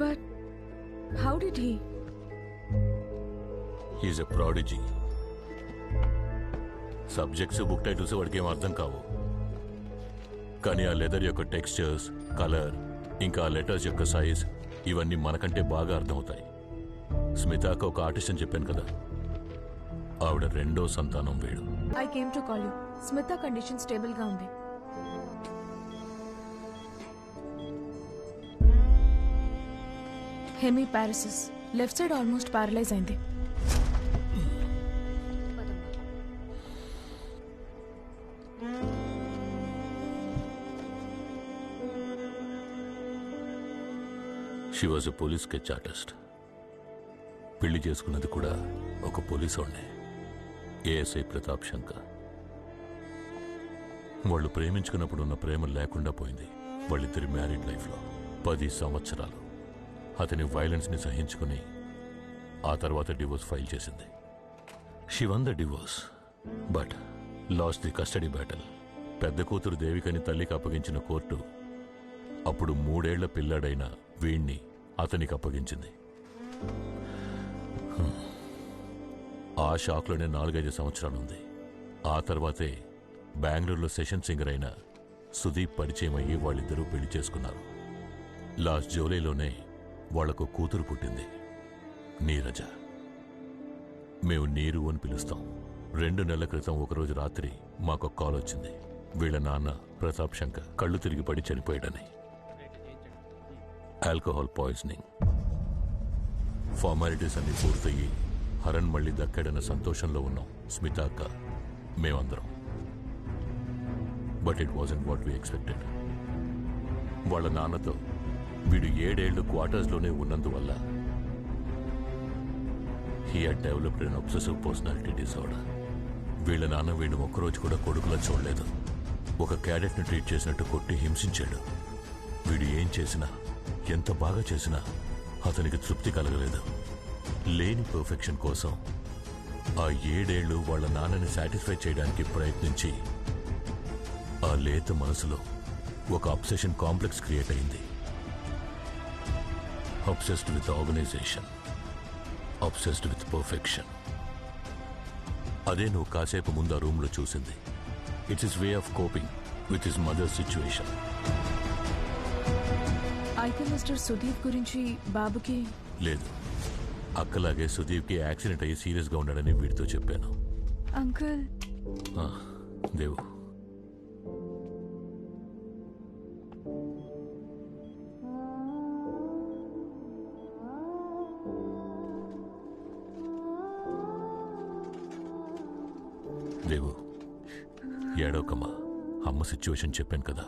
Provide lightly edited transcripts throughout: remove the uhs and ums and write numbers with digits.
But how did he? He's a prodigy. Subjects book titles వాడికి ఏం అర్థం కావు, కానీ ఆ లెదర్ యొక్క టెక్స్చర్స్, కలర్, ఇంకా ఆ లెటర్స్ యొక్క సైజ్ ఇవన్నీ మనకంటే బాగా అర్థమవుతాయి. స్మితాకు ఒక ఆర్టిస్ట్ అని చెప్పాను కదా, ఆవిడ రెండో సంతానం వీడు. I came to call you. Smitha condition stable గా ఉంది. Hemiparesis, left side almost paralyse అయింది. She was a police sketch artist. పెళ్లి చేసుకున్నది కూడా ఒక పోలీసోడ్నే, ఏఎస్ఐ ప్రతాప్ శంకర్. వాళ్ళు ప్రేమించుకున్నప్పుడు ఉన్న ప్రేమ లేకుండా పోయింది వాళ్ళిద్దరి మ్యారీడ్ లైఫ్లో. 10 సంవత్సరాలు అతని వైలెన్స్ని సహించుకుని ఆ తర్వాత డివోర్స్ ఫైల్ చేసింది. She won the divorce but last the custody battle. పెద్ద కూతురు దేవికని తల్లికి అప్పగించిన కోర్టు అప్పుడు 3 ఏళ్ల పిల్లాడైన వీణ్ణి అతనికి అప్పగించింది. ఆ షాక్లోనే 4-5 సంవత్సరాలు ఉంది. ఆ తర్వాతే బెంగళూరులో సెషన్ సింగర్ అయిన సుదీప్ పరిచయం అయ్యి వాళ్ళిద్దరూ పెళ్లి చేసుకున్నారు. లాస్ట్ జూలైలోనే వాళ్లకు కూతురు పుట్టింది, నీరజ. మేము నీరు అని పిలుస్తాం. 2 నెలల క్రితం ఒకరోజు రాత్రి మాకు కాల్ వచ్చింది, వీళ్ళ నాన్న ప్రతాప్ శంకర్ కళ్ళు తిరిగి పడి చనిపోయాడని. Alcohol poisoning. ఫార్మాలిటీస్ అన్ని పూర్తయ్యి హరణ్ మళ్ళీ దక్కాడన్న సంతోషంలో ఉన్నాం స్మిత అక్క, మేమందరం. But it wasn't what we expected. వాళ్ళ నాన్నతో వీడు 7 ఏళ్లు క్వార్టర్స్లోనే ఉన్నందువల్ల he had developed an obsessive personality disorder. వీళ్ళ నాన్న వీడిని ఒక్కరోజు కూడా కొడుకులా చూడలేదు. ఒక క్యాడెట్ని ట్రీట్ చేసినట్టు కొట్టి హింసించాడు. వీడు ఏం చేసినా, ఎంత బాగా చేసినా అతనికి తృప్తి కలగలేదు. లేని పర్ఫెక్షన్ కోసం ఆ 7 ఏళ్లు వాళ్ళ నాన్నని సాటిస్ఫై చేయడానికి ప్రయత్నించి ఆ లేత మనసులో ఒక అబ్సెషన్ కాంప్లెక్స్ క్రియేట్ అయింది. Obsessed with organisation, obsessed with perfection. అదే నువ్వు కాసేపు ముందు ఆ రూమ్లో చూసింది. It's his way of coping with his mother situation. అయితే మిస్టర్ సుదీప్ గురించి బాబుకి లేదు, అక్కలాగే సుదీప్కి యాక్సిడెంట్ అయ్యి సీరియస్గా ఉన్నాడని వీడితో చెప్పాను. అంకుల్. దేవు, దేవు ఏడవకమ్మా. అమ్మ సిచ్యువేషన్ చెప్పాను కదా,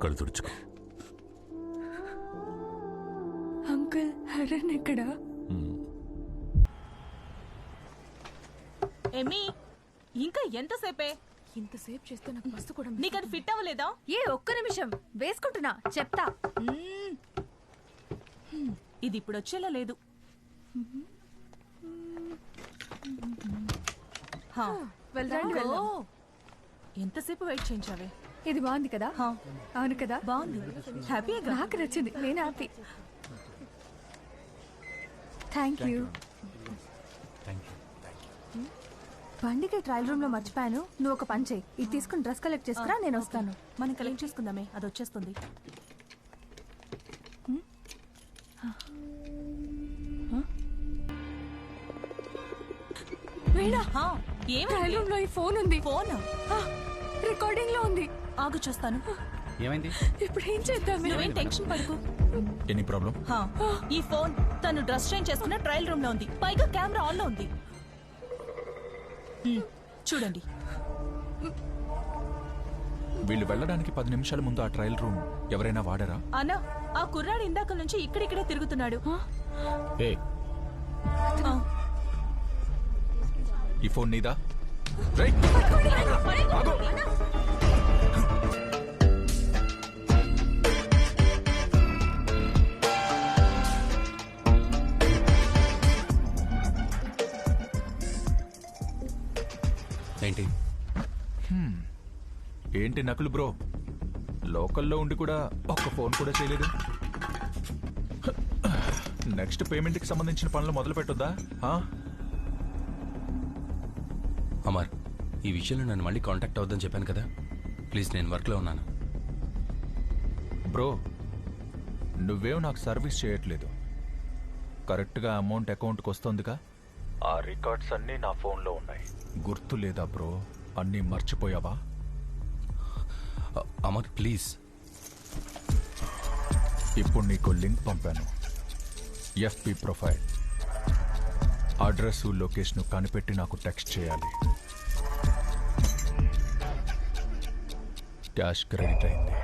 కళ్ళు తుడుచుకో. అంకుల్, హరణ్ ఎక్కడా? ఏమి ఇంకా ఎంతసేపే? ఇంతసేపు చేస్తే నాకు బస్సు కూడా నీకు అది ఫిట్ అవ్వలేదా? ఒక్క నిమిషం వేసుకుంటున్నా, చెప్తా. ఇది ఇప్పుడు వచ్చేలా లేదు. ఎంతసేపు వెయిట్ చేయించావే? ఇది బాగుంది కదా? అవును కదా? బాగుంది, హ్యాపీగా. నాకు నచ్చింది, నేను హ్యాపీ. Thank you. బండికి ట్రయల్ రూమ్ లో మర్చిపోయాను. నువ్వు ఒక పని చేయి, ఇది తీసుకుని డ్రెస్ కలెక్ట్ చేసుకురా, నేను వస్తాను. మనం కలెక్ట్ చేసుకుందామే, అది వచ్చేస్తుంది. ట్రయల్ రూమ్ లో ఈ ఫోన్ ఉంది. ఫోన్ రికార్డింగ్ లో ఉంది. ఆగు చూస్తాను. ఏమైంది? ఇప్పుడు ఏం చేద్దాం? నువ్వేం టెన్షన్ పడకు. Any problem? ఈ ఫోన్ తను డ్రెస్ చేంజ్ చేసుకున్న ట్రయల్ రూమ్ లో ఉంది, పైగా కెమెరా ఆన్ లో ఉంది. చూడండి. వీళ్ళు వెళ్ళడానికి 10 నిమిషాల ముందు ఆ ట్రయల్ రూమ్ ఎవరైనా వాడారా? అన్నా, ఆ కుర్రాడు ఇందాక నుంచి ఇక్కడిక్కడే తిరుగుతున్నాడు. ఈ ఫోన్ నీదా? ఏంటి ఏంటి నకులు బ్రో, లోకల్లో ఉండి కూడా ఒక్క ఫోన్ కూడా చేయలేదు. నెక్స్ట్ పేమెంట్కి సంబంధించిన పనులు మొదలు పెట్టొద్దా? అమర్, ఈ విషయంలో నన్ను మళ్ళీ కాంటాక్ట్ అవుద్దని చెప్పాను కదా, ప్లీజ్, నేను వర్క్లో ఉన్నాను. బ్రో, నువ్వేం నాకు సర్వీస్ చేయట్లేదు. కరెక్ట్గా అమౌంట్ అకౌంట్కి వస్తుందిగా? ఆ రికార్డ్స్ అన్నీ నా ఫోన్లో ఉన్నాయి. గుర్తు లేదా బ్రో? అన్నీ మర్చిపోయావా? అమర్ ప్లీజ్. ఇప్పుడు నీకు లింక్ పంపాను, ఎఫ్పి ప్రొఫైల్. అడ్రస్ లొకేషన్ కనిపెట్టి నాకు టెక్స్ట్ చేయాలి. క్యాష్ క్రెడిట్ అయింది.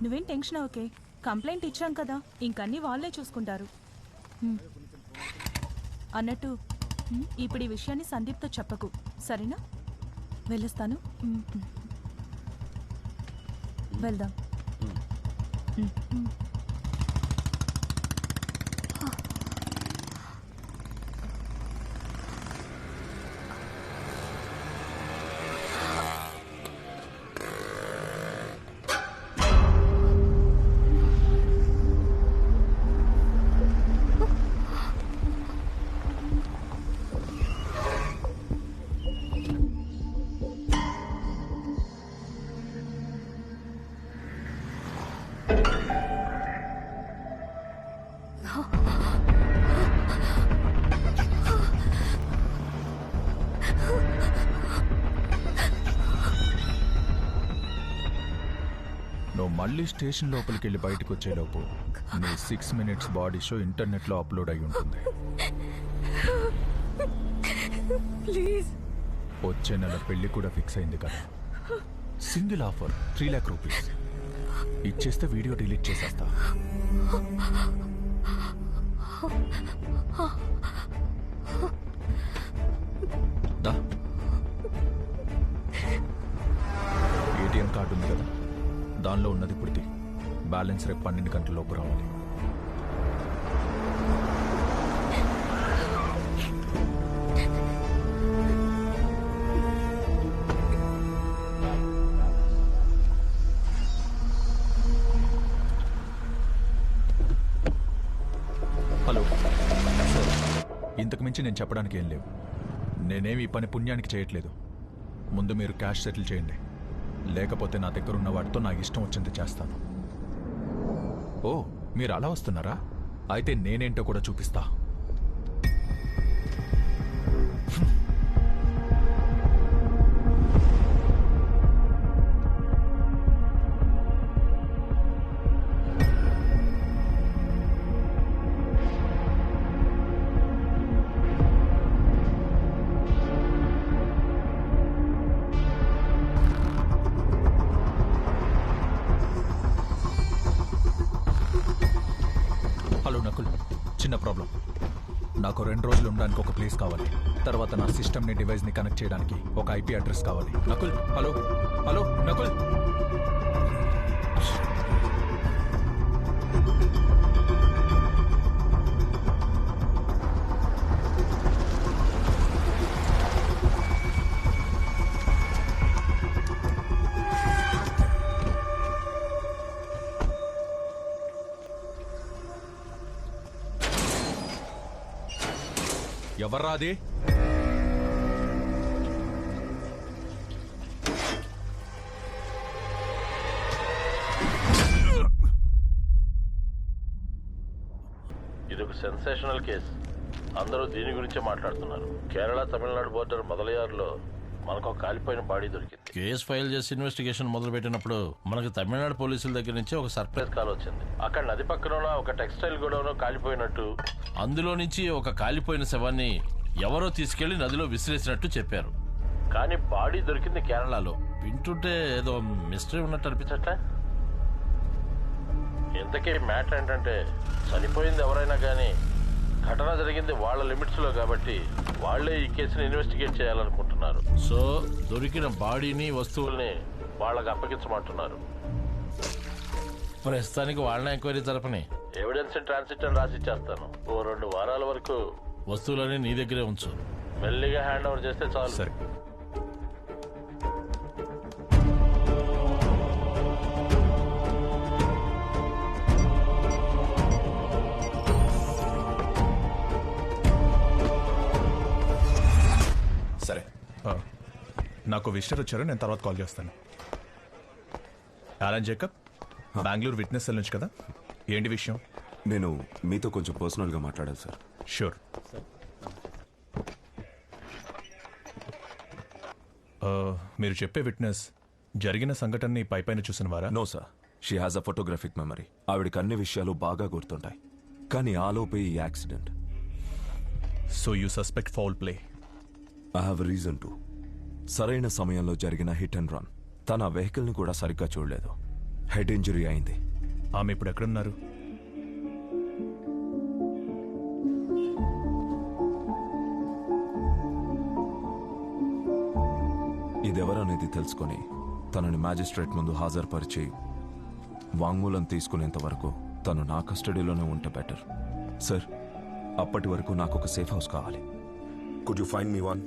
నువ్వేం టెన్షన్ ఓకే, కంప్లైంట్ ఇచ్చాం కదా, ఇంకన్నీ వాళ్ళే చూసుకుంటారు. అన్నట్టు ఇప్పుడు ఈ విషయాన్ని సందీప్తో చెప్పకు, సరేనా? వెళ్ళొస్తాను. వెళ్దాం. నువ్వు మళ్ళీ స్టేషన్ లోపలికి వెళ్ళి బయటకు వచ్చేలోపు నీ 6 minutes బాడీ షో ఇంటర్నెట్లో అప్లోడ్ అయి ఉంటుంది. ప్లీజ్. వచ్చే నెల పెళ్లి కూడా ఫిక్స్ అయింది కదా. సింగిల్ ఆఫర్ 3 lakh rupees ఇచ్చేస్తే వీడియో డిలీట్ చేసేస్తా. దా, ఏటీఎం కార్డు ఉంది కదా, దానిలో ఉన్నది ఇప్పుడు బ్యాలెన్స్ రేపు 12 గంటల లోపు రావాలి. హలో సార్, ఇంతకు మించి నేను చెప్పడానికి ఏం లేవు. నేనేమి ఈ పని పుణ్యానికి చేయట్లేదు. ముందు మీరు క్యాష్ సెటిల్ చేయండి, లేకపోతే నా దగ్గర ఉన్న వాటితో నాకు ఇష్టం వచ్చింది చేస్తాను. ఓ, మీరు అలా వస్తున్నారా? అయితే నేనేంటో కూడా చూపిస్తా. హలో నకుల్, చిన్న ప్రాబ్లం. నాకు 2 రోజులు ఉండడానికి ఒక ప్లేస్ కావాలి. తర్వాత నా సిస్టమ్ని డివైస్ని కనెక్ట్ చేయడానికి ఒక ఐపీ అడ్రస్ కావాలి. Nakul, hello hello Nakul. ఎవర్రా అది? ఇదొక సెన్సేషనల్ కేసు. అందరూ దీని గురించే మాట్లాడుతున్నారు. కేరళ తమిళనాడు బోర్డర్ మొదలయారులో మనకు ఒక కాలిపోయిన బాడీ దొరికింది. కేసు ఫైల్ చేసి ఇన్వెస్టిగేషన్ మొదలు పెట్టినప్పుడు మనకు తమిళనాడు పోలీసుల దగ్గర నుంచి ఒక సర్ప్రైజ్ కాల్ వచ్చింది. అక్కడ నది పక్కన ఒక టెక్స్టైల్ గోడౌన్ కాలిపోయినట్టు, అందులో నుంచి ఒక కాలిపోయిన శవాన్ని ఎవరో తీసుకెళ్లి నదిలో విసిరేసినట్టు చెప్పారు. కానీ బాడీ దొరికింది కేరళలో. వింటుంటే ఏదో మిస్టరీ ఉన్నట్టు అనిపించట్లే. ఇంతకీ మ్యాటర్ ఏంటంటే, చనిపోయింది ఎవరైనా కానీ ఘటన జరిగింది వాళ్ళ లిమిట్స్ లో కాబట్టి వాళ్లే ఈ కేసుని ఇన్వెస్టిగేట్ చేయాలనుకుంటున్నారు. సో దొరికిన బాడీని, వస్తువుల్ని వాళ్ళకి అప్పగించమంటున్నారు. ప్రస్తుతానికి వాళ్ళని ఎంక్వైరీ జరపని, ఎవిడెన్స్ ట్రాన్సిట్ అని రాసి ఇచ్చేస్తాను. ఓ 2 వారాల వరకు వస్తువులని నీ దగ్గరే ఉంచు. మెల్లిగా హ్యాండ్ ఓవర్ చేస్తే చాలు. సరే. సరే. నాకు విషయం వచ్చారు, నేను తర్వాత కాల్ చేస్తాను. Alan Jacob, Bengaluru witness cell నుంచి కదా, ఏంటి విషయం? నేను మీతో కొంచెం పర్సనల్గా మాట్లాడాలి సార్. షూర్. మీరు చెప్పే విట్నెస్ జరిగిన సంఘటనని పైపైన చూసిన వారా? No sir, she has a photographic memory. ఆవిడకి అన్ని విషయాలు బాగా గుర్తుంటాయి. కానీ ఆలోపే ఈ accident. So you suspect foul play? I have reason to. సరైన సమయంలో జరిగిన హిట్ అండ్ రన్. తన వెహికల్ని కూడా సరిగ్గా చూడలేదు. హెడ్ ఇంజరీ అయింది. ఆమె ఇప్పుడు ఎక్కడున్నారు? ఇదెవరనేది తెలుసుకొని తనని మ్యాజిస్ట్రేట్ ముందు హాజరుపరిచి వాంగ్మూలం తీసుకునేంత వరకు తను నా కస్టడీలోనే ఉంటే బెటర్. సార్, అప్పటి వరకు నాకు ఒక సేఫ్ హౌస్ కావాలి. Could you find me one?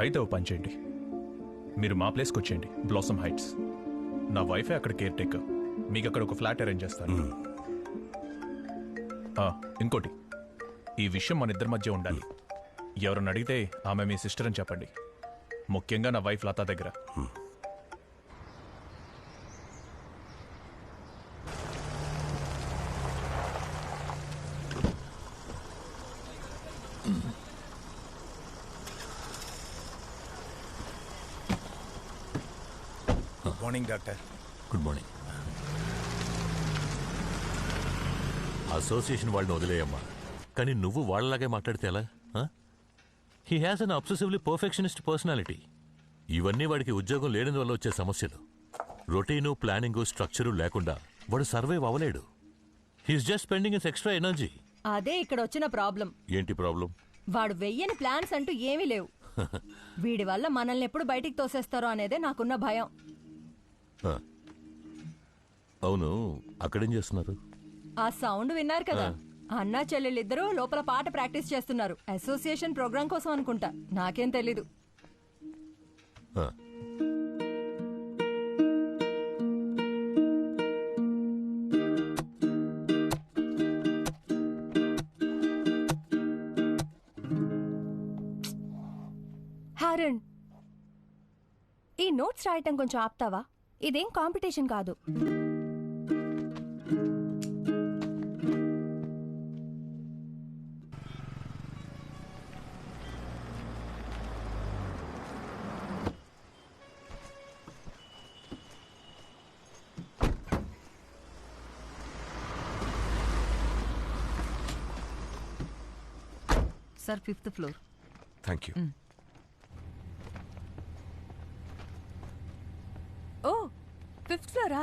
అయితే ఓ పని చేయండి, మీరు మా ప్లేస్కి వచ్చేయండి, బ్లాసమ్ హైట్స్. నా వైఫే అక్కడ కేర్ టేకర్. మీకు అక్కడ ఒక ఫ్లాట్ అరేంజ్ చేస్తాను. ఇంకోటి, ఈ విషయం మన ఇద్దరి మధ్య ఉండాలి. ఎవరన్నా అడిగితే ఆమె మీ సిస్టర్ అని చెప్పండి, ముఖ్యంగా నా వైఫ్ లతా దగ్గర. Morning doctor. Good morning. Association వాళ్ళని వదిలేయమ్మా, కానీ నువ్వు వాళ్ళలాగే మాట్లాడితే ఎలా? He has an obsessively perfectionist personality. ఇవన్నీ వాడికి ఉద్యోగం లేనందువల్ల వచ్చే సమస్యలు. రొటీను, ప్లానింగు, స్ట్రక్చరు లేకుండా వాడు సర్వైవ్ అవ్వలేడు. He's just spending his extra energy. అదే ఇక్కడ వచ్చిన ప్రాబ్లం. ఏంటి ప్రాబ్లం? వాడు వెయ్యని ప్లాన్స్ అంటూ ఏమీ లేవు. వీడి వల్ల మనల్ని ఎప్పుడు బయటికి తోసేస్తారో అనేదే నాకున్న భయం. అవును, అక్కడేం చేస్తున్నారు? ఆ సౌండ్ విన్నారు కదా, అన్నా చెల్లెళ్ళిద్దరూ లోపల పాట ప్రాక్టీస్ చేస్తున్నారు. అసోసియేషన్ ప్రోగ్రాం కోసం అనుకుంటా, నాకేం తెలీదు. హారన్, ఈ నోట్స్ రాయటం కొంచెం ఆపుతావా? ఇదేం కాంపిటీషన్ కాదు. Sir, 5th floor. Thank you. Oh, 5th ఫ్లోరా?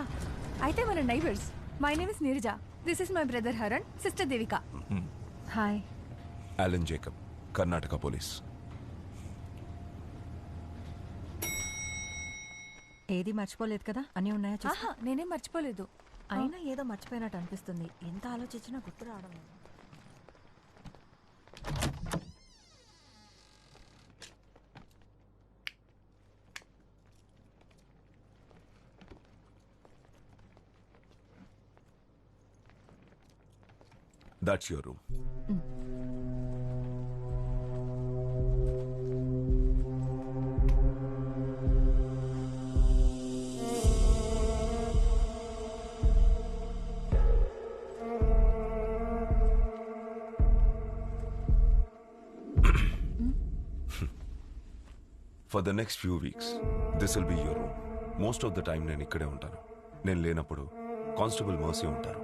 అయితే మన neighbours. My name is Neeraja. This is my brother Haran, sister Devika. Hi. Alan Jacob, Karnataka police. ఏది మర్చిపోలేదు కదా? అన్నీ ఉన్నాయా చూసుకో. ఆహా, నేనేం మర్చిపోలేదు. అయినా ఏదో మర్చిపోయినట్టు అనిపిస్తుంది. ఎంత ఆలోచించినా గుర్తు రావడం లేదు. That's your room. For the next few weeks, this will be your room. Most of the time నేను ఇక్కడే ఉంటాను. నేను లేనప్పుడు కానిస్టేబుల్ మర్సీ ఉంటారు.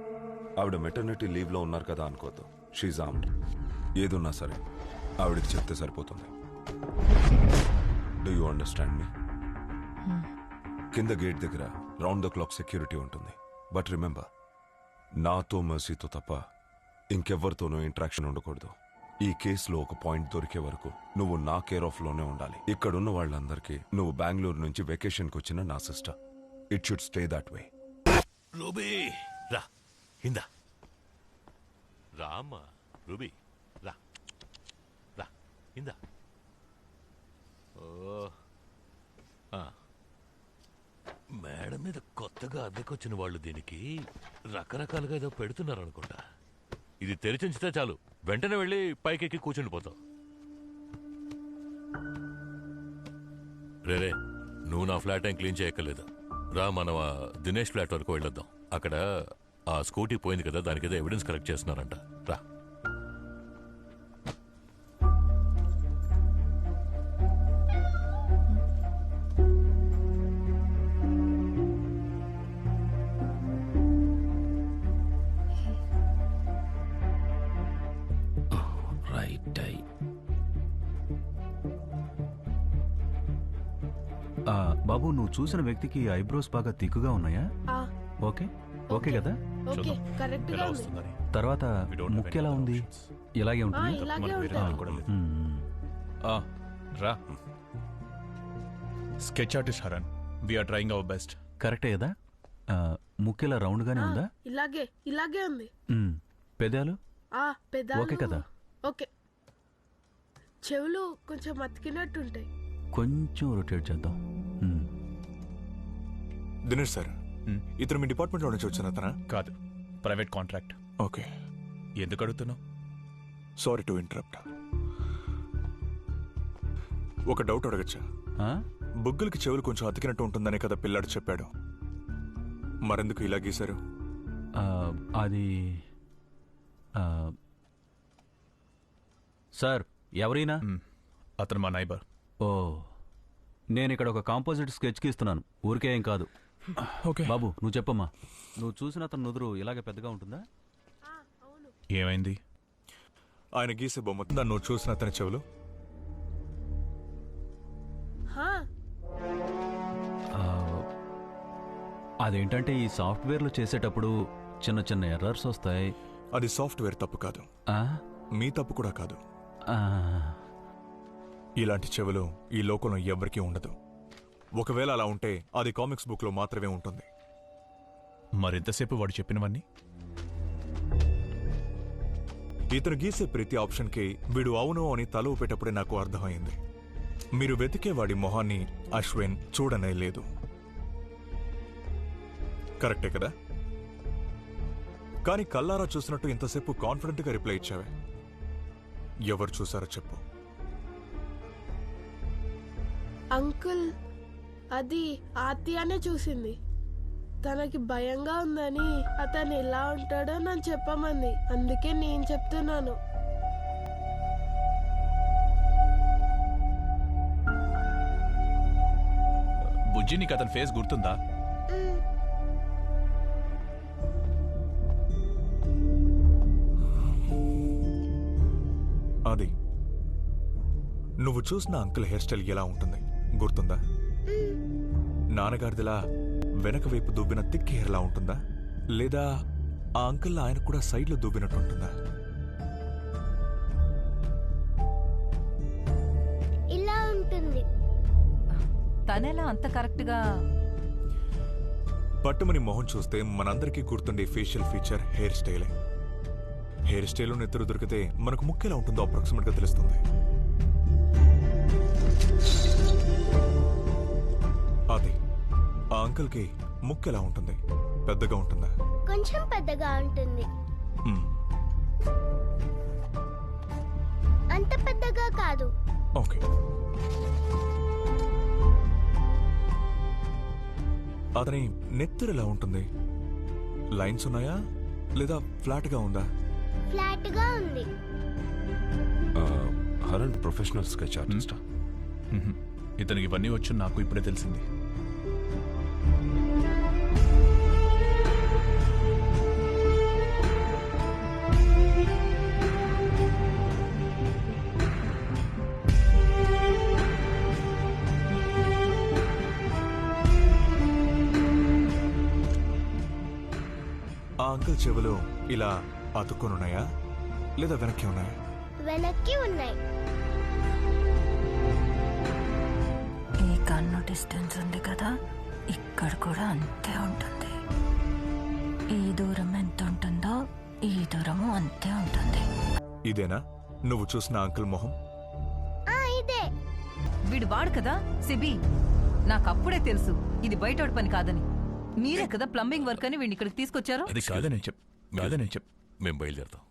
ఆవిడ మెటర్నిటీ లీవ్లో ఉన్నారు కదా అనుకోద్దు. She's armed. ఏదున్నా సరే ఆవిడకి చెప్తే సరిపోతుంది. డూ యూ అండర్స్టాండ్ మీ? కింద గేట్ దగ్గర రౌండ్ ద క్లాక్ సెక్యూరిటీ ఉంటుంది. బట్ రిమెంబర్, నాతో మర్సీతో తప్ప ఇంకెవ్వరితోనూ ఇంట్రాక్షన్ ఉండకూడదు. ఈ కేసులో ఒక పాయింట్ దొరికే వరకు నువ్వు నా కేర్ ఆఫ్ లోనే ఉండాలి. ఇక్కడున్న వాళ్ళందరికీ నువ్వు బెంగళూరు నుంచి వెకేషన్కి వచ్చిన నా sister. It should stay that way. Ruby రా ఇందా రామ్మా రూబీ రా రా ఇందా ఓ మేడం మీద కొత్తగా అద్దెకొచ్చిన వాళ్ళు దీనికి రకరకాలుగా ఏదో పెడుతున్నారు అనుకుంటా. ఇది తెరిచించితే చాలు వెంటనే వెళ్ళి పైకెక్కి కూర్చుండిపోతావు. రేరే నువ్వు నా ఫ్లాట్ ఏం క్లీన్ చేయక్కర్లేదు. రా మనం దినేష్ ఫ్లాట్ వరకు వెళ్ళొద్దాం. అక్కడ ఆ స్కూటీ పోయింది కదా, దానికి ఏదో ఎవిడెన్స్ కలెక్ట్ చేస్తున్నారంట. రా. బాబు, నువ్వు చూసిన వ్యక్తికి ఐబ్రోస్ బాగా తిక్కుగా ఉన్నాయా? ఓకే ఓకే కదా. తర్వాత ముక్కు ఎలా ఉంది? ఇలాగే ఉంటుంది. రా. Sketch artist Haran, we're trying our best. కరెక్టే కదా. ముక్కు ఇలా రౌండ్ గానే ఉందా? ఇలాగే ఉంది. పెదాలు ఓకే కదా. ఓకే. చెవులు కొంచెం అతికినట్టుంటాయి. కొంచెం రొటేట్ చేద్దాం. దినేష్ సార్, ఇతను మీ డిపార్ట్మెంట్లో నుంచి వచ్చిన అతనా? కాదు, ప్రైవేట్ కాంట్రాక్ట్. ఓకే. ఎందుకు అడుగుతున్నావు? Sorry to interrupt. ఒక డౌట్ అడగచ్చా? బుగ్గులకి చెవులు కొంచెం అతికినట్టు ఉంటుందనే కదా పిల్లాడు చెప్పాడు. మరెందుకు ఇలా గీశారు? అది సార్, ఎవరైనా అతను మా నైబర్. ఓ, నేను ఇక్కడ ఒక కాంపోజిట్ స్కెచ్ గీస్తున్నాను, ఊరికే ఏం కాదు. ఓకే బాబు, నువ్వు చెప్పమ్మా. నువ్వు చూసిన అతను నుదురు ఇలాగే పెద్దగా ఉంటుందా? ఏమైంది? ఆయన గీసే బొమ్మ నువ్వు చూసిన అతని చెవులు అదేంటంటే ఈ సాఫ్ట్వేర్లు చేసేటప్పుడు చిన్న చిన్న ఎర్రర్స్ వస్తాయి. అది సాఫ్ట్వేర్ తప్పు కాదు, మీ తప్పు కూడా కాదు. ఇలాంటి చెవులు ఈ లోకంలో ఎవ్వరికీ ఉండదు. ఒకవేళ అలా ఉంటే అది కామిక్స్ బుక్ లో మాత్రమే ఉంటుంది. మరింతసేపు వాడు చెప్పినవన్నీ ఇతను గీసే ప్రతి ఆప్షన్ కి వీడు అవును అని తల ఊపేటప్పుడే నాకు అర్థమైంది. మీరు వెతికే వాడి మొహాన్ని అశ్విన్ చూడనే లేదు. కరెక్టే కదా? కానీ కల్లారా చూసినట్టు ఇంతసేపు కాన్ఫిడెంట్ గా రిప్లై ఇచ్చావే. ఎవరు చూసారో చెప్పు. అంకుల్, అది ఆత్యానే చూసింది. తనకి భయంగా ఉందని అతను ఎలా ఉంటాడో నన్ను చెప్పమంది. అందుకే నేను చెప్తున్నాను. బుజ్జి, నీకు అతని ఫేస్ గుర్తుందా? అది నువ్వు చూసిన అంకుల్ హెయిర్ స్టైల్ ఎలా ఉంటుంది గుర్తుందా? నాన్నగారిదిలా వెనక వైపు దువ్విన థిక్ హెయిర్ లా ఉంటుందా, లేదా ఆ అంకుల్ ఆయన కూడా సైడ్ లో దువ్వినట్టు ఉంటుందా? ఇలా ఉంటుంది. తనెలా అంత కరెక్ట్ గా? పట్టుమని మొహం చూస్తే మనందరికీ గుర్తుండే ఫేషియల్ ఫీచర్ హెయిర్ స్టైలే. హెయిర్ స్టైల్ నెత్తరు దొరికితే మనకు ముక్కు ఎలా ఉంటుందో అప్రాక్సిమేట్ గా తెలుస్తుంది. అది ఆ అంకుల్ కి ముక్కు ఎలా ఉంటుంది? పెద్దగా ఉంటుందా? కొంచెం పెద్దగా ఉంటుంది. అంత పెద్దగా కాదు. ఓకే. అతని నెత్తరు ఎలా ఉంటుంది? లైన్స్ ఉన్నాయా లేదా ఫ్లాట్ గా ఉందా? ఫ్లాట్ గా ఉంది. హరన్ ప్రొఫెషనల్ స్కెచ్ ఆర్టిస్టా? ఇతనికి ఇవన్నీ వచ్చు, నాకు ఇప్పుడే తెలిసింది. ఆ అంకుల్ చెవులు ఇలా అతుక్కునున్నాయా లేదా వెనక్కి ఉన్నాయా? వెనక్కి ఉన్నాయి. ఈ కన్ను డిస్టెన్స్ ఉంది కదా, ఇక్కడ కూడా అంతే ఉంటుంది. ఈ దూరం ఎంత ఉంటుందో ఈ దూరము అంతే ఉంటుంది. ఇదేనా నువ్వు చూసిన అంకుల్ మొహం? ఇదే. వీడు వాడు కదా సిబి. నాకప్పుడే తెలుసు ఇది బయటోడి పని కాదని. మీరే కదా ప్లంబింగ్ వర్క్ అని వీడిని ఇక్కడికి తీసుకొచ్చారు. అది కాదని చెప్పు. మేము బయలుదేరుతాం.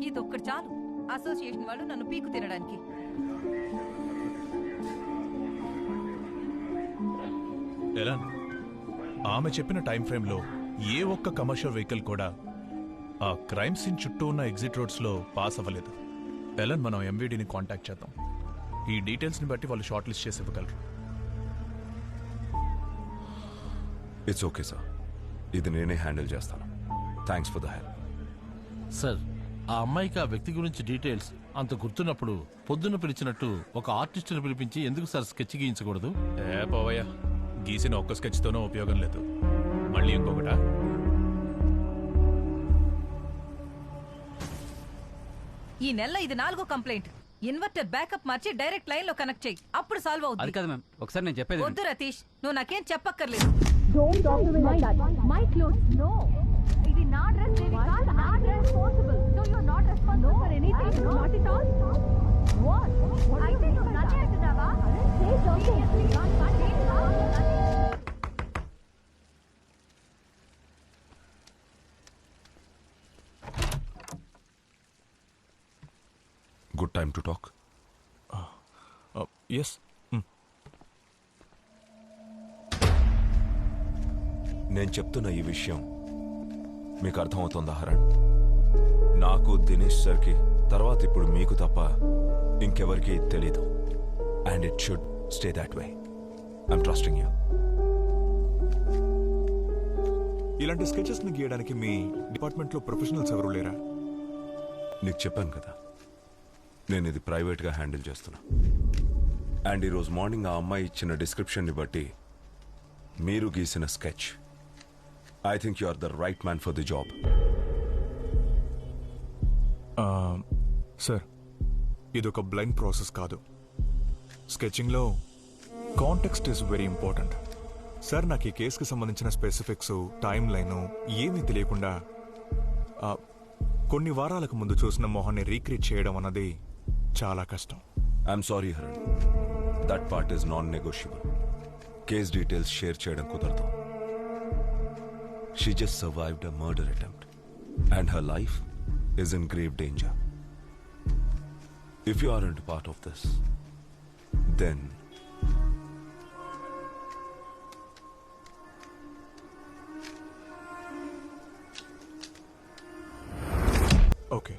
ఇదొక్కటి చాలు అసోసియేషన్ వాళ్ళు నన్ను పీకు తినడానికి. ఎలా ఆమె చెప్పిన టైం ఫ్రేమ్లో ఏ ఒక్క కమర్షియల్ వెహికల్ కూడా ఆ క్రైమ్ సీన్ చుట్టూ ఉన్న ఎగ్జిట్ రోడ్స్ లో పాస్ అవ్వలేదు. ఎలన్, మనం ఎంవీడీని కాంటాక్ట్ చేద్దాం. ఈ డీటెయిల్స్ ని బట్టి వాళ్ళు షార్ట్ లిస్ట్ చేసి ఇవ్వగలరు. ఇట్స్ ఓకే సార్, ఇది నేనే హ్యాండిల్ చేస్తాను. Thanks for the help. Sir, ఆ అమ్మాయికి ఆ వ్యక్తి గురించి డీటెయిల్స్ అంత గుర్తున్నప్పుడు పొద్దున్న పిలిచినట్టు ఒక ఆర్టిస్టుని పిలిపించి ఎందుకు సార్ స్కెచ్ గీయించకూడదు? పోవయ్యా, గీసిన ఒక్క స్కెచ్తోనూ ఉపయోగం లేదు. మళ్ళీ ఇంకొకటా? ఈ నెల ఇది 4వ కంప్లైంట్. ఇన్వర్టర్ బ్యాకప్ మార్చి డైరెక్ట్ లైన్ లో కనెక్ట్ చేయి, అప్పుడు సాల్వ్ అవుతుంది. అది కాదు మ్యామ్, ఒకసారి నేను చెప్పేది. వద్దు రతీష్, నువ్వు నాకేం చెప్పక్కర్లేదు. ఇది నా డ్రెస్ దేవిక, నా dress possible. So you are not responsible for anything. Not at all. What? అయితే నువ్వు నన్నే అంటున్నావా? Good time to talk. Yes. నేను చెప్తున్న ఈ విషయం మీకు అర్థమవుతుందా హరణ్? నాకు, దినేష్ సార్కి, తర్వాత ఇప్పుడు మీకు తప్ప ఇంకెవరికి తెలీదు. And it should stay that way. I'm trusting you. ఇలాంటి స్కెచెస్ ని గీయడానికి మీ డిపార్ట్మెంట్ లో ప్రొఫెషనల్స్ ఎవరు లేరా? నీకు చెప్పాను కదా, నేను ఇది ప్రైవేట్గా హ్యాండిల్ చేస్తున్నా. అండ్ ఈరోజు మార్నింగ్ ఆ అమ్మాయి ఇచ్చిన డిస్క్రిప్షన్ని బట్టి మీరు గీసిన sketch, I think you are the right man for the job. Sir, ఇది ఒక బ్లైండ్ ప్రాసెస్ కాదు. స్కెచింగ్లో context is very important. Sir, నాకు ఈ కేసుకి సంబంధించిన స్పెసిఫిక్స్, టైం లైను ఏమీ తెలియకుండా కొన్ని వారాలకు ముందు చూసిన మొహాన్ని రీక్రియేట్ చేయడం అన్నది చాలా కష్టం. I'm sorry Haran, that part is non negotiable. Case details share చేయడం కుదరదు. She just survived a murder attempt and her life is in grave danger. If you aren't part of this, then okay.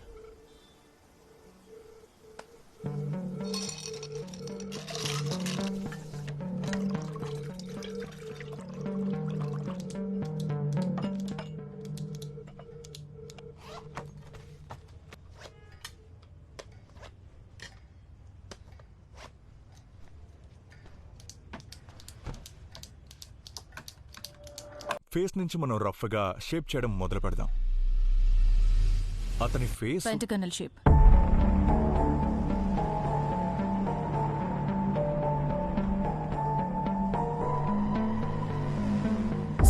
Face నుంచి మనం రఫ్గా shape చేయడం మొదలు పెడదాం. అతని face pentagonal shape.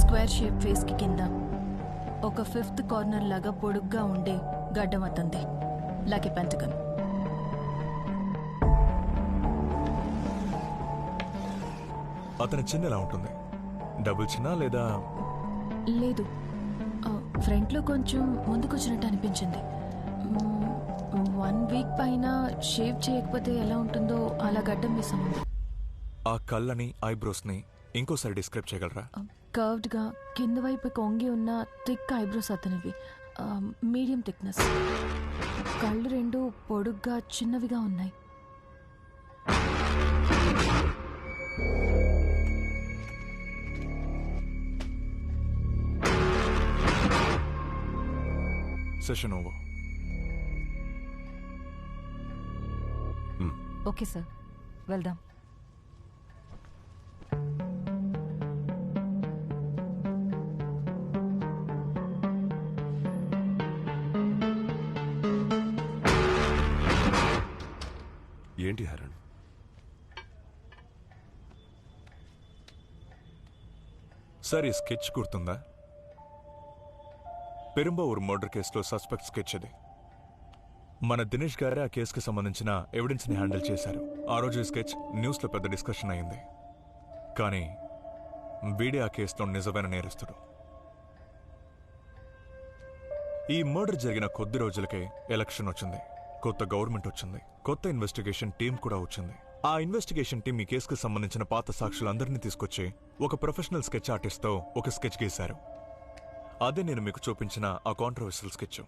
Square shape face కి కింద ఒక 5th కార్నర్ లాగా పొడుగ్గా ఉండే గడ్డం అతంది, లైక్ ఎ పెంటగన్. అతని చిన్న ఎలా ఉంటుంది? డబుల్ చిన్న లేదా? లేదు, ఫ్రంట్లో కొంచెం ముందుకొచ్చినట్టు అనిపించింది. 1 వీక్ పైన షేవ్ చేయకపోతే ఎలా ఉంటుందో అలా గడ్డం మిస్ అవ్వండి. ఆ కళ్ళని, ఐబ్రోస్ని ఇంకోసారి డిస్క్రైబ్ చేయగలరా? కర్వ్డ్గా కింద వైపు కొంగి ఉన్న థిక్ ఐబ్రోస్ అతనివి, మీడియం థిక్నెస్. కళ్ళు 2 పొడుగ్గా చిన్నవిగా ఉన్నాయి. Session over. ఓకే సార్, వెళ్దాం. ఏంటి హరణ్? సార్ ఈ స్కెచ్ గుర్తుందా? పెరుంబావూరు మర్డర్ కేసులో సస్పెక్ట్ స్కెచ్ అది. మన దినేష్ గారే ఆ కేసుకి సంబంధించిన ఎవిడెన్స్ని హ్యాండిల్ చేశారు. ఆ రోజు ఈ స్కెచ్ న్యూస్లో పెద్ద డిస్కషన్ అయింది. కానీ వీడే ఆ కేసులో నిజమైన నేరస్తుడు. ఈ మర్డర్ జరిగిన కొద్ది రోజులకే ఎలక్షన్ వచ్చింది, కొత్త గవర్నమెంట్ వచ్చింది, కొత్త ఇన్వెస్టిగేషన్ టీం కూడా వచ్చింది. ఆ ఇన్వెస్టిగేషన్ టీం ఈ కేసుకు సంబంధించిన పాత సాక్షులందరినీ తీసుకొచ్చి ఒక ప్రొఫెషనల్ స్కెచ్ ఆర్టిస్ట్తో ఒక స్కెచ్ గీశారు. అదే నేను మీకు చూపించిన ఆ కాంట్రవర్షియల్ స్కెచ్.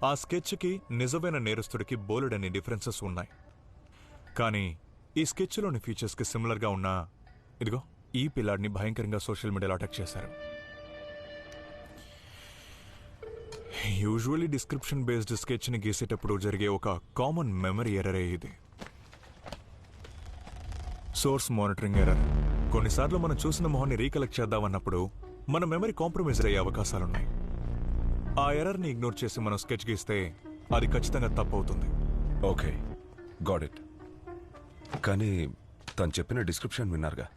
ఆ స్కెచ్కి నిజమైన నేరస్తుడికి బోలెడన్ని డిఫరెన్సెస్ ఉన్నాయి. కానీ ఈ స్కెచ్లోని ఫీచర్స్కి సిమిలర్గా ఉన్న ఇదిగో ఈ పిల్లాడిని భయంకరంగా సోషల్ మీడియాలో అటాక్ చేశారు. యూజువల్లీ డిస్క్రిప్షన్ బేస్డ్ స్కెచ్ని గీసేటప్పుడు జరిగే ఒక కామన్ మెమరీ ఎర్రరే ఇది. Source monitoring error. కొన్నిసార్లు మనం చూసిన మొహాన్ని రీకలెక్ట్ చేద్దామన్నప్పుడు మన మెమరీ కాంప్రమైజ్ అయ్యే అవకాశాలున్నాయి. ఆ ఎర్రర్ని ఇగ్నోర్ చేసి మనం స్కెచ్ గీస్తే అది ఖచ్చితంగా తప్పు అవుతుంది. Okay, got it. కానీ తను చెప్పిన డిస్క్రిప్షన్ విన్నారుగా,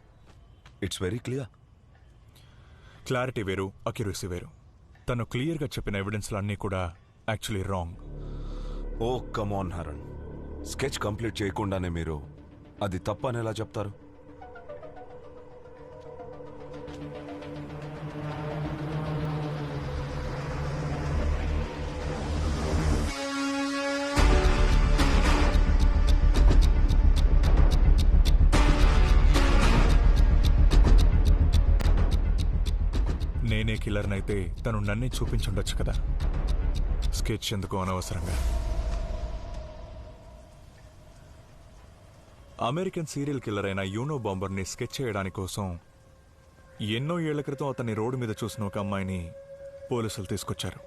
ఇట్స్ వెరీ క్లియర్. క్లారిటీ వేరు, అక్యురసీ వేరు. తను క్లియర్గా చెప్పిన ఎవిడెన్స్లన్నీ కూడా actually wrong. Oh come on Haran, sketch complete చేయకుండానే మీరు అది తప్పు అని ఎలా చెప్తారు? నేనే కిల్లర్నైతే తను నన్నే చూపించుండొచ్చు కదా. స్కెచ్ ఎందుకు అనవసరంగా? అమెరికన్ సీరియల్ కిల్లర్ అయిన యూనో బాంబర్ని స్కెచ్ చేయడానికి కోసం ఎన్నో ఏళ్ల క్రితం అతన్ని రోడ్డు మీద చూసిన ఒక అమ్మాయిని పోలీసులు తీసుకొచ్చారు.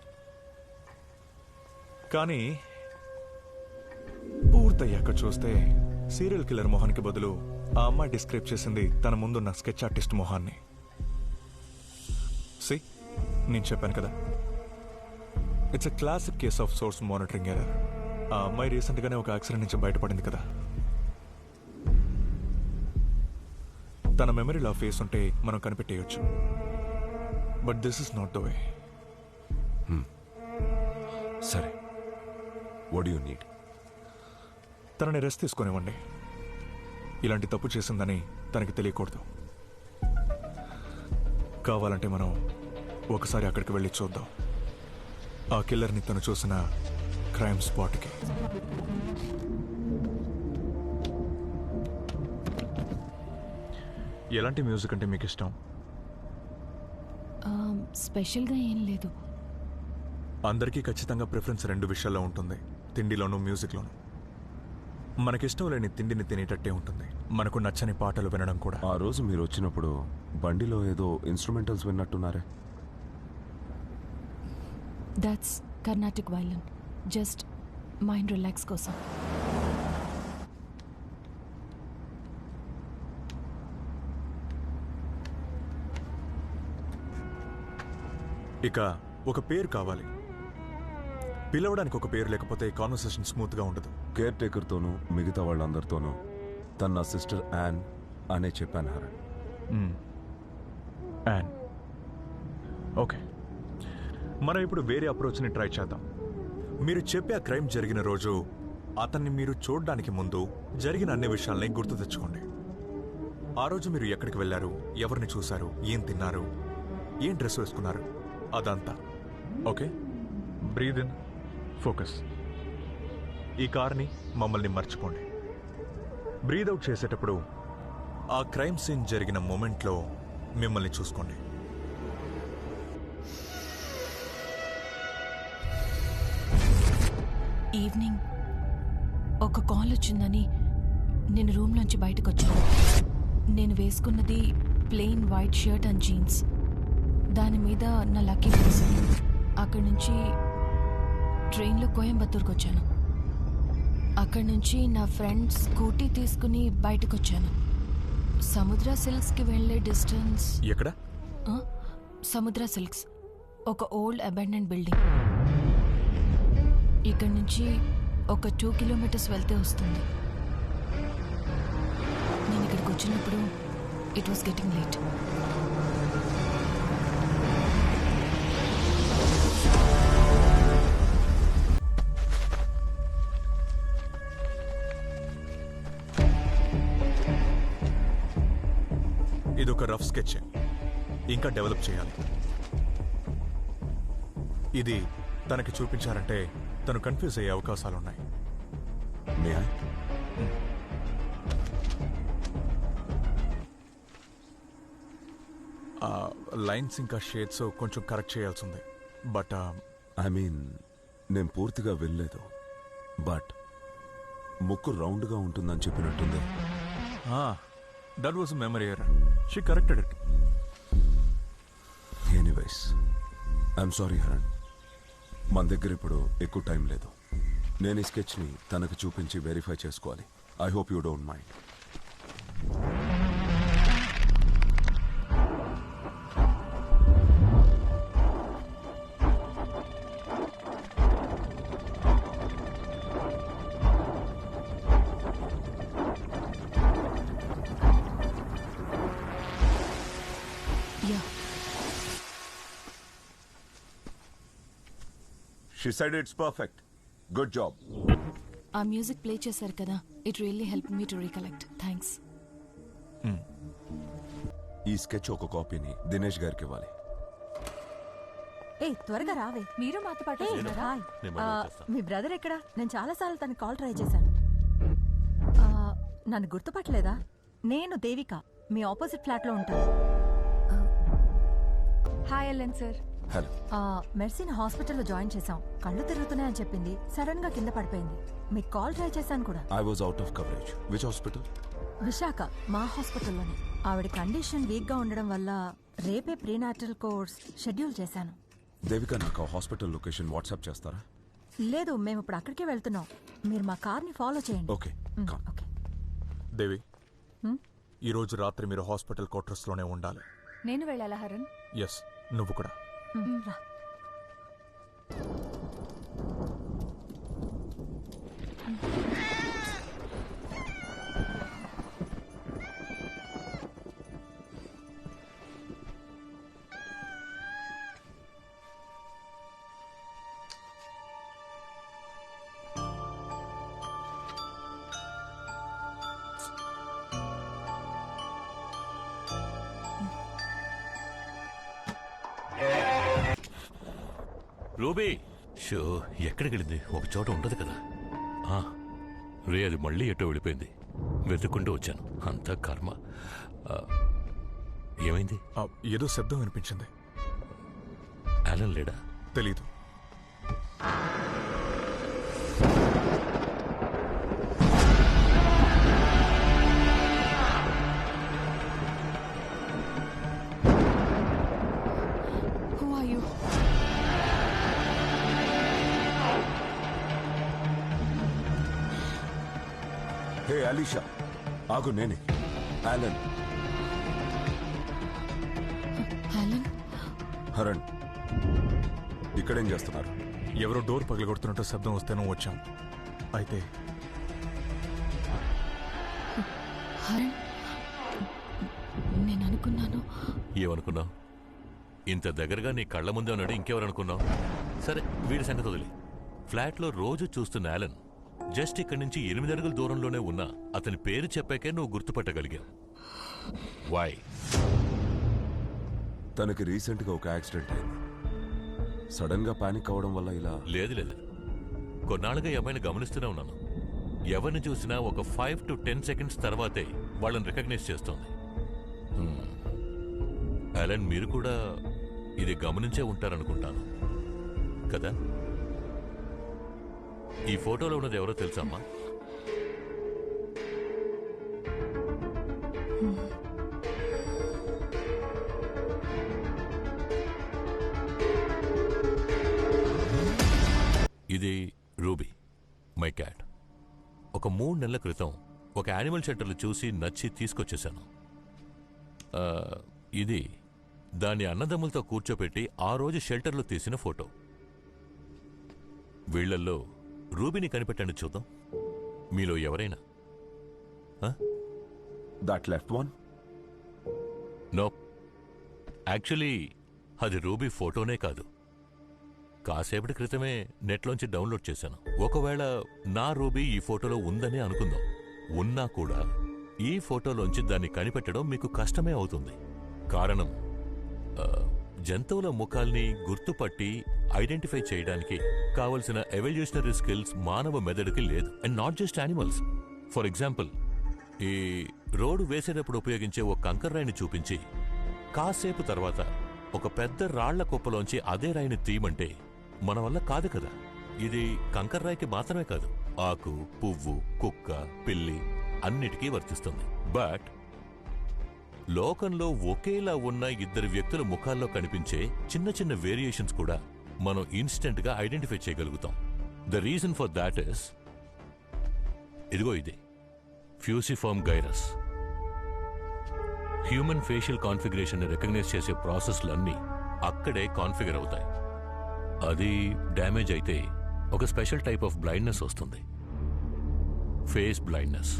కానీ పూర్తయ్యాక చూస్తే సీరియల్ కిల్లర్ మొహానికి బదులు ఆ అమ్మాయి డిస్క్రైబ్ చేసింది తన ముందున్న స్కెచ్ ఆర్టిస్ట్ మొహాన్ని. నేను చెప్పాను కదా, it's a classic case of source monitoring error. ఆ అమ్మాయి రీసెంట్గానే ఒక యాక్సిడెంట్ నుంచి బయటపడింది కదా. తన మెమరీలో ఫేస్ ఉంటే మనం కనిపెట్టేయచ్చు. But this is not the way. సరే, వాట్ డు యు నీడ్? తనని రెస్ట్ తీసుకునివ్వండి. ఇలాంటి తప్పు చేసిందని తనకి తెలియకూడదు. కావాలంటే మనం ఒకసారి అక్కడికి వెళ్ళి చూద్దాం, ఆ కిల్లర్ని తను చూసిన క్రైమ్ స్పాట్కి. ఎలాంటి మ్యూజిక్ అంటే మీకు ఇష్టం? స్పెషల్గా ఏం లేదు. అందరికీ ఖచ్చితంగా ప్రిఫరెన్స్ రెండు విషయాల్లో ఉంటుంది, తిండిలోనూ మ్యూజిక్లోనూ. మనకిష్టం లేని తిండిని తినేటట్టే ఉంటుంది, మనకు నచ్చని పాటలు వినడం కూడా. ఆ రోజు మీరు వచ్చినప్పుడు బండిలో ఏదో ఇన్స్ట్రుమెంటల్స్ విన్నట్టున్నారే. That's Carnatic violin, just mind relax కోసం. ఇక ఒక పేరు కావాలి. పిలవడానికి ఒక పేరు లేకపోతే కాన్వర్సేషన్ స్మూత్గా ఉండదు. కేర్ టేకర్తోనూ మిగతా వాళ్ళందరితోనూ తన సిస్టర్ యాన్ అనే చెప్పాను హరణ్. యాన్. ఓకే, మనం ఇప్పుడు వేరే అప్రోచ్ని ట్రై చేద్దాం. మీరు చెప్పే ఆ క్రైమ్ జరిగిన రోజు అతన్ని మీరు చూడడానికి ముందు జరిగిన అన్ని విషయాల్ని గుర్తు తెచ్చుకోండి. ఆ రోజు మీరు ఎక్కడికి వెళ్ళారు, ఎవరిని చూశారు, ఏం తిన్నారు, ఏం డ్రెస్ వేసుకున్నారు, అదంతా. Okay, breathe in, focus. ఈ కార్ని మమ్మల్ని మర్చిపోండి. బ్రీద్ అవుట్ చేసేటప్పుడు ఆ క్రైమ్ సీన్ జరిగిన మూమెంట్లో మిమ్మల్ని చూసుకోండి. ఈవినింగ్ ఒక కాల్ వచ్చిందని నేను రూమ్లోంచి బయటకు వచ్చాను. నేను వేసుకున్నది plain white shirt and jeans, దాని మీద నా లక్కీ బాక్స్. అక్కడి నుంచి ట్రైన్లో కోయంబత్తూరుకు వచ్చాను. అక్కడి నుంచి నా ఫ్రెండ్ స్కూటీ తీసుకుని బయటకు వచ్చాను. సముద్ర సిల్క్స్కి వెళ్ళే డిస్టెన్స్. ఎక్కడ? సముద్ర సిల్క్స్ ఒక ఓల్డ్ అబాండెండ్ బిల్డింగ్. ఇక్కడి నుంచి ఒక 2 కిలోమీటర్స్ వెళ్తే వస్తుంది. నేను ఇక్కడికి వచ్చినప్పుడు ఇట్ వాస్ గెటింగ్ లేట్. ఇదొక రఫ్ స్కెచ్, ఇంకా డెవలప్ చేయాలి. ఇది తనకి చూపించారంటే తను కన్ఫ్యూజ్ అయ్యే అవకాశాలున్నాయి. లైన్స్ ఇంకా షేడ్స్ కొంచెం కరెక్ట్ చేయాల్సి ఉంది. బట్ ఐ మీన్ నేను పూర్తిగా వెళ్ళలేదు, బట్ ముక్కు రౌండ్గా ఉంటుందని చెప్పినట్టుంది. That was memory error. She corrected it. Anyways I'm sorry Haran, మన దగ్గర ఇప్పుడు ఎక్కువ టైం లేదు. నేను ఈ స్కెచ్ని తనకు చూపించి వెరిఫై చేసుకోవాలి. I hope you don't mind. She said it's perfect. Good job. ఆ మ్యూజిక్ ప్లే చేశారు కదా, it really help me to recollect. Thanks. ఈ స్కెచ్ ఒక కాపీని దినేష్ గారికి ఇవ్వాలి. ఏ త్వరగా రావే. మీరు మాతో పాటు వస్తున్నారా? మీ బ్రదర్ ఎక్కడ? నేను చాలాసార్లు తనకి కాల్ ట్రై చేశాను. నన్ను గుర్తుపట్టలేదా? నేను దేవిక, మీ ఆపోజిట్ ఫ్లాట్లో ఉంటాను. Hi ఎల్లెన్ sir. హలో. మెర్సీని హాస్పిటల్లో జాయిన్ చేశాం. కళ్ళు తిరుగుతున్నాయని చెప్పింది. సడన్ గా కింద పడిపోయింది. మీకు కాల్ ట్రై చేశాను కూడా. I was out of coverage. Which hospital? Visakha, మా హాస్పిటల్లోనే. ఆవిడ కండిషన్ వీక్ గా ఉండడం వల్ల రేపే ప్రీనాటల్ కోర్స్ షెడ్యూల్ చేశాను. దేవిక, నాకు హాస్పిటల్ లొకేషన్ వాట్సాప్ చేస్తారా? లేదు, మేము ఇప్పుడు అక్కడికే వెళ్తున్నాం. మీరు మా కార్ని ఫాలో చేయండి. ఓకే. ఓకే. దేవి, ఈ రోజు రాత్రి మీరు హాస్పిటల్ క్వార్టర్స్ లోనే ఉండాలి. నేను వెళ్ళాలా హరణ్? ఎస్, నువ్వు కూడా. రా. రూబీ షో ఎక్కడికి వెళ్ళింది? ఒక చోట ఉండదు కదా. రే, అది మళ్ళీ ఎటో వెళ్ళిపోయింది. వెతుక్కుంటూ వచ్చాను. అంతా కర్మ. ఏమైంది? ఏదో శబ్దం వినిపించింది. అలన్ లేడా? తెలీదు. Who are you? హే అలీషా, ఆగు. నేనే అలన్. అలన్? హరణ్, ఇక్కడేం చేస్తున్నారు? ఎవరో డోర్ పగలగొడుతున్నట్టు శబ్దం వస్తేనో వచ్చాం. అయితే హరణ్, నేను అనుకున్నాను. ఏమనుకున్నావు? ఇంత దగ్గరగా నీ కళ్ళ ముందే ఉన్నాడు, ఇంకెవరనుకున్నావు? సరే, వీడి సంగతి వదిలి. ఫ్లాట్లో రోజు చూస్తున్న అలన్ జస్ట్ ఇక్కడి నుంచి 8 అడుగుల దూరంలోనే ఉన్నా అతని పేరు చెప్పాకే నువ్వు గుర్తుపట్టగలిగావు. వై? తనకి రీసెంట్ గా ఒక యాక్సిడెంట్ అయింది. సడన్ గా పానిక్ అవడం వల్ల ఇలా. లేదు, కొన్నాళ్ళుగా ఈ అమ్మాయిని గమనిస్తూనే ఉన్నాను. ఎవరిని చూసినా ఒక 5 to 10 seconds తర్వాతే వాళ్ళని రికగ్నైజ్ చేస్తోంది. అలన్, మీరు కూడా ఇది గమనించే ఉంటారనుకుంటాను కదా? ఈ ఫోటోలో ఉన్నది ఎవరో తెలుసమ్మా? ఇది రూబీ, మై క్యాట్. ఒక 3 నెలల క్రితం ఒక యానిమల్ షెల్టర్లు చూసి నచ్చి తీసుకొచ్చేశాను. ఇది దాని అన్నదమ్ములతో కూర్చోపెట్టి ఆ రోజు షెల్టర్లో తీసిన ఫోటో. వీళ్లల్లో రూబీని కనిపెట్టండి చూద్దాం. మీలో ఎవరైనా? That left one? No, actually అది రూబీ ఫోటోనే కాదు. కాసేపటి క్రితమే నెట్లోంచి డౌన్లోడ్ చేశాను. ఒకవేళ నా రూబీ ఈ ఫోటోలో ఉందని అనుకుందాం. ఉన్నా కూడా ఈ ఫోటోలోంచి దాన్ని కనిపెట్టడం మీకు కష్టమే అవుతుంది. కారణం జంతువుల ముఖాల్ని గుర్తుపట్టి ఐడెంటిఫై చేయడానికి కావలసిన ఎవల్యూషనరీ స్కిల్స్ మానవ మెదడుకి లేదు. And not just animals. For example, ఈ రోడ్డు వేసేటప్పుడు ఉపయోగించే ఒక కంకర్ రాయిని చూపించి కాసేపు తర్వాత ఒక పెద్ద రాళ్ల కుప్పలోంచి అదే రాయిని తీయమంటే మన వల్ల కాదు కదా. ఇది కంకర్ రాయికి మాత్రమే కాదు, ఆకు, పువ్వు, కుక్క, పిల్లి అన్నిటికీ వర్తిస్తుంది. బట్ లోకంలో ఒకేలా ఉన్న ఇద్దరు వ్యక్తుల ముఖాల్లో కనిపించే చిన్న చిన్న వేరియేషన్స్ కూడా మనం ఇన్స్టెంట్ గా ఐడెంటిఫై చేయగలుగుతాం. The reason for that is ఇదిగో ఇది fusiform gyrus. Human facial configuration ని రికగ్నైజ్ చేసే ప్రాసెస్లన్నీ అక్కడే కాన్ఫిగర్ అవుతాయి. అది డ్యామేజ్ అయితే ఒక స్పెషల్ టైప్ ఆఫ్ బ్లైండ్నెస్ వస్తుంది, face blindness.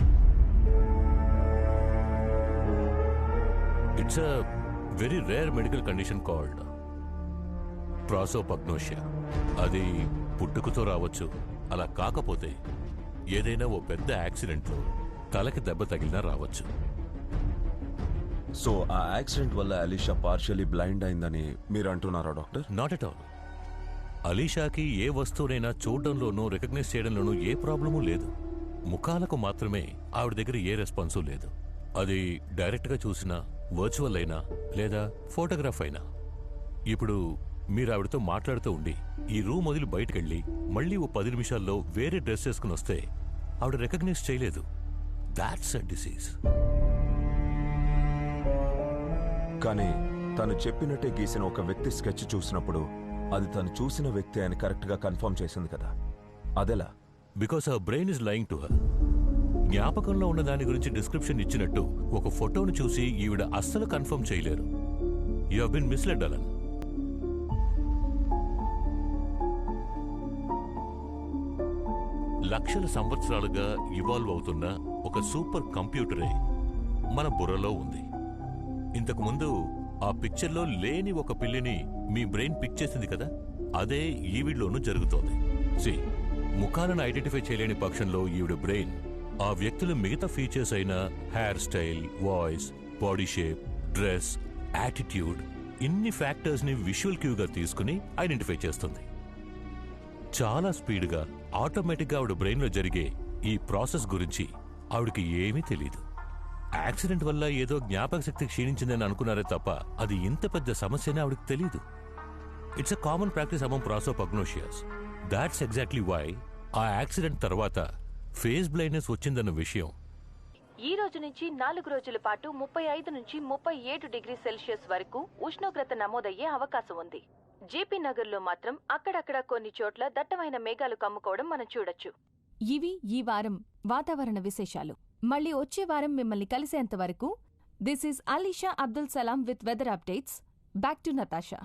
It's a very rare medical condition called prosopagnosia. అది పుట్టుకతో రావచ్చు, అలా కాకపోతే ఏదైనా ఓ పెద్ద యాక్సిడెంట్లో తలకి దెబ్బ తగిలినా రావచ్చు. సో ఆ యాక్సిడెంట్ వల్ల అలీషా పార్షియలీ బ్లైండ్ అయిందని మీరు అంటున్నారా డాక్టర్? Not at all. అలీషాకి ఏ వస్తువునైనా చూడడంలోనూ రికగ్నైజ్ చేయడంలోనూ ఏ ప్రాబ్లమూ లేదు. ముఖాలకు మాత్రమే ఆవిడ దగ్గర ఏ రెస్పాన్సు లేదు. అది డైరెక్ట్గా చూసినా, వర్చువల్ అయినా లేదా ఫోటోగ్రాఫ్ అయినా. ఇప్పుడు మీరు ఆవిడతో మాట్లాడుతూ ఉండి ఈ రూమ్ వదిలి బయటకెళ్ళి మళ్ళీ ఓ 10 నిమిషాల్లో వేరే డ్రెస్ వేసుకుని వస్తే ఆవిడ రికగ్నైజ్ చేయలేదు. That's a disease. కానీ తను చెప్పినట్టే గీసిన ఒక వ్యక్తి స్కెచ్ చూసినప్పుడు అది తను చూసిన వ్యక్తి అని కరెక్ట్ గా కన్ఫర్మ్ చేసింది కదా, అదెలా? Because our brain is lying to her. జ్ఞాపకంలో ఉన్న దాని గురించి డిస్క్రిప్షన్ ఇచ్చినట్టు ఒక ఫోటోను చూసి ఈవిడ అస్సలు కన్ఫర్మ్ చేయలేరు. You have been misled Alan. లక్షల సంవత్సరాలుగా ఇవాల్వ్ అవుతున్న ఒక సూపర్ కంప్యూటరే మన బుర్రలో ఉంది. ఇంతకు ముందు ఆ పిక్చర్లో లేని ఒక పిల్లిని మీ బ్రెయిన్ పిక్ చేసింది కదా, అదే ఈవిడ్లోనూ జరుగుతోంది. సి, ముఖాలను ఐడెంటిఫై చేయలేని పక్షంలో ఈవిడ బ్రెయిన్ ఆ వ్యక్తుల మిగతా ఫీచర్స్ అయిన hair style, voice, body shape, dress, attitude, ఇన్ని ఫ్యాక్టర్స్ ని విజువల్ క్యూగా తీసుకుని ఐడెంటిఫై చేస్తుంది. చాలా స్పీడ్గా ఆటోమేటిక్గా ఆవిడ బ్రెయిన్లో జరిగే ఈ ప్రాసెస్ గురించి ఆవిడకి ఏమీ తెలీదు. యాక్సిడెంట్ వల్ల ఏదో జ్ఞాపక శక్తి క్షీణించిందని అనుకున్నారే తప్ప అది ఇంత పెద్ద సమస్యనే ఆవిడకి తెలీదు. It's a common practice among prosopagnosias. That's exactly why ఆ యాక్సిడెంట్ తర్వాత ఫేస్ బ్లైండ్నెస్ వచ్చిందన్న విషయం ఈ రోజు నుంచి 4 రోజుల పాటు 35 నుంచి 37 డిగ్రీ సెల్సియస్ వరకు ఉష్ణోగ్రత నమోదయ్యే అవకాశం ఉంది. జేపీ నగర్లో మాత్రం అక్కడక్కడ కొన్ని చోట్ల దట్టమైన మేఘాలు కమ్ముకోవడం మనం చూడొచ్చు. ఇవి ఈ వారం వాతావరణ విశేషాలు. మళ్ళీ వచ్చే వారం మిమ్మల్ని కలిసేంత వరకు this is Alisha Abdul Salam with weather updates. Back to Natasha.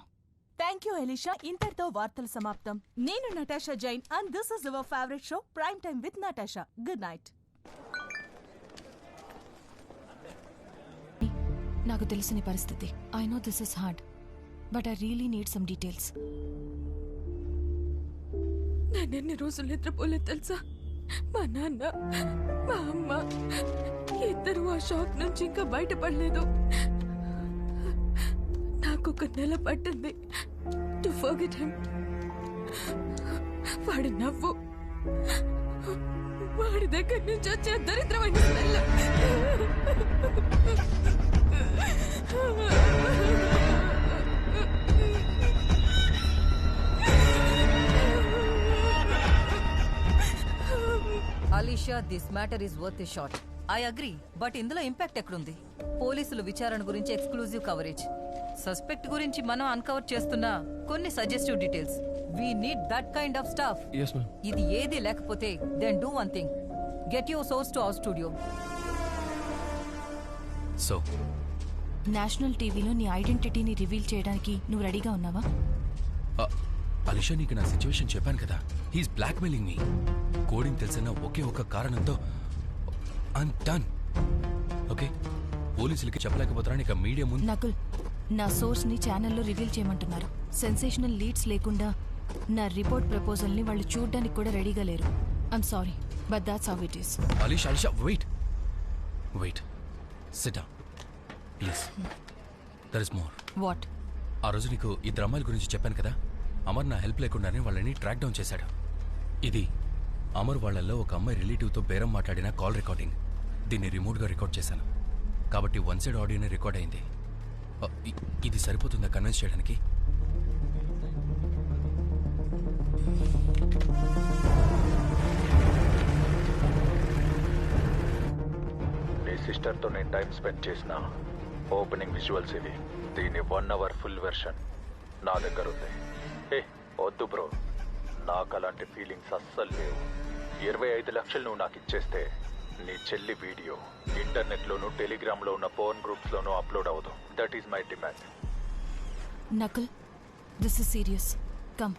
Thank you Elisha. ఇంతటితో వార్తలు సమాప్తం. నేను Natasha Jain and this is your favourite show prime time with Natasha. Good night. నాకు తెలిసిన పరిస్థితి. I know this is hard but I really need some details. నేనెన్ని రోజులు నిద్రపోలేదు తెలుసా? మా నాన్న, మా అమ్మ ఇద్దరు ఆ షాక్ నుంచి ఇంకా బయటపడలేదు. నాకు 1 నెల పట్టింది టు ఫర్గెట్ హిమ్. వాడి నవ్వు, వాడి దగ్గర నుంచి వచ్చే దరిద్రమైన smell. Alisha, this matter is worth a shot. I agree, but ఇందులో ఇంపాక్ట్ ఎక్కడుంది? పోలీసులు విచారణ గురించి ఎక్స్క్లూజివ్ కవరేజ్, సస్పెక్ట్ గురించి మనం అన్కవర్ చేస్తున్న కొన్ని suggestive details. We need that kind of stuff. ఇది ఏది లేకపోతే then do one thing, get your source to our studio. So national టీవీలో నీ ఐడెంటిటీని రివీల్ చేయడానికి నువ్వు రెడీగా ఉన్నావా? అలీషా, నీకు నా సిచ్యువేషన్ చెప్పాను కదా. హీస్ బ్లాక్మెయిలింగ్ మీ. కోడింగ్ తెలిసిన ఒకే ఒక కారణంతో ఐమ్ డన్. ఓకే, పోలీసులకి చెప్పలేకపోతారా? ఇక మీడియా ముందు నకుల్, నా సోర్స్ ని ఛానల్లో రివీల్ చేయమంటున్నారు. సెన్సేషనల్ లీడ్స్ లేకుండా నా రిపోర్ట్ ప్రపోజల్ ని వాళ్ళు చూడడానికి కూడా రెడీగా లేరు. I'm sorry but that's how it is. Alisha, wait. Wait sit down please. There is more. What? ఆ రోజు నీకు ఇద్దరు అమ్మాయిల గురించి చెప్పాను కదా. అమర్ నా హెల్ప్ లేకుండానే వాళ్ళని ట్రాక్ డౌన్ చేశాడు. ఇది అమర్ వాళ్ళల్లో ఒక అమ్మాయి రిలేటివ్తో బేరం మాట్లాడిన కాల్ రికార్డింగ్. దీన్ని రిమోట్గా రికార్డ్ చేశాను కాబట్టి వన్ సైడ్ ఆడియోనే రికార్డ్ అయింది. ఇది సరిపోతుందా కన్విన్స్ చేయడానికి? నీ సిస్టర్తో నేను టైం స్పెండ్ చేసిన ఓపెనింగ్ విజువల్స్ ఇవి. దీని 1 hour ఫుల్ వెర్షన్ నా దగ్గర ఉంది. వద్దు బ్రో, నాకు అలాంటి ఫీలింగ్స్ అస్సలు లేవు. 25 లక్షలు నువ్వు నాకు ఇచ్చేస్తే నీ చెల్లి వీడియో ఇంటర్నెట్లోనూ టెలిగ్రామ్లో ఉన్న ఫోన్ గ్రూప్స్లోనూ అప్లోడ్ అవ్వదు. That is my demand. Nakul, this is serious. Come,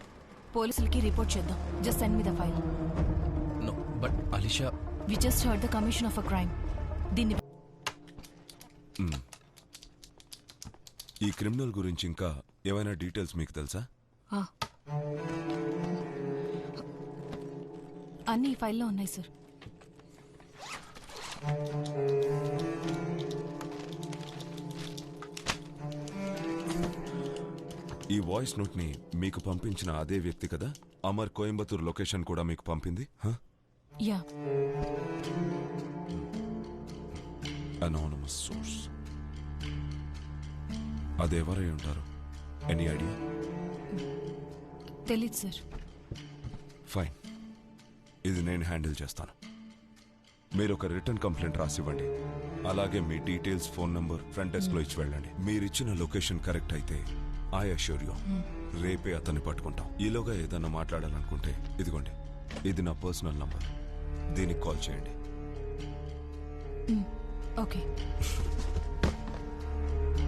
పోలీసులకి రిపోర్ట్ చేద్దాం. Just send me the file. No but Alisha, we just heard the commission of a crime. దీన్ని ఈ క్రిమినల్ గురించి ఇంకా ఏమైనా డీటెయిల్స్ మీకు తెలుసా? అన్ని ఈ ఫైల్లో ఉన్నాయి సార్. ఈ వాయిస్ నోట్ ని మీకు పంపించిన అదే వ్యక్తి కదా అమర్ కోయంబత్తూర్ లొకేషన్ కూడా మీకు పంపింది? యా. Anonymous source. అదెవరై ఉంటారు? Any idea? తెలీదు సార్. ఫైన్, ఇది నేను హ్యాండిల్ చేస్తాను. మీరు ఒక రిటర్న్ కంప్లైంట్ రాసివ్వండి. అలాగే మీ details, phone number front desk లో ఇచ్చి వెళ్ళండి. మీరిచ్చిన లొకేషన్ కరెక్ట్ అయితే ఐ అష్యూర్ యూ రేపే అతన్ని పట్టుకుంటాం. ఈలోగా ఏదన్నా మాట్లాడాలనుకుంటే ఇదిగోండి, ఇది నా పర్సనల్ నంబర్. దీనికి కాల్ చేయండి. ఓకే.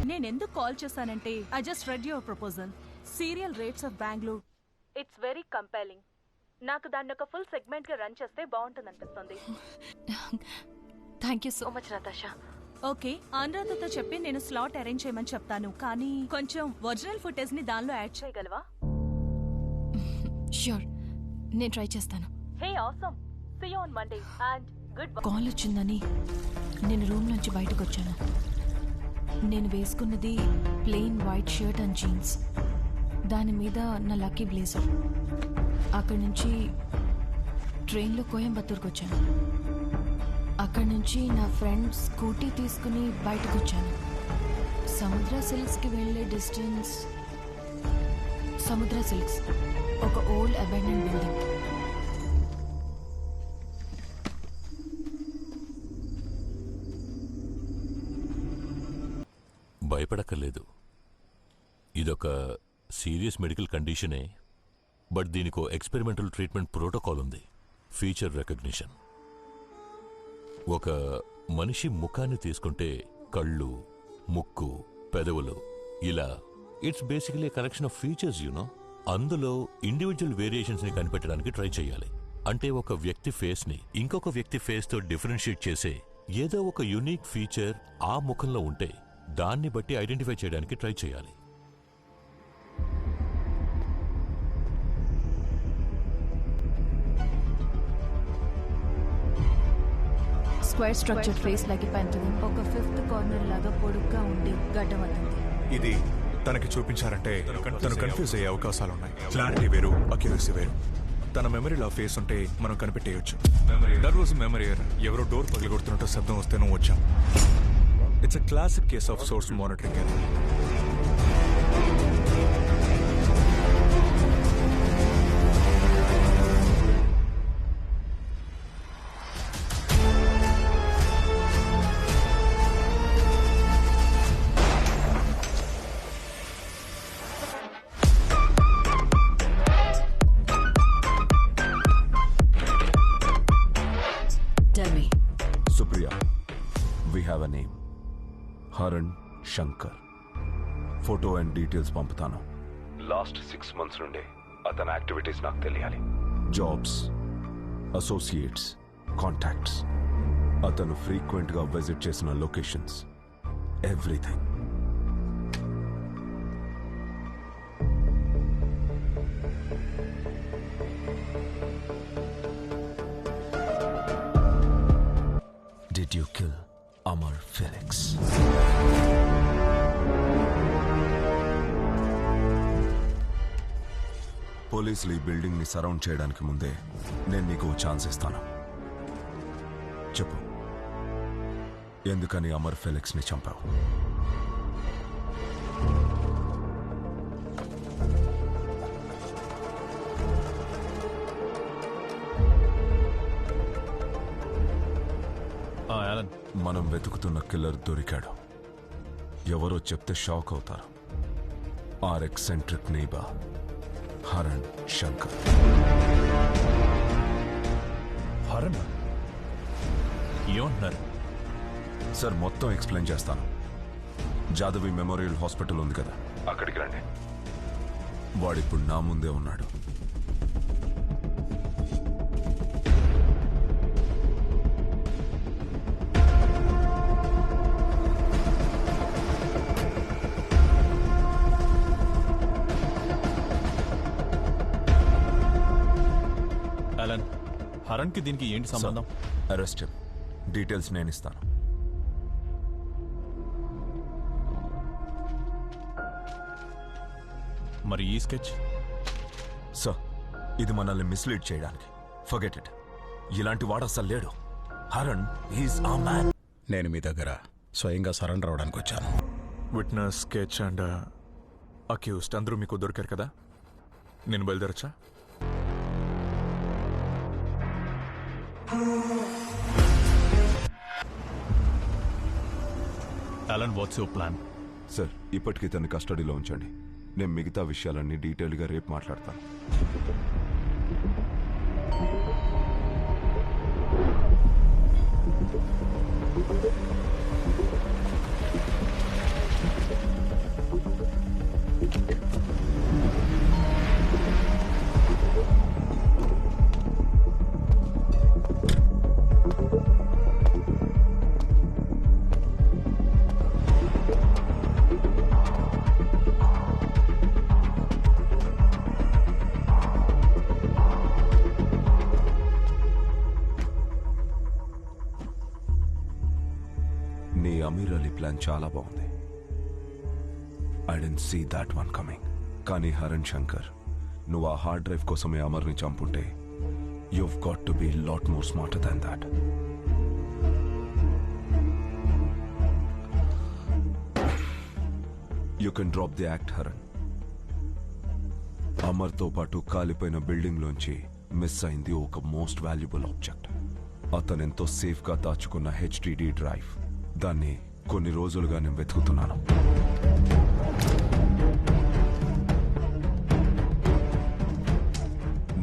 నేనెందుకు కాల్ చేశానంటే I just read your proposal. Serial rates of Bengaluru. It's very compelling. నాకు దాన్ని ఒక ఫుల్ సెగ్మెంట్ గా రన్ చేస్తే బాగుంటుంది అనిపిస్తుంది. Thank you so much Natasha. Okay, అనురాధతో చెప్పి నేను స్లాట్ అరేంజ్ చేయమని చెప్తాను, కానీ కొంచెం ఒరిజినల్ ఫుటేజ్ ని దానిలో యాడ్ చేయగలవా? ష్యూర్, నేను ట్రై చేస్తాను. Hey awesome, see you on Monday and goodbye. Call వచ్చిందని నేను రూమ్ నుంచి బయటకు వచ్చాను. నేను వేసుకున్నది plain white shirt and jeans. దాని మీద నా లక్కీ బ్లేజర్. అక్కడి నుంచి ట్రైన్లో కోయంబత్తూర్కి వచ్చాను. అక్కడి నుంచి నా ఫ్రెండ్ స్కూటీ తీసుకుని బయటకు వచ్చాను. సముద్ర సిల్క్స్కి వెళ్ళే డిస్టెన్స్. సముద్ర సిల్క్స్ ఒక ఓల్డ్ అబాండెడ్ బిల్డింగ్. భయపడక్కర్లేదు, ఇదొక సీరియస్ మెడికల్ కండిషనే. బట్ దీనికో ఎక్స్పెరిమెంటల్ ట్రీట్మెంట్ ప్రోటోకాల్ ఉంది. Feature recognition. ఒక మనిషి ముఖాన్ని తీసుకుంటే కళ్ళు, ముక్కు, పెదవులు ఇలా it's basically collection of features you know. అందులో ఇండివిజువల్ వేరియేషన్స్ ని కనిపెట్టడానికి ట్రై చేయాలి. అంటే ఒక వ్యక్తి ఫేస్ ని ఇంకొక వ్యక్తి ఫేస్ తో డిఫరెన్షియేట్ చేసే ఏదో ఒక యునిక్ ఫీచర్ ఆ ముఖంలో ఉంటే దాన్ని బట్టి ఐడెంటిఫై చేయడానికి ట్రై చేయాలి. Square structure face like pentagon. ఒక ఫిఫ్త్ కార్నర్ లాగా పొడుగ్గా ఉండి గడ్డం అద్దంది. ఇది తనకి చూపించారంటే తను కన్ఫ్యూజ్ అయ్యే అవకాశాలున్నాయి. క్లారిటీ వేరు, అక్యురసీ వేరు. తన మెమరీలో ఫేస్ ఉంటే మనం కనిపెట్టేయచ్చు. That was memory error. ఎవరో డోర్ పగలగొడుతున్నట్టు శబ్దం వస్తే నువ్వు వచ్చాం. It's a classic case of source monitoring error. Supriya, we have a name. Haran Shankar. Photo and details పంపుతాను. లాస్ట్ 6 months నుండి అతని యాక్టివిటీస్ నాకు తెలియాలి. జాబ్స్, అసోసియేట్స్, కాంటాక్ట్స్, అతను ఫ్రీక్వెంట్ గా విజిట్ చేసిన locations, everything. Did you kill Amar Felix. పోలీసులు ఈ బిల్డింగ్ ని సరౌండ్ చేయడానికి ముందే నేను నీకు ఛాన్స్ ఇస్తాను. చెప్పు, ఎందుకని అమర్ ఫెలిక్స్ ని చంపావు? మనం వెతుకుతున్న కిల్లర్ దొరికాడు. ఎవరో చెప్తే షాక్ అవుతారు. Our eccentric neighbour Haran Shankar. Haran ఏమంటున్నారు సార్? మొత్తం ఎక్స్ప్లెయిన్ చేస్తాను. జాదవి మెమోరియల్ హాస్పిటల్ ఉంది కదా, అక్కడికి రండి. వాడిప్పుడు నా ముందే ఉన్నాడు. హరణ్ కి దీనికి ఏంటి సంబంధం? అరెస్ట్ డీటెయిల్స్ నేను ఇస్తాను. మరి ఈ స్కెచ్? సార్, ఇది మనల్ని మిస్లీడ్ చేయడానికి. Forget it. ఇలాంటి వాడు అసలు లేడు. హరణ్ ఈజ్ ఆ మ్యాన్. నేను మీ దగ్గర స్వయంగా సరెండర్ అవడానికి వచ్చాను. విట్నెస్, స్కెచ్ అండ్ అక్యూస్డ్ అందరూ మీకు దొరికారు కదా, నేను బయలుదేరచ్చా? Alan, what's your plan? Sir, ఇప్పటికీ తన కస్టడీలో ఉంచండి. నేను మిగతా విషయాలన్నీ డీటెయిల్గా రేపు మాట్లాడతాను. నీ అమీర్ అలీ ప్లాన్ చాలా బాగుంది. I didn't see that one coming. కానీ హరణ్ శంకర్, నువ్వు ఆ హార్డ్ డ్రైవ్ కోసమే అమర్ని చంపుంటే you've got to be a lot more smarter than that. You can drop the act, Haran. అమర్తో పాటు కాలిపోయిన బిల్డింగ్ లోంచి మిస్ అయింది ఒక మోస్ట్ వాల్యుబుల్ ఆబ్జెక్ట్. అతనెంతో సేఫ్గా దాచుకున్న హెచ్డిడి డ్రైవ్. దాన్ని కొన్ని రోజులుగా నేను వెతుకుతున్నాను.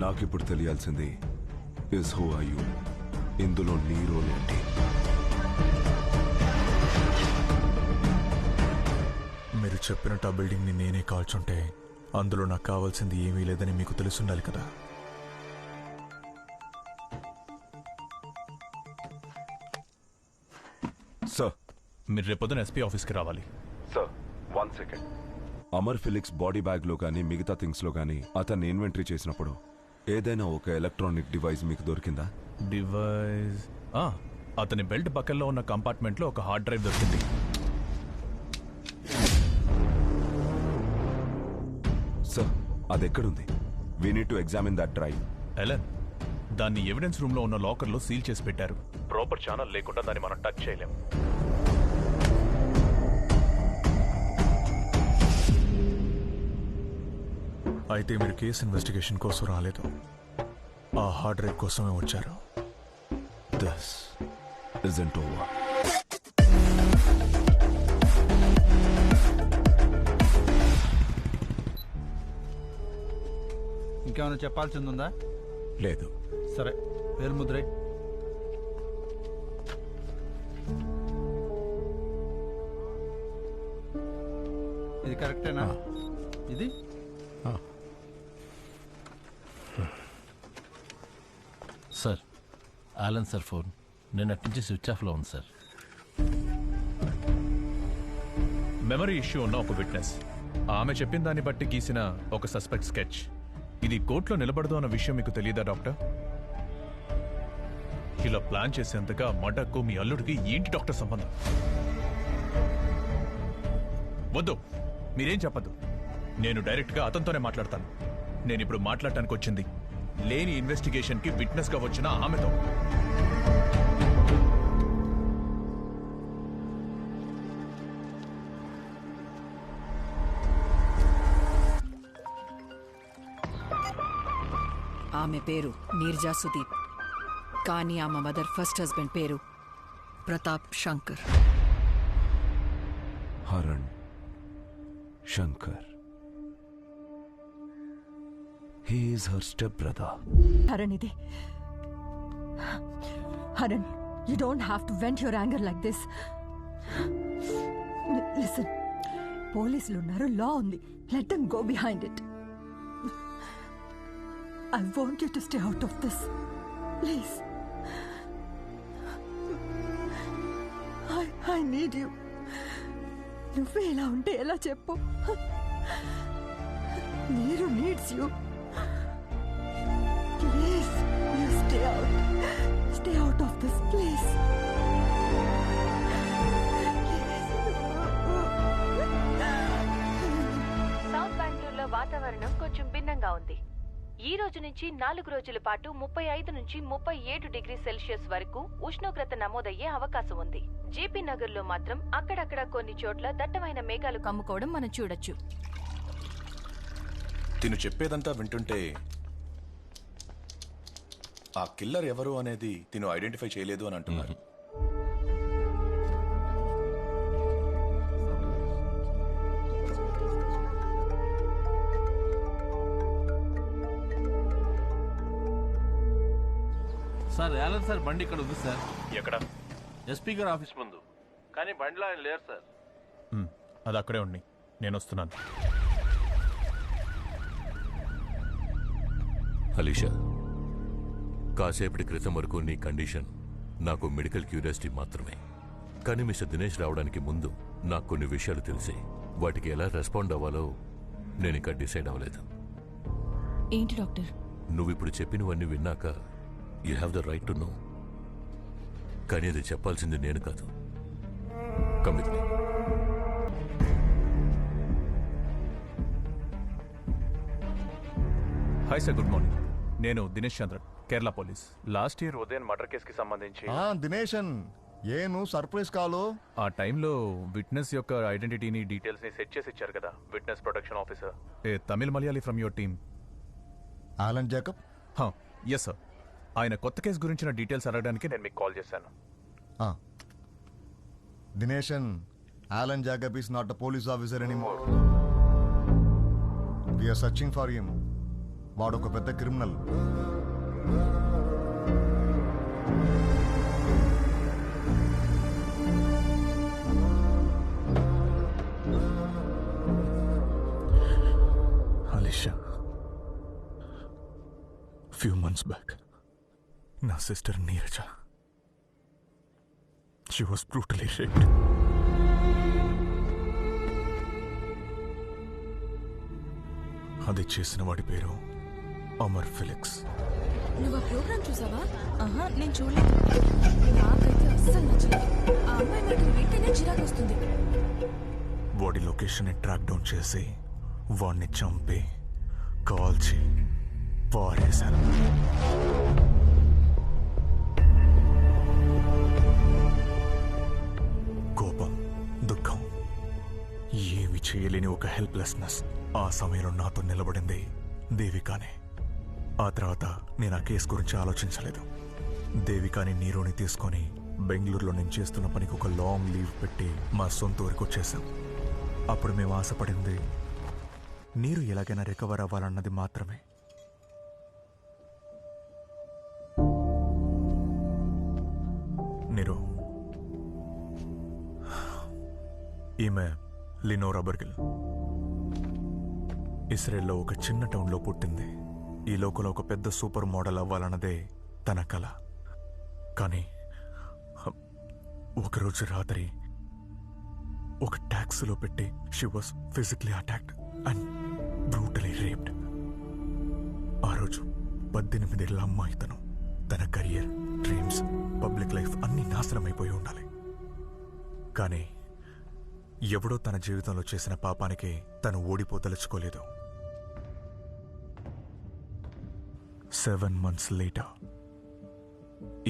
నాకిప్పుడు తెలియాల్సింది ఇస్ హూ ఆర్ యూ. ఇందులో నీ రోల్ ఏంటి? మీరు చెప్పినట్టు ఆ బిల్డింగ్ని నేనే కాల్చుంటే అందులో నాకు కావాల్సింది ఏమీ లేదని మీకు తెలుసుండాలి కదా. సార్, మీరు రేపొద్దున ఎస్పీ ఆఫీస్కి రావాలి. Sir, 1 second. Amar Felix body బ్యాగ్లో కానీ మిగతా థింగ్స్లో కానీ అతన్ని ఇన్వెంటరీ చేసినప్పుడు ఏదైనా ఒక ఎలక్ట్రానిక్ డివైస్ మీకు దొరికిందా? డివైస్? అతని బెల్ట్ బకెల్లో ఉన్న కంపార్ట్మెంట్లో ఒక హార్డ్ డ్రైవ్ దొరికింది. సార్, అది ఎక్కడుంది? We need to examine that drive. Elon, దాన్ని ఎవిడెన్స్ రూమ్లో ఉన్న లాకర్లో సీల్ చేసి పెట్టారు. ప్రాపర్ ఛానల్ లేకుండా దాన్ని మనం టచ్ చేయలేం. అయితే మీరు కేసు ఇన్వెస్టిగేషన్ కోసం రాలేదు, ఆ హార్డ్ డ్రైవ్ కోసమే వచ్చారు. This isn't over. ఇంకేమైనా చెప్పాల్సింది ఉందా? లేదు. సరే, పేరు ముద్రై. ఇది కరెక్టేనా? ఇది సార్, ఆలన్ సార్ ఫోన్ నిన్నటి నుంచి స్విచ్ ఆఫ్లో ఉంది సార్. మెమరీ ఇష్యూ ఉన్న ఒక విట్నెస్, ఆమె చెప్పిన దాన్ని బట్టి గీసిన ఒక సస్పెక్ట్ స్కెచ్. ఇది కోర్టులో నిలబడదు అన్న విషయం మీకు తెలియదా డాక్టర్? ఇలా ప్లాన్ చేసేంతగా మర్డర్కు మీ అల్లుడికి ఏంటి డాక్టర్ సంబంధం? వద్దు, మీరేం చెప్పద్దు. నేను డైరెక్ట్గా అతనితోనే మాట్లాడతాను. నేను ఇప్పుడు మాట్లాడటానికి వచ్చింది లేని ఇన్వెస్టిగేషన్కి విట్నెస్గా వచ్చిన ఆమెతో. ఆమె పేరు నీర్జా సుదీప్, కానీ ఆమె మదర్ ఫస్ట్ హస్బెండ్ పేరు Pratap Shankar. Haran Shankar. He is her step brother. Haran, you don't have to vent your anger like this. Listen, పోలీసులు ఉన్నారు, లా ఉంది. Let them go behind it. I want you to stay out of this. Please. I need you. నువ్వే ఇలా ఉంటే ఎలా చెప్పు? నీరు needs you. Please, you stay out. Stay out of this, please. South బెంగళూరులో వాతావరణం కొంచెం భిన్నంగా ఉంది. ఈ రోజు నుంచి 4 రోజుల పాటు 35 నుంచి 37 డిగ్రీ సెల్సియస్ వరకు ఉష్ణోగ్రత నమోదయ్యే అవకాశం ఉంది. జేపీ నగర్ లో మాత్రం అక్కడక్కడ కొన్ని చోట్ల దట్టమైన మేఘాలు కమ్ముకోవడం మనం చూడొచ్చు. తిను చెప్పేదంతా వింటుంటే ఆ కిల్లర్ ఎవరు అనేది తిను ఐడెంటిఫై చేయలేదు అని అంటున్నారు. సార్ యాలన్ సార్ బండి ఇక్కడ ఉంది సార్. ఎక్కడ? ఎస్పీ గారి ఆఫీస్ ముందు. కానీ బండిలో ఆయన లేరు సార్. అది అక్కడే ఉండి నేను వస్తున్నాను. అలీషా, కాసేపటి క్రితం వరకు నీ కండిషన్ నాకు మెడికల్ క్యూరియాసిటీ మాత్రమే. కానీ మిస్టర్ దినేష్ రావడానికి ముందు నాకు కొన్ని విషయాలు తెలిసి వాటికి ఎలా రెస్పాండ్ అవ్వాలో నేను ఇంకా డిసైడ్ అవ్వలేదు. ఏంటి డాక్టర్? నువ్విప్పుడు చెప్పినవన్నీ విన్నాక you have the right to know. కానీ అది చెప్పాల్సింది నేను కాదు. Come with me. Hi sir, good morning. నేను దినేష్ చంద్ర, కేరళ పోలీస్. లాస్ట్ ఇయర్ ఉదయం మర్డర్ కేసుకి సంబంధించి దినేషన్ ఏను సర్ప్రైజ్ కాలు. ఆ టైంలో విట్నెస్ యొక్క ఐడెంటిటీని డీటెయిల్స్ ని సెట్ చేసి ఇచ్చారు కదా witness protection officer, a Tamil Malayali from your team. Alan Jacob? Yes sir. ఆయన కొత్త కేసు గురించిన డీటెయిల్స్ అడగడానికి నేను మీకు కాల్ చేశాను. Dineshan, Alan Jacob is not a police officer anymore. We are searching for him. వాడు ఒక పెద్ద criminal. Alisha, few months back నా sister Neeraja, she was brutally raped. అది చేసిన వాడి పేరు అమర్ ఫిలిక్స్. నువ్వు ఆ ప్రోగ్రామ్ చూసావా? నేను చూడలేదు. నాకైతే అస్సలు నచ్చలేదు. ఆ అమ్మాయి మనకి వెంటనే చిరాకు వస్తుంది. వాడి లొకేషన్ ట్రాక్ డౌన్ చేసి వాడిని చంపి కాల్చి పారేశాను. కోపం, దుఃఖం, ఏమి చేయలేని ఒక హెల్ప్లెస్నెస్. ఆ సమయంలో నాతో నిలబడింది దేవికానే. ఆ తర్వాత నేను ఆ కేసు గురించి ఆలోచించలేదు. దేవికాని నీరుని తీసుకొని బెంగళూరులో నేను చేస్తున్న పనికి ఒక లాంగ్ లీవ్ పెట్టి మా సొంత ఊరికి వచ్చేసాం. అప్పుడు మేము ఆశపడింది నీరు ఎలాగైనా రికవర్ అవ్వాలన్నది మాత్రమే. నీరు, ఈమె లినోరా బర్గిల్. ఇస్రాయెల్లో ఒక చిన్న టౌన్లో పుట్టింది. ఈ లోకల్ ఒక పెద్ద సూపర్ మోడల్ అవ్వాలన్నదే తన కల. కానీ ఒకరోజు రాత్రి ఒక ట్యాక్సీలో పెట్టి she was physically attacked and brutally raped. ఆ రోజు 18 ఏళ్ల అమ్మాయి తను. తన కెరియర్, డ్రీమ్స్, పబ్లిక్ లైఫ్ అన్నీ నాశనం అయిపోయి ఉండాలి. కానీ ఎవడో తన జీవితంలో చేసిన పాపానికి తను ఓడిపోదలుచుకోలేదు. 7 months later,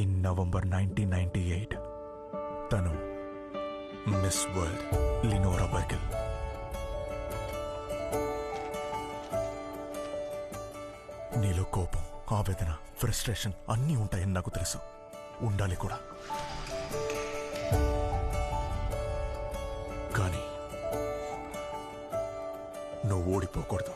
in November 1998, తను మిస్ వరల్డ్ లినోరా బర్గిల్. నీలో కోపం, ఆవేదన, ఫ్రస్ట్రేషన్ అన్నీ ఉంటాయని నాకు తెలుసు, ఉండాలి కూడా. కానీ నువ్వు ఓడిపోకూడదు.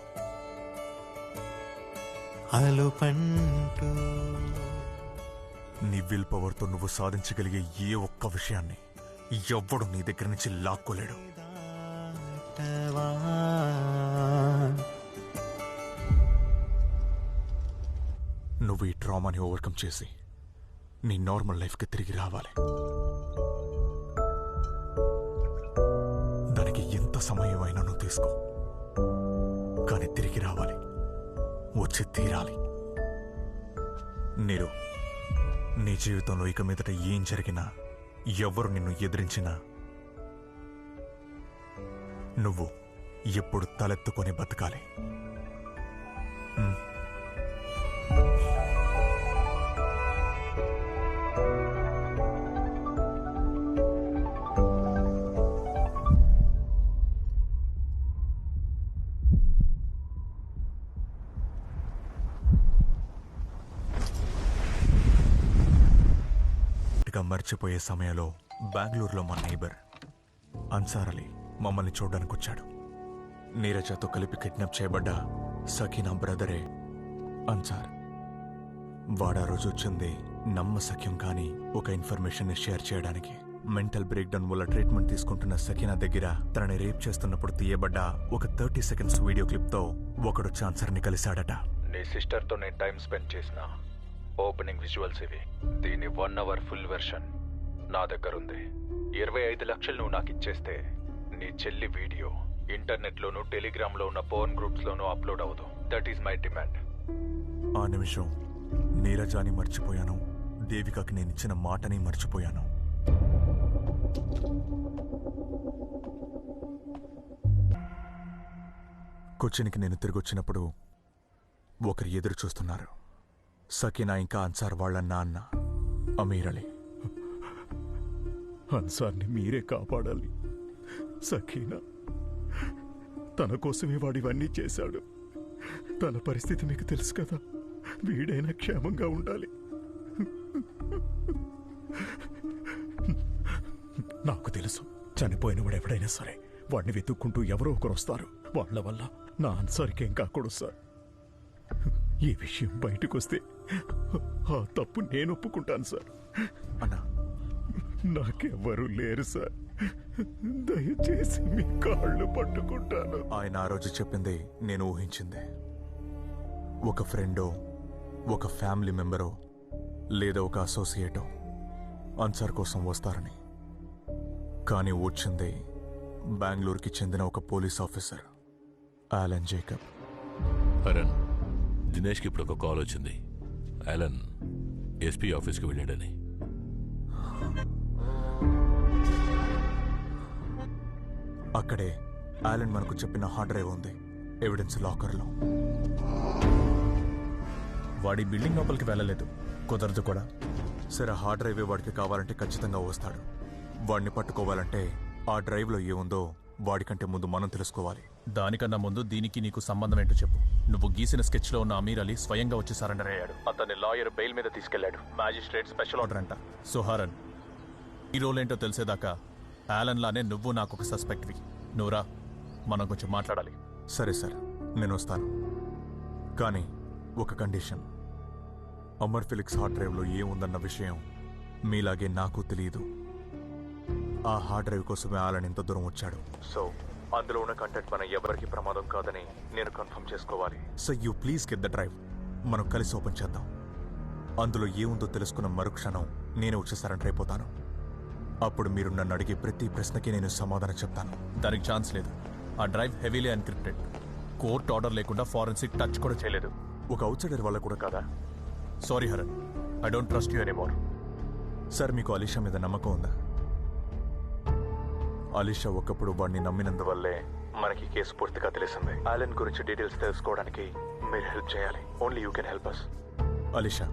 నీ విల్ పవర్తో నువ్వు సాధించగలిగే ఏ ఒక్క విషయాన్ని ఎవ్వడు నీ దగ్గర నుంచి లాక్కోలేడు. నువ్వు ఈ ట్రామాని ఓవర్కమ్ చేసి నీ నార్మల్ లైఫ్కి తిరిగి రావాలి. దానికి ఎంత సమయం అయినా నువ్వు తీసుకో, కానీ తిరిగి రావాలి, వచ్చి తీరాలి. నీరు నీ జీవితంలో ఇక మీదట ఏం జరిగినా, ఎవరు నిన్ను ఎదిరించినా నువ్వు ఎప్పుడు తలెత్తుకొని బతకాలి. మర్చిపోయే సమయంలో బెంగళూరులో మా నైబర్ అన్సార్ అలీ మమ్మల్ని చూడడానికి వచ్చాడు. నీరజతో కలిపి కిడ్నాప్ చేయబడ్డ సకీనా బ్రదరే అన్సార్. వాడా రోజు వచ్చింది నమ్మసఖ్యం కానీ ఒక ఇన్ఫర్మేషన్ ని షేర్ చేయడానికి. మెంటల్ బ్రేక్ డౌన్ వల్ల ట్రీట్మెంట్ తీసుకుంటున్న సకీనా దగ్గర తనని రేప్ చేస్తున్నప్పుడు తీయబడ్డ ఒక 30 seconds వీడియో క్లిప్ తో ఒకడు ఛాన్సర్ని కలిశాడట. నీ సిస్టర్తో నేను టైం స్పెండ్ చేసిన ఓపెనింగ్ విజువల్స్ ఇవి. దీని 1 hour ఫుల్ వెర్షన్ నా దగ్గర ఉంది. 25 లక్షలు నువ్వు నాకు ఇచ్చేస్తే నీ చెల్లి వీడియో ఇంటర్నెట్లోనూ టెలిగ్రామ్లో ఉన్న పోర్న్ గ్రూప్స్లోనూ అప్లోడ్ అవ్వదు. That is my demand. ఆ నిమిషం నీరజాని మర్చిపోయాను, దేవికకి నేను ఇచ్చిన మాటని మర్చిపోయాను. కొచ్చినికి నేను తిరిగొచ్చినప్పుడు ఒకరు ఎదురు చూస్తున్నారు. సకీనా ఇంకా అన్సార్ వాళ్ళ నాన్న అమీర్ అలీ. అన్సార్ని మీరే కాపాడాలి. సకీనా తన కోసమే వాడు ఇవన్నీ చేశాడు. తన పరిస్థితి మీకు తెలుసు కదా. వీడైనా క్షేమంగా ఉండాలి. నాకు తెలుసు, చనిపోయిన వాడు ఎవడైనా సరే వాడిని వెతుక్కుంటూ ఎవరో ఒకరు వస్తారు. వాళ్ళ వల్ల నా అన్సార్కి ఏం కాకూడదు సార్. ఈ విషయం బయటకు వస్తే ఆ తప్పు నేను ఒప్పుకుంటాను సార్. అన్నా, నాకెవ్వరూ లేరు సార్. దయచేసి మీ కాళ్ళు పట్టుకుంటాను. ఆయన ఆ రోజు చెప్పింది నేను ఊహించిందే. ఒక ఫ్రెండో, ఒక ఫ్యామిలీ మెంబరో, లేదా ఒక అసోసియేటో అన్సార్ కోసం వస్తారని. కానీ వచ్చింది బెంగళూరుకి చెందిన ఒక police officer, Alan Jacob. Aran, దినేష్కి ఇప్పుడు ఒక కాల్ వచ్చింది. ఆలన్ ఎస్పీ ఆఫీస్కి వెళ్ళాడని. అక్కడే ఆలన్ మనకు చెప్పిన హార్డ్ డ్రైవ్ ఉంది, ఎవిడెన్స్ లాకర్లో. వాడి బిల్డింగ్ లోపలికి వెళ్ళలేదు, కుదరదు కూడా. సరే, హార్డ్ డ్రైవే వాడికి కావాలంటే ఖచ్చితంగా వస్తాడు. వాడిని పట్టుకోవాలంటే ఆ డ్రైవ్లో ఏముందో వాడికంటే ముందు మనం తెలుసుకోవాలి. దానికన్నా ముందు దీనికి నీకు సంబంధం ఏంటో చెప్పు. నువ్వు గీసిన స్కెచ్లో ఉన్న అమీర్ అలీ స్వయంగా వచ్చి సరెండర్ అయ్యాడు. అతన్ని లాయర్ బెయిల్ మీద తీసుకెళ్లాడు. మ్యాజిస్ట్రేట్ స్పెషల్ ఆర్డర్ అంట. సుహారన్, ఈ రోల్ ఏంటో తెలిసేదాకా ఆలన్ లానే నువ్వు నాకు ఒక సస్పెక్ట్వి. నువ్వురా, మనం కొంచెం మాట్లాడాలి. సరే సార్, నేను వస్తాను. కానీ ఒక కండిషన్. అమర్ ఫిలిక్స్ హార్డ్ డ్రైవ్లో ఏముందన్న విషయం మీలాగే నాకు తెలియదు. ఆ హార్డ్ డ్రైవ్ కోసమే ఆలన్ ఇంత దూరం వచ్చాడు. సో అందులో ఉన్న కంటెంట్ మన ఎవరికి ప్రమాదం కాదని నేను కన్ఫర్మ్ చేసుకోవాలి. So you please get the drive. మనం కలిసి ఓపెన్ చేద్దాం. అందులో ఏముందో తెలుసుకున్న మరుక్షణం నేను వచ్చి సరెండర్ అయిపోతాను. అప్పుడు మీరు నన్ను అడిగే ప్రతి ప్రశ్నకి నేను సమాధానం చెప్తాను. దానికి ఛాన్స్ లేదు. ఆ drive heavily encrypted. Court order లేకుండా ఫారెన్సిక్ టచ్ కూడా చేయలేదు. ఒక అవుట్సైడర్ వల్ల కూడా కాదా? Sorry horn, I don't trust you anymore. Sir, మీకు అలీషా మీద నమ్మకం ఉందా? అలీషా ఒకప్పుడు వాడిని నమ్మినందువల్లే మనకి కేసు పూర్తిగా తెలిసింది. ఆలన్ గురించి డీటెయిల్స్ తెలుసుకోవడానికి మీరు హెల్ప్ చేయాలి. Only you can help us. Alisha,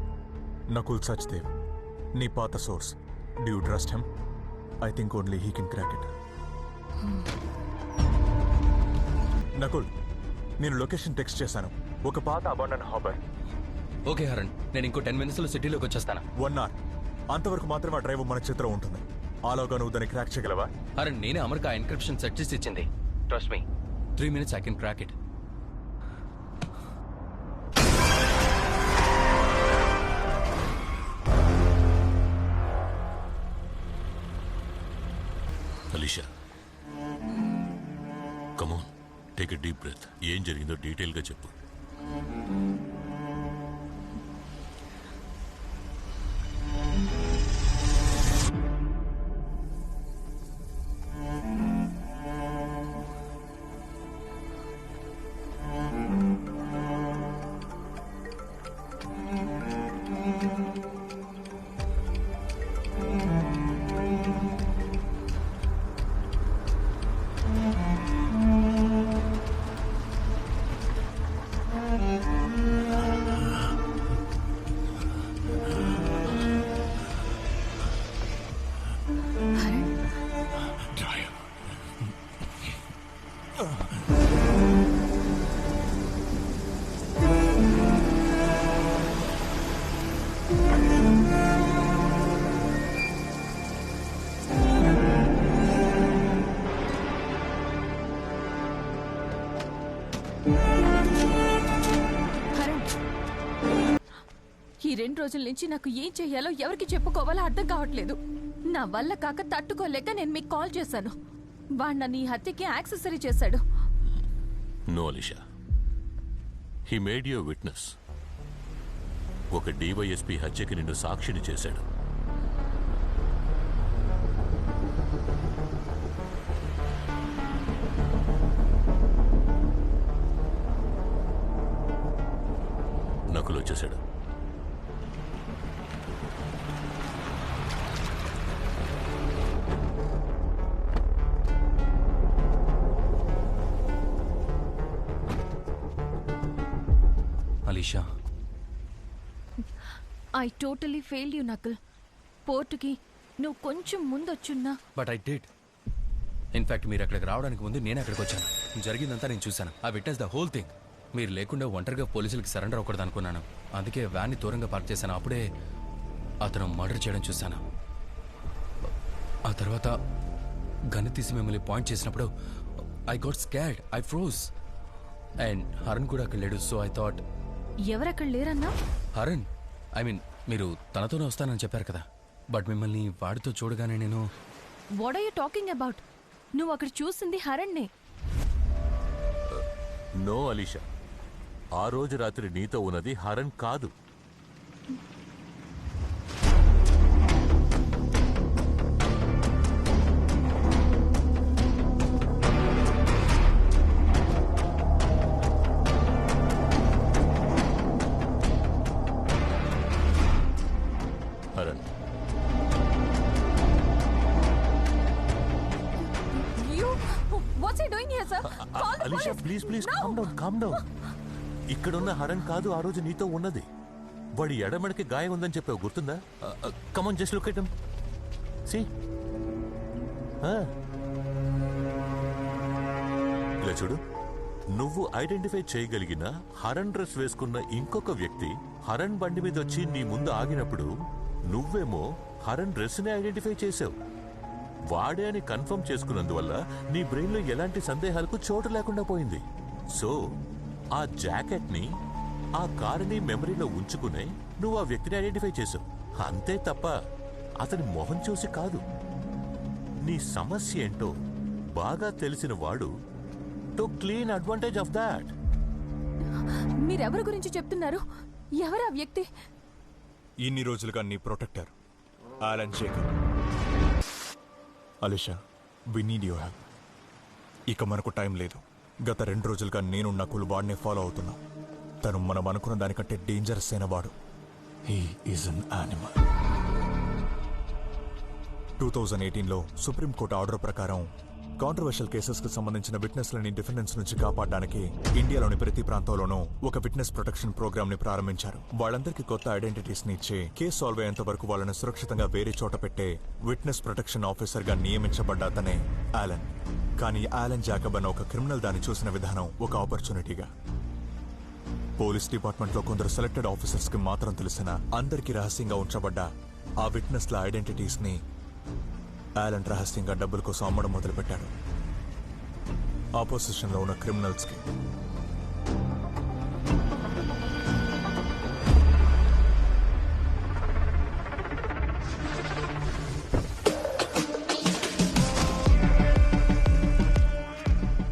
Nakul Sachdev, నీ పాత source. Do you trust him? I think only he can crack it. Nakul, నేను లొకేషన్ టెక్స్ట్ చేశాను. ఒక పాత అబాండన్ హాబర్. ఓకే హరణ్, నేను ఇంకో 10 minutes సిటీలోకి వచ్చేస్తాను. 1 hour అంతవరకు మాత్రమే ఆ డ్రైవ్ మన చేతిలో ఉంటుంది. ఆలోగా నువ్వు దాన్ని క్రాక్ చేయగలవా? హరణ్, నేనే అమర్కి ఆ ఎన్క్రిప్షన్ సెట్ చేసి ఇచ్చింది. Trust me, 3 minutes I can crack it. Alisha, come on, take a deep breath. ఏం జరిగిందో డీటెయిల్గా చెప్పు. ఈ 2 రోజుల నుంచి నాకు ఏం చెయ్యాలో ఎవరికి చెప్పుకోవాలో అర్థం కావట్లేదు. నా వల్ల కాక తట్టుకోలేక నేను మీకు కాల్ చేశాను. వాడు నన్ను ఈ హత్యకి యాక్సెసరీ చేశాడు. No Alisha, he made you witness. ఒక డివైఎస్పీ హత్యకి నిన్ను సాక్షిని చేశాడు. నకులు వచ్చేశాడు. Alisha, I totally fail you Nakul. పోర్టుకి నువ్వు కొంచెం ముందొచ్చున్నా. But I did. ఇన్ఫాక్ట్ మీరు అక్కడికి రావడానికి ముందు నేను అక్కడికి వచ్చాను. జరిగిందంతా నేను చూశాను. I witness the whole thing. మీరు లేకుండా ఒంటరిగా పోలీసులకి సరెండర్ అవ్వకూడదు అనుకున్నాను. అందుకే వ్యాన్ని దూరంగా పార్క్ చేశాను. అప్పుడే అతను మర్డర్ చేయడం చూశాను. ఆ తర్వాత గన్ను తీసి మిమ్మల్ని పాయింట్ చేసినప్పుడు I got scared. I froze. And Haran కూడా అక్కడ లేడు. సో ఐ థాట్, ఎవరక్కడ లేరన్నా? హరణ్, ఐ మీన్ మీరు తనతోనే వస్తానని చెప్పారు కదా. బట్ మిమ్మల్ని వాడితో చూడగానే నేను... what are you talking about? నువ్వు అక్కడ చూసింది హరణ్నే. నో అలీషా, ఆ రోజు రాత్రి నీతో ఉన్నది హరణ్ కాదు. Haran. What's he doing here, sir? Call the Alisha, police. Please calm down. ఇక్కడున్న హరణ్ కాదు ఆ రోజు నీతో ఉన్నది. వాడి ఎడమడికి గాయం ఉందని చెప్పావు, గుర్తుందా? Come on, just look at him. See, ఇలా చూడు. నువ్వు ఐడెంటిఫై చేయగలిగిన హరణ్ డ్రెస్ వేసుకున్న ఇంకొక వ్యక్తి హరణ్ బండి మీద వచ్చి నీ ముందు ఆగినప్పుడు నువ్వేమో హరణ్ డ్రెస్ ని ఐడెంటిఫై చేసావు. వాడే అని కన్ఫర్మ్ చేసుకున్నందువల్ల నీ బ్రెయిన్ లో ఎలాంటి సందేహాలకు చోటు లేకుండా పోయింది. సో ఆ జాకెట్ ని, ఆ కారుని మెమరీలో ఉంచుకునే నువ్వు ఆ వ్యక్తిని ఐడెంటిఫై చేసావు. అంతే తప్ప అతని మొహం చూసి కాదు. నీ సమస్య ఏంటో బాగా తెలిసిన వాడు to clean advantage of that. మీరెవరి గురించి చెప్తున్నారు? ఎవరా వ్యక్తి? ఇన్ని రోజులుగా నీ protector Alan Jacob. Alisha, we need your help. ఇక మనకు టైం లేదు. గత 2 రోజులుగా నేను నకుల్ వాడినే ఫాలో అవుతున్నా. తను మనం అనుకున్న దానికంటే డేంజరస్ అయిన వాడు. He is an animal. 2018లో సుప్రీంకోర్టు ఆర్డర్ ప్రకారం కాంట్రవర్షియల్ కేసెస్కి సంబంధించిన విట్నెస్లని డిఫెండెన్స్ నుంచి కాపాడడానికి ఇండియాలోని ప్రతి ప్రాంతంలోనూ ఒక విట్నెస్ ప్రొటెక్షన్ ప్రోగ్రామ్ ని ప్రారంభించారు. వాళ్ళందరికీ కొత్త ఐడెంటిటీస్ ని ఇచ్చి కేసు సాల్వ్ అయ్యేంత వరకు వాళ్ళని సురక్షితంగా వేరే చోట పెట్టే విట్నెస్ ప్రొటెక్షన్ ఆఫీసర్ గా నియమించబడ్డ అతనే ఆలన్. కానీ ఆలన్ జాకబ్ అన్న ఒక క్రిమినల్ దాన్ని చూసిన విధానం ఒక ఆపర్చునిటీగా. పోలీస్ డిపార్ట్మెంట్ లో కొందరు సెలెక్టెడ్ ఆఫీసర్స్ కి మాత్రం తెలిసిన అందరికీ రహస్యంగా ఉంచబడ్డ ఆ విట్నెస్ల ఐడెంటిటీస్ ని ఆలన్ రహస్యంగా డబ్బుల కోసం అమ్మడం మొదలుపెట్టాడు ఆపోజిషన్ లో ఉన్న క్రిమినల్స్ కి.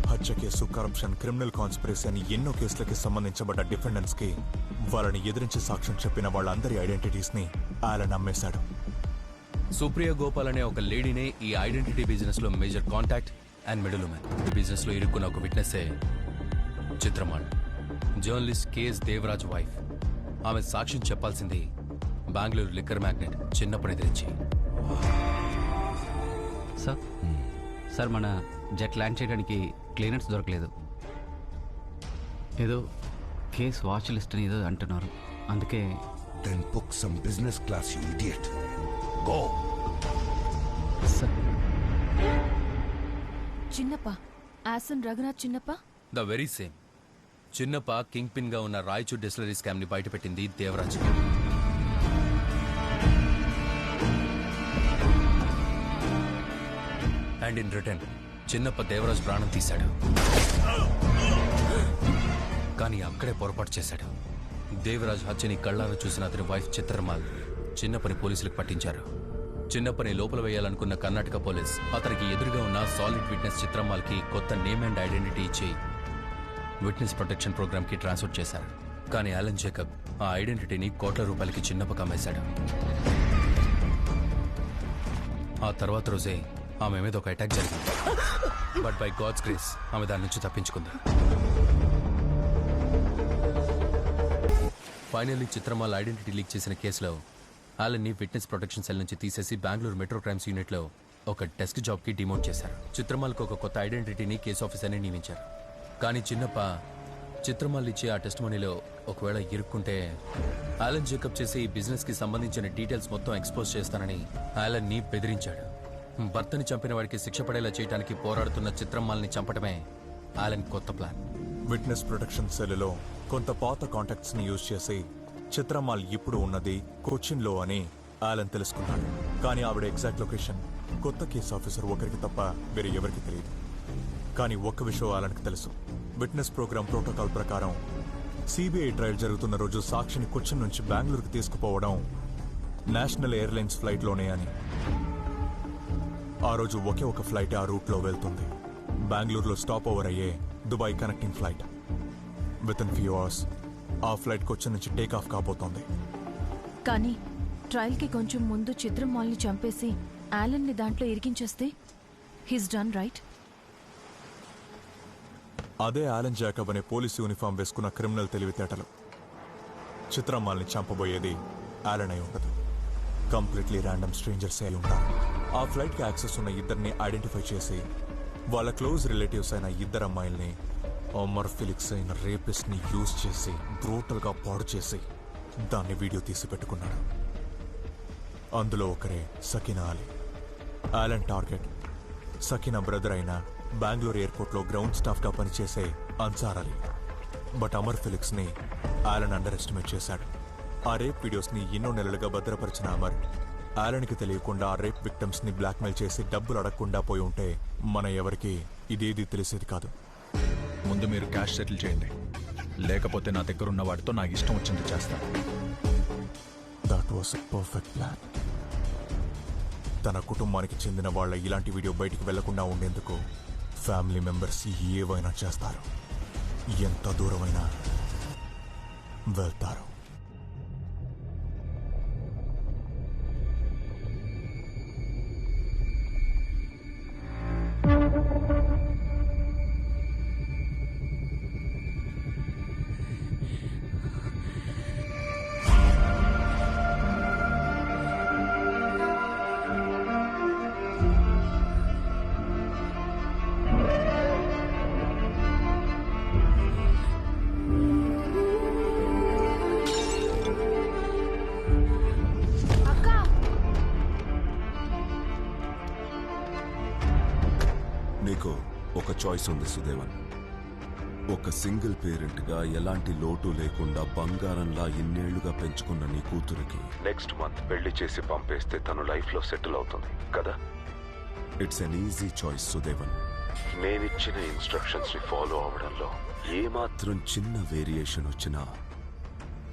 హత్య కేసు, కరప్షన్, క్రిమినల్ కాన్స్పిరసీ అని ఎన్నో కేసులకి సంబంధించబడ్డ డిఫెండెన్స్ కి వాళ్ళని ఎదిరించి సాక్ష్యం చెప్పిన వాళ్ళందరి ఐడెంటిటీస్ ని ఆలన్ అమ్మేశాడు. సుప్రియ గోపాల్ అనే ఒక లేడీనే ఈ ఐడెంటిటీ బిజినెస్ లో major contact and middle man. ఈ బిజినెస్ లో ఇరుక్కున్న ఒక విట్నెస్సే చిత్రమాల్, జర్నలిస్ట్ కేఎస్ దేవరాజ్ వైఫ్. ఆమె సాక్ష్యం చెప్పాల్సింది బెంగళూరు లిక్కర్ మ్యాగ్నెట్ చిన్నప్పని ఎదిరించి. సార్ మన జెట్ ల్యాండ్ చేయడానికి క్లియరెన్స్ దొరకలేదు. ఏదో కేస్ వాచ్ లిస్ట్ అని ఏదో అంటున్నారు, అందుకే. Then book some business class, you idiot. Go. Chinnappa, ఆసన్ Raghunath Chinnappa. The very same. Chinnappa kingpin గా ఉన్న రాయచూర్ డిస్టిలరీ స్కామ్ ని బయటపెట్టింది Devaraj. And in return Chinnappa Devaraj ప్రాణం తీశాడు. కానీ అక్కడే పొరపాటు చేశాడు. దేవరాజ్ హత్యని కళ్ళారా చూసిన అతని వైఫ్ చిత్రమాల్ చిన్నప్పని పోలీసులకు పట్టించారు. చిన్నప్పని లోపల వేయాలనుకున్న కర్ణాటక పోలీస్ అతనికి ఎదురుగా ఉన్న సాలిడ్ విట్నెస్ చిత్రమాల్ కి కొత్త నేమ్ అండ్ ఐడెంటిటీ ఇచ్చి విట్నెస్ ప్రొటెక్షన్ ప్రోగ్రామ్ కి ట్రాన్స్ఫర్ చేశారు. కానీ ఆలన్ జేకబ్ ఆ ఐడెంటిటీని కోట్ల రూపాయలకి చిన్నప్పకు అమ్మేశాడు. ఆ తర్వాత రోజే ఆమె మీద ఒక అటాక్ జరిగింది. బట్ బై గాడ్స్ గ్రేస్ ఆమె దాని నుంచి తప్పించుకుంది. ఫైనల్లీ చిత్రమాల్ ఐడెంటిటీ లీక్ చేసిన కేసులో ఆలన్ ని విట్నెస్ ప్రొటెక్షన్ సెల్ నుంచి తీసేసి బెంగళూరు మెట్రో క్రైమ్స్ యూనిట్ లో ఒక డెస్క్ జాబ్ కి డిమోట్ చేశారు. చిత్రమాల్కి ఒక కొత్త ఐడెంటిటీని కేసు ఆఫీసర్ని నియమించారు. కానీ చిన్నప్ప చిత్రమాల్ ఇచ్చే ఆ టెస్ట్ మనీలో ఒకవేళ ఇరుక్కుంటే ఆలన్ జేకబ్ చేసే ఈ బిజినెస్ కి సంబంధించిన డీటెయిల్స్ మొత్తం ఎక్స్పోజ్ చేస్తానని ఆలన్ ని బెదిరించాడు. భర్తని చంపిన వాడికి శిక్ష పడేలా చేయడానికి పోరాడుతున్న చిత్రమాల్ని చంపడమే ఆలన్ కొత్త ప్లాన్. విట్నెస్ ప్రొటెక్షన్ సెల్లో కొంత పాత కాంటాక్ట్స్ ని యూజ్ చేసి చిత్రమాల్ ఇప్పుడు ఉన్నది కొచ్చిన్లో అని ఆలన్ తెలుసుకున్నాడు. కానీ ఆవిడ ఎగ్జాక్ట్ లొకేషన్ కొత్త కేసు ఆఫీసర్ ఒకరికి తప్ప వేరే ఎవరికి తెలియదు. కానీ ఒక్క విషయం ఆలన్కి తెలుసు. విట్నెస్ ప్రోగ్రామ్ ప్రోటోకాల్ ప్రకారం సిబిఐ ట్రయల్ జరుగుతున్న రోజు సాక్షిని కొచ్చిన్ నుంచి బెంగళూరుకి తీసుకుపోవడం నేషనల్ ఎయిర్లైన్స్ ఫ్లైట్లోనే అని. ఆ రోజు ఒకే ఒక ఫ్లైట్ ఆ రూట్లో వెళ్తుంది. బెంగళూరులో స్టాప్ ఓవర్ అయ్యే Dubai connecting flight. With in few hours ఆ ఫ్లైట్ కొచ్చిన్ నుంచి టేక్ ఆఫ్ కాబోతోంది. కానీ ట్రయల్కి కొంచెం ముందు చిత్రమాల్ని చంపేసి ఆలన్ని దాంట్లో ఇరికించేస్తే హీస్ డన్ రైట్. అదే ఆలన్ జాకబ్ అనే పోలీస్ యూనిఫామ్ వేసుకున్న క్రిమినల్ తెలివితేటలు. చిత్రమాల్ని చంపబోయేది ఆలన్ అయి ఉండదు. కంప్లీట్లీ ర్యాండమ్ స్ట్రేంజర్స్ అయి ఉంటారు. ఆ ఫ్లైట్ కి యాక్సెస్ ఉన్న ఇద్దరిని ఐడెంటిఫై చేసి వాళ్ళ క్లోజ్ రిలేటివ్స్ అయిన ఇద్దరు అమ్మాయిల్ని అమర్ ఫిలిక్స్ అయిన రేపిస్ట్ ని యూజ్ చేసి బ్రూటల్ గా పాడు చేసి దాన్ని వీడియో తీసి పెట్టుకున్నాడు. అందులో ఒకరే Sakina Ali. Alan target Sakina brother అయిన బెంగళూరు ఎయిర్పోర్ట్ లో గ్రౌండ్ స్టాఫ్ గా పనిచేసే అన్సార్ అలీ. బట్ అమర్ ఫిలిక్స్ ని ఆలన్ అండర్ ఎస్టిమేట్ చేశాడు. ఆ రేప్ వీడియోస్ ని ఎన్నో నెలలుగా భద్రపరిచిన అమర్ ఆలన్ కి తెలియకుండా ఆ రేప్ విక్టమ్స్ ని బ్లాక్మెయిల్ చేసి డబ్బులు అడగకుండా పోయి ఉంటే మన ఎవరికి ఇదేది తెలిసేది కాదు. ముందు మీరు క్యాష్ సెటిల్ చేయండి, లేకపోతే నా దగ్గర ఉన్న వాటితో నాకు ఇష్టం వచ్చింది చేస్తాను. That was a perfect plan. తన కుటుంబానికి చెందిన వాళ్ళ ఇలాంటి వీడియో బయటికి వెళ్లకుండా ఉండేందుకు ఫ్యామిలీ మెంబర్స్ ఏవైనా చేస్తారు, ఎంత దూరమైనా వెళ్తారు. నీకు ఒక చాయిస్ ఉంది సుదేవన్. ఒక సింగిల్ పేరెంట్గా ఎలాంటి లోటు లేకుండా బంగారంలా ఇన్నేళ్లుగా పెంచుకున్న నీ కూతురికి నెక్స్ట్ మంత్ పెళ్లి చేసి పంపేస్తే తను లైఫ్లో సెటిల్ అవుతుంది కదా. It's an easy choice Sudevan. నేనిచ్చిన ఇన్స్ట్రక్షన్స్ ని ఫాలో అవడంలో ఏమాత్రం చిన్న వేరియేషన్ వచ్చినా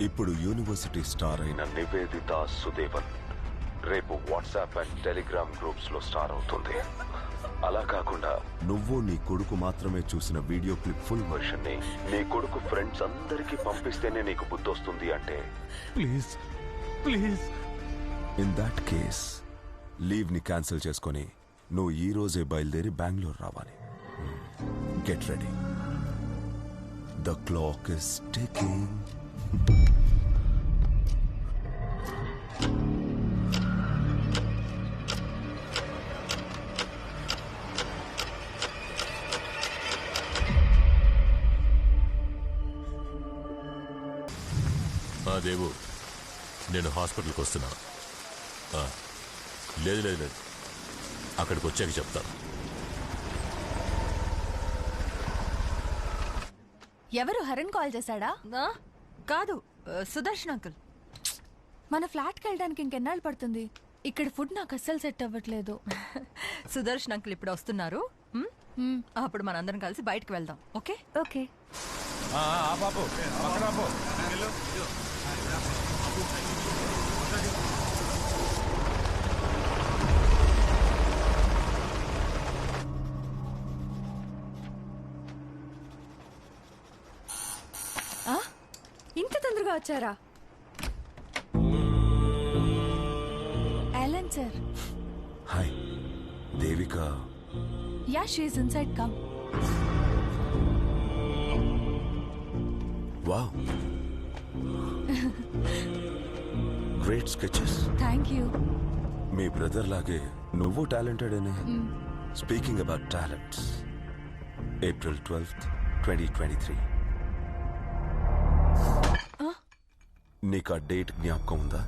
ఇప్పుడు యూనివర్సిటీ స్టార్ అయిన నివేదిత సుదేవన్ రేపు వాట్సాప్ అండ్ టెలిగ్రామ్ గ్రూప్స్ లో స్టార్ అవుతుంది. అలా కాకుండా నువ్వు నీ కొడుకు మాత్రమే చూసిన వీడియో క్లిప్ ఫుల్ వర్షన్ ని నీ కొడుకు ఫ్రెండ్స్ అందరికీ పంపిస్తేనే నీకు బుద్ధి వస్తుంది అంటే please please in that case leave ని క్యాన్సిల్ చేసుకొని నువ్వు ఈ రోజే బయలుదేరి బెంగళూరు రావాలి. Get ready, the clock is ticking. దేవు, నేను హాస్పిటల్కి వస్తున్నా. లేదు లేదు లేదు, అక్కడికి వచ్చాక చెప్తాను. ఎవరు హరణ్ కాల్ చేశాడా? కాదు, సుదర్శన్ అంకుల్. మన ఫ్లాట్కి వెళ్ళడానికి ఇంకెన్నాళ్ళు పడుతుంది? ఇక్కడ ఫుడ్ నాకు అస్సలు సెట్ అవ్వట్లేదు. సుదర్శన్ అంకుల్ ఇప్పుడు వస్తున్నారు. అప్పుడు మనందరం కలిసి బయటకు వెళ్దాం. Okay okay. బాబు పక్కన బాబు. ఇంత తొందరగా వచ్చారా? Alan sir. Hi Devika. Yeah, she is inside. Come. Wow, great sketches. Thank you. Me brother లాగే నువ్వు టాలెంటెడ్ అనే. Speaking about talents, April 12th, 2023. నీకు ఆ డేట్ జ్ఞాపకం ఉందా?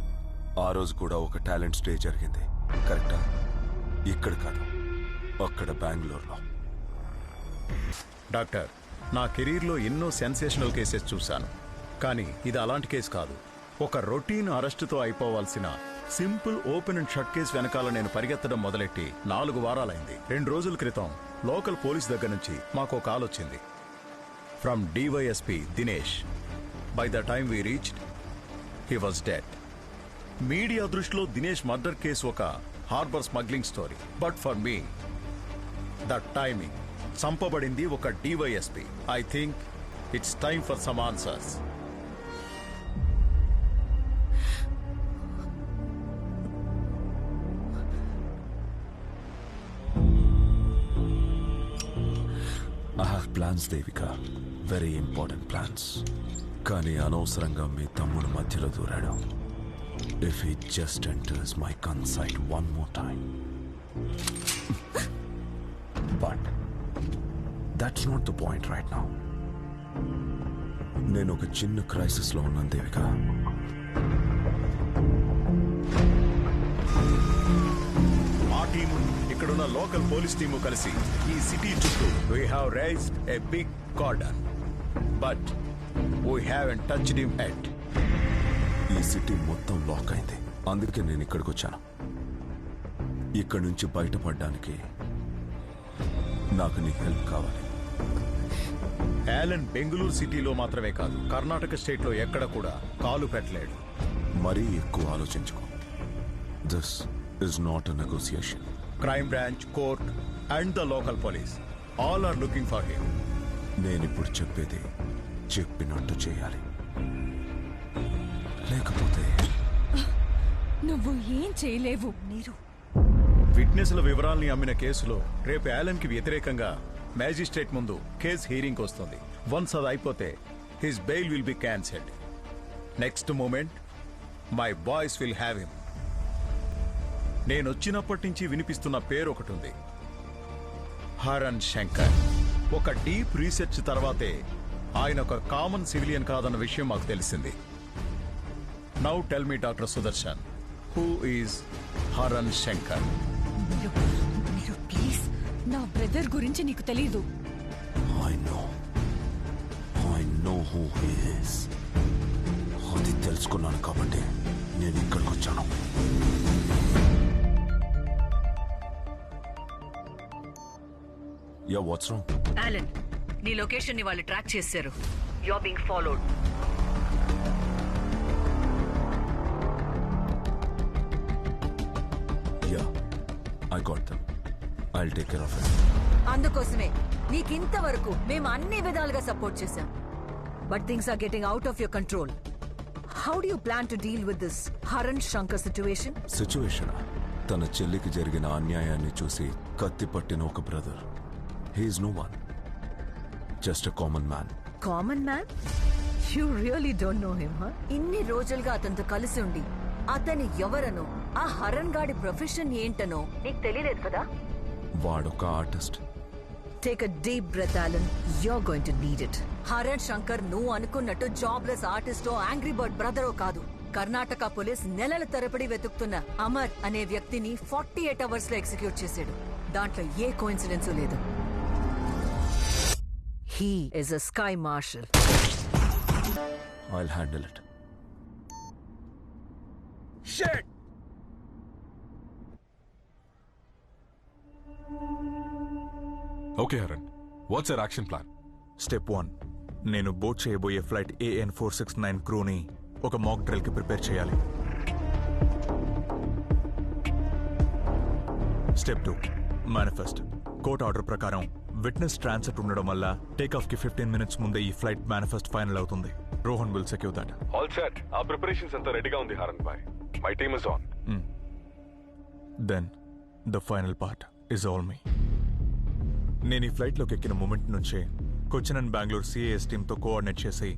ఆ రోజు కూడా ఒక టాలెంట్ స్టే జరిగింది, కరెక్టా? ఇక్కడ కాదు, అక్కడ బెంగళూరులో. డాక్టర్, నా కెరీర్లో ఎన్నో సెన్సేషనల్ కేసెస్ చూశాను, కానీ ఇది అలాంటి కేసు కాదు. ఒక రొటీన్ అరెస్టుతో అయిపోవాల్సిన simple open and shut case వెనకాల నేను పరిగెత్తడం మొదలెట్టి 4 వారాలైంది. 2 రోజుల క్రితం లోకల్ పోలీస్ దగ్గర నుంచి మాకు ఒక కాల్ వచ్చింది from DYSP Dinesh. By the time we reached, he was dead. Media దృష్టిలో దినేష్ మర్డర్ కేసు ఒక harbour smuggling story. But for me the timing, చంపబడింది ఒక DYSP. I think it's time for some answers. I have plans, Devika. Very important plans. కానీ అనవసరంగా మీ తమ్ముడు మధ్యలో దూరాడు. If he just enters my gun sight one more time. But that's not the point right now. నేను ఒక చిన్న crisis లో ఉన్నాను దేవిక. మా టీము, ఇక్కడున్న లోకల్ పోలీస్ టీము కలిసి ఈ సిటీ చుట్టూ we have raised a big cordon, but we haven't touched him yet. ఈ సిటీ మొత్తం లాక్ అయింది, అందుకే నేను ఇక్కడికి వచ్చాను. ఇక్కడి నుంచి బయటపడడానికి నాకు నీ హెల్ప్ కావాలి. యాలన్ బెంగళూరు సిటీలో మాత్రమే కాదు, కర్ణాటక స్టేట్ లో ఎక్కడ కూడా కాలు పెట్టలేడు. మరీ ఎక్కువ ఆలోచించుకో. This is not a negotiation. Crime branch, court and the local police all are looking for him. నేనిప్పుడు చెప్పేది చెప్పినట్టు చేయాలి, లేకపోతే నువ్వు ఏం చేయలేవు. నీరు విట్నెస్ల వివరాల్ని అమ్మిన కేసులో రేపు యాలన్ కి వ్యతిరేకంగా మ్యాజిస్ట్రేట్ ముందు కేసు హీరింగ్ వస్తుంది. వన్స్ అది అయిపోతే his bail will be cancelled. Next moment my boys will have him. నేనొచ్చినప్పటి నుంచి వినిపిస్తున్న పేరు ఒకటి ఉంది, హరణ్ శంకర్. ఒక డీప్ రీసెర్చ్ తర్వాతే ఆయన ఒక కామన్ సివిలియన్ కాదన్న విషయం మాకు తెలిసింది. Now tell me doctor Sudarshan, who is Haran Shankar? Please, నా బ్రదర్ మదర్ గురించి నీకు తెలీదు. I know who he is. అది తెలుసుకున్నాను కాబట్టి నేను ఇక్కడికి వచ్చాను. Yeah what's wrong? అలన్, నీ లొకేషన్ ని వాళ్ళు ట్రాక్ చేశారు. You are being followed. Yeah I got them. I'll take care of it. అందుకోసమే నీకింతవరకు మేము అన్ని విధాలుగా సపోర్ట్ చేశాం. But things are getting out of your control. How do you plan to deal with this Haran Shankar situation? తన చెల్లికి జరిగిన అన్యాయాన్ని చూసి కత్తి పట్టిన ఒక brother. He's no one, just a common man. Common man? You really don't know him. ఇన్ని రోజులుగా అతనితో కలిసి ఉండి అతని ఎవరనో, ఆ హరణ్ గాడి ప్రొఫెషన్ ఏంటనో నీకు తెలియలేదు కదా? వాడొక artist. Take a deep breath, Alan. You're going to need it. Haran Shankar నువ్వు అనుకున్నట్టు జాబ్లెస్ ఆర్టిస్టో యాంగ్రీ బర్డ్ బ్రదరో కాదు. కర్ణాటక పోలీస్ నెలల తరబడి వెతుకుతున్న అమర్ అనే వ్యక్తిని 48 అవర్స్ లో ఎగ్జిక్యూట్ చేశాడు. దాంట్లో ఏ కోఇన్సిడెన్స్ లేదు. He is a sky marshal. I'll handle it. Shit! Okay Haran, what's your action plan? Step 1, నేను బోట్ చేయబోయే ఫ్లైట్ AN 469 క్రూని ఒక మాక్ డ్రిల్ కి ప్రిపేర్ చేయాలి. Step 2, manifest. కోర్ట్ ఆర్డర్ ప్రకారం విట్నెస్ ట్రాన్సిట్ ఉండడం వల్ల టేక్ ఆఫ్ కి 15 minutes ముందే ఈ ఫ్లైట్ మేనిఫెస్ట్ ఫైనల్ అవుతుంది. Rohan will secure that. All set. ఆ ప్రిపరేషన్స్ అంతా రెడీగా ఉంది Haran bhai. My team is on. Then the final part is all me. నేను ఈ ఫ్లైట్లోకి ఎక్కిన మూమెంట్ నుంచే కొచ్చిన్ అండ్ బెంగళూరు CAS టీంతో కోఆర్డినేట్ చేసి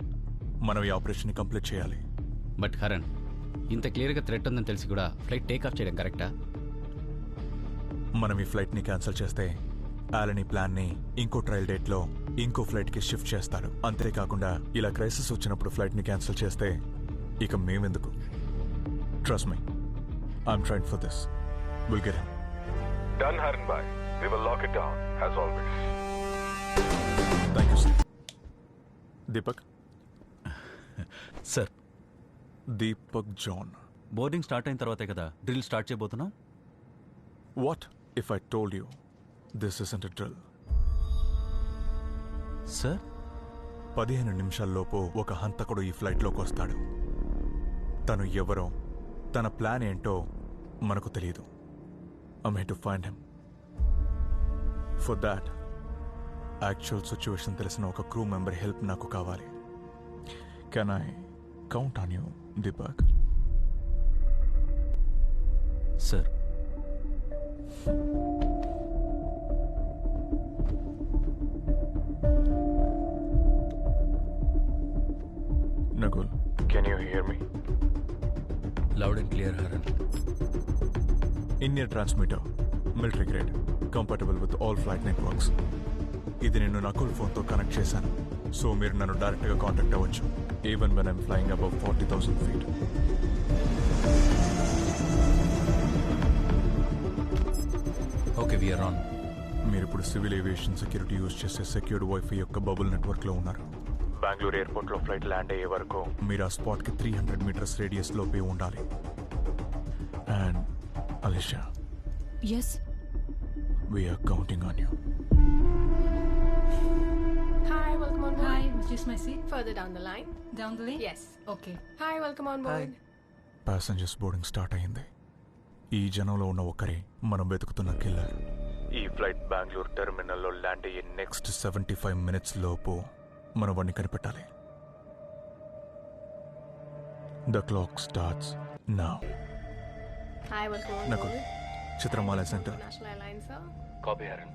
మనం ఈ ఆపరేషన్ ని కంప్లీట్ చేయాలి. బట్ హరణ్, ఇంత క్లియర్గా థ్రెట్ ఉందని తెలిసి కూడా ఫ్లైట్ టేక్ ఆఫ్ చేయడం కరెక్టా? మనం ఈ ఫ్లైట్ ని క్యాన్సిల్ చేస్తే ఆలన్ ఈ ప్లాన్ ని ఇంకో ట్రయల్ డేట్ లో ఇంకో ఫ్లైట్ కి షిఫ్ట్ చేస్తాడు. అంతేకాకుండా ఇలా క్రైసిస్ వచ్చినప్పుడు ఫ్లైట్ ని క్యాన్సిల్ చేస్తే ఇక మేమెందుకు? Trust me, I'm trying for this. Will get him. Done Haran Bhai. We will lock it down, as always. Thank you, sir. Deepak? Sir, Deepak John. Boarding start అయిన తర్వాతే కదా డ్రిల్ స్టార్ట్ చేయబోతున్నాం. What if I told you this isn't a drill? Sir, 15 నిమిషాల్లోపు ఒక హంతకుడు ఈ ఫ్లైట్లోకి వస్తాడు. తను ఎవరో, తన ప్లాన్ ఏంటో మనకు తెలియదు. I'm here to find him. For that, actual situation తెలిసిన ఒక క్రూ మెంబర్ హెల్ప్ నాకు కావాలి. Can I count on you, Deepak? Sir, Nagul, can you hear me? Loud and clear, Haran. In-ear transmitter, military grade, compatible with all flight networks. ఇది నేను నకుల్ ఫోన్తో connect చేశాను. So మీరు నన్ను డైరెక్ట్గా కాంటాక్ట్ అవ్వచ్చు, even when I'm flying above 40,000 feet. Okay, we are on. మీరు ఇప్పుడు సివిల్ ఏవియేషన్ సెక్యూరిటీ యూజ్ చేసే సెక్యూర్డ్ వైఫై యొక్క బబుల్ నెట్వర్క్లో ఉన్నారు. బెంగళూరు ఎయిర్పోర్ట్లో ఫ్లైట్ ల్యాండ్ అయ్యే వరకు మీరు ఆ స్పాట్కి 300 meters రేడియస్ లోపే ఉండాలి. And Alisha, yes, we're counting on you. Hi, welcome on board. Hi, which is my seat? Further down the line. Down the lane? Yes. Okay. Hi, welcome on board. Passengers boarding start అయింది. ఈ జనంలో ఉన్న ఒక్కరే మనం వెతుకుతున్న killer. ఈ flight Bengaluru టెర్మినల్లో land అయ్యే నెక్స్ట్ 75 minutes లోపు మనం వాడిని కనిపెట్టాలి. The clock starts now. Hi, welcome on Nakul, board. Chitramala centre. National Airlines, sir. Copy Haran.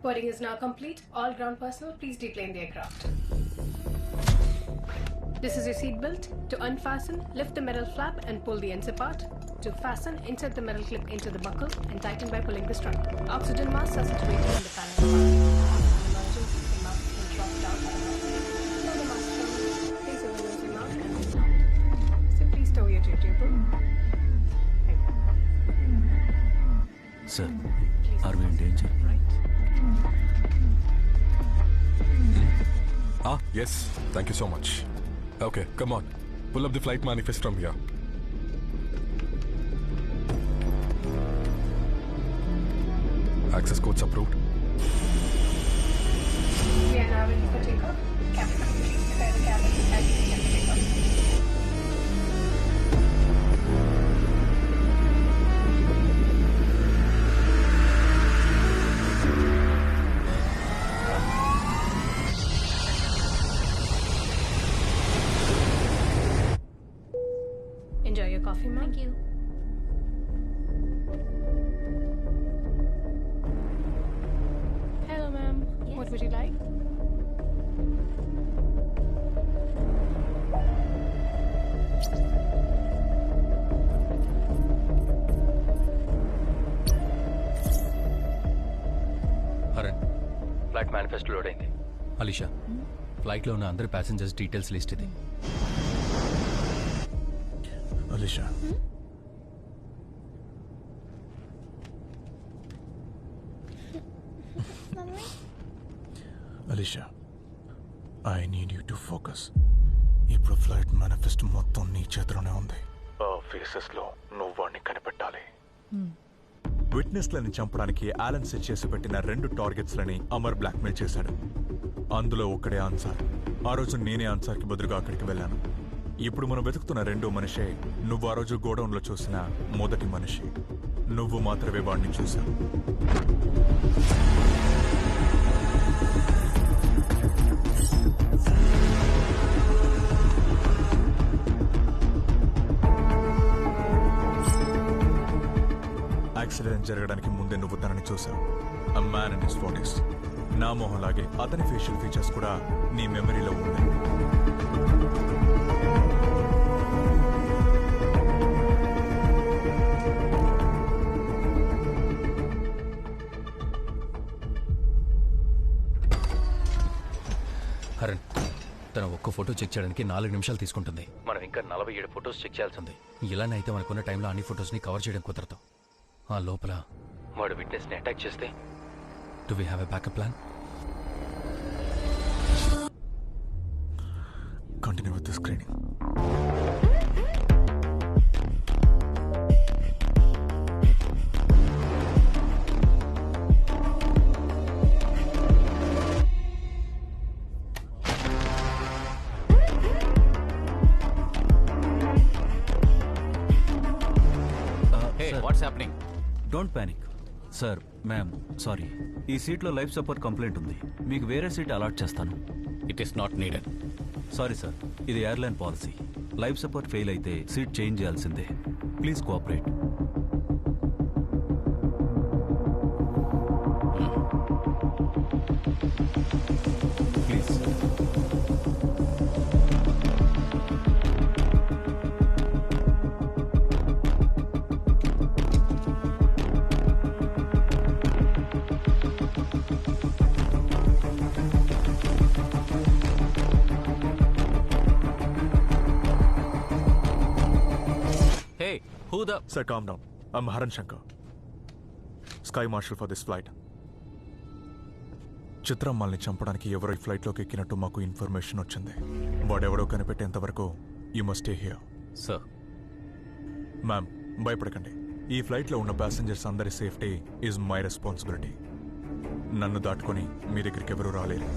Boarding is now complete. All ground personnel, please deplane the aircraft. This is your seat belt. To unfasten, lift the metal flap and pull the ends apart. To fasten, insert the metal clip into the buckle and tighten by pulling the strap. Oxygen masks are situated in the panel. Emergency, the mask can drop down. Pull the mask from Sir, are we in danger? Yes. Thank you so much. Okay, come on. Pull up the flight manifest from here. Access codes approved. We are now ready for takeoff. Captain, please prepare the cabin and we can take off. Enjoy your coffee, ma'am. Thank you. Hello, ma'am. What would you like? Haran, flight manifesto load అయింది. అలీషా, ఫ్లైట్లో ఉన్న అందరి passengers details list ఇది. Alisha, Alisha, I need you to focus. ఇప్పుడు flight manifest మొత్తం నీ చేతిలోనే ఉంది. ఆ ఫేసెస్ లో నువ్వు వాడిని కనిపెట్టాలి. విట్నెస్లని చంపడానికి ఆలన్ సెట్ చేసి పెట్టిన 2 టార్గెట్స్లని అమర్ బ్లాక్మెయిల్ చేశాడు. అందులో ఒక్కడే అన్సార్. ఆ రోజు నేనే అన్సార్కి బదులుగా అక్కడికి వెళ్ళాను. ఇప్పుడు మనం వెతుకుతున్న 2వ మనిషే నువ్వు ఆ రోజు గోడౌన్లో చూసిన మొదటి మనిషి. నువ్వు మాత్రమే వాడిని చూశావు. యాక్సిడెంట్ జరగడానికి ముందే నువ్వు తనని చూసావు. A man in his 40s. నా మొహంలాగే అతని ఫేషియల్ ఫీచర్స్ కూడా నీ మెమరీలో ఉన్నాయి. హరణ్, తన ఒక్క ఫోటో చెక్ చేయడానికి 4 నిమిషాలు తీసుకుంటుంది. మనం ఇంకా 47 ఫొటోస్ చెక్ చేయాల్సి ఉంది. ఇలానే అయితే మనకున్న టైంలో అన్ని ఫొటోస్ని కవర్ చేయడం కుదరదు. ఆ లోపల వాడు విట్నెస్ని అటాక్ చేస్తే do we have a backup plan? Continue with the screening. What's happening? Don't panic. Sir, ma'am, sorry, ఈ సీట్లో లైఫ్ సపోర్ట్ కంప్లైంట్ ఉంది. మీకు వేరే సీట్ అలాట్ చేస్తాను. It is not needed. Sorry sir, ఇది airline policy. Life support fail అయితే seat change చేయాల్సిందే. Please cooperate. Please. Sir, calm down. I'm Haran Shankar, Sky Marshal for this flight. చిత్రమ్మల్ని చంపడానికి ఎవరో ఈ ఫ్లైట్లోకి ఎక్కినట్టు మాకు ఇన్ఫర్మేషన్ వచ్చింది. వాడెవడో కనిపెట్టేంత వరకు you must stay here. Sir. Ma'am, భయపడకండి. ఈ ఫ్లైట్లో ఉన్న ప్యాసింజర్స్ అందరి సేఫ్టీ ఈజ్ మై రెస్పాన్సిబిలిటీ. నన్ను దాటుకొని మీ దగ్గరికి ఎవరూ రాలేరు.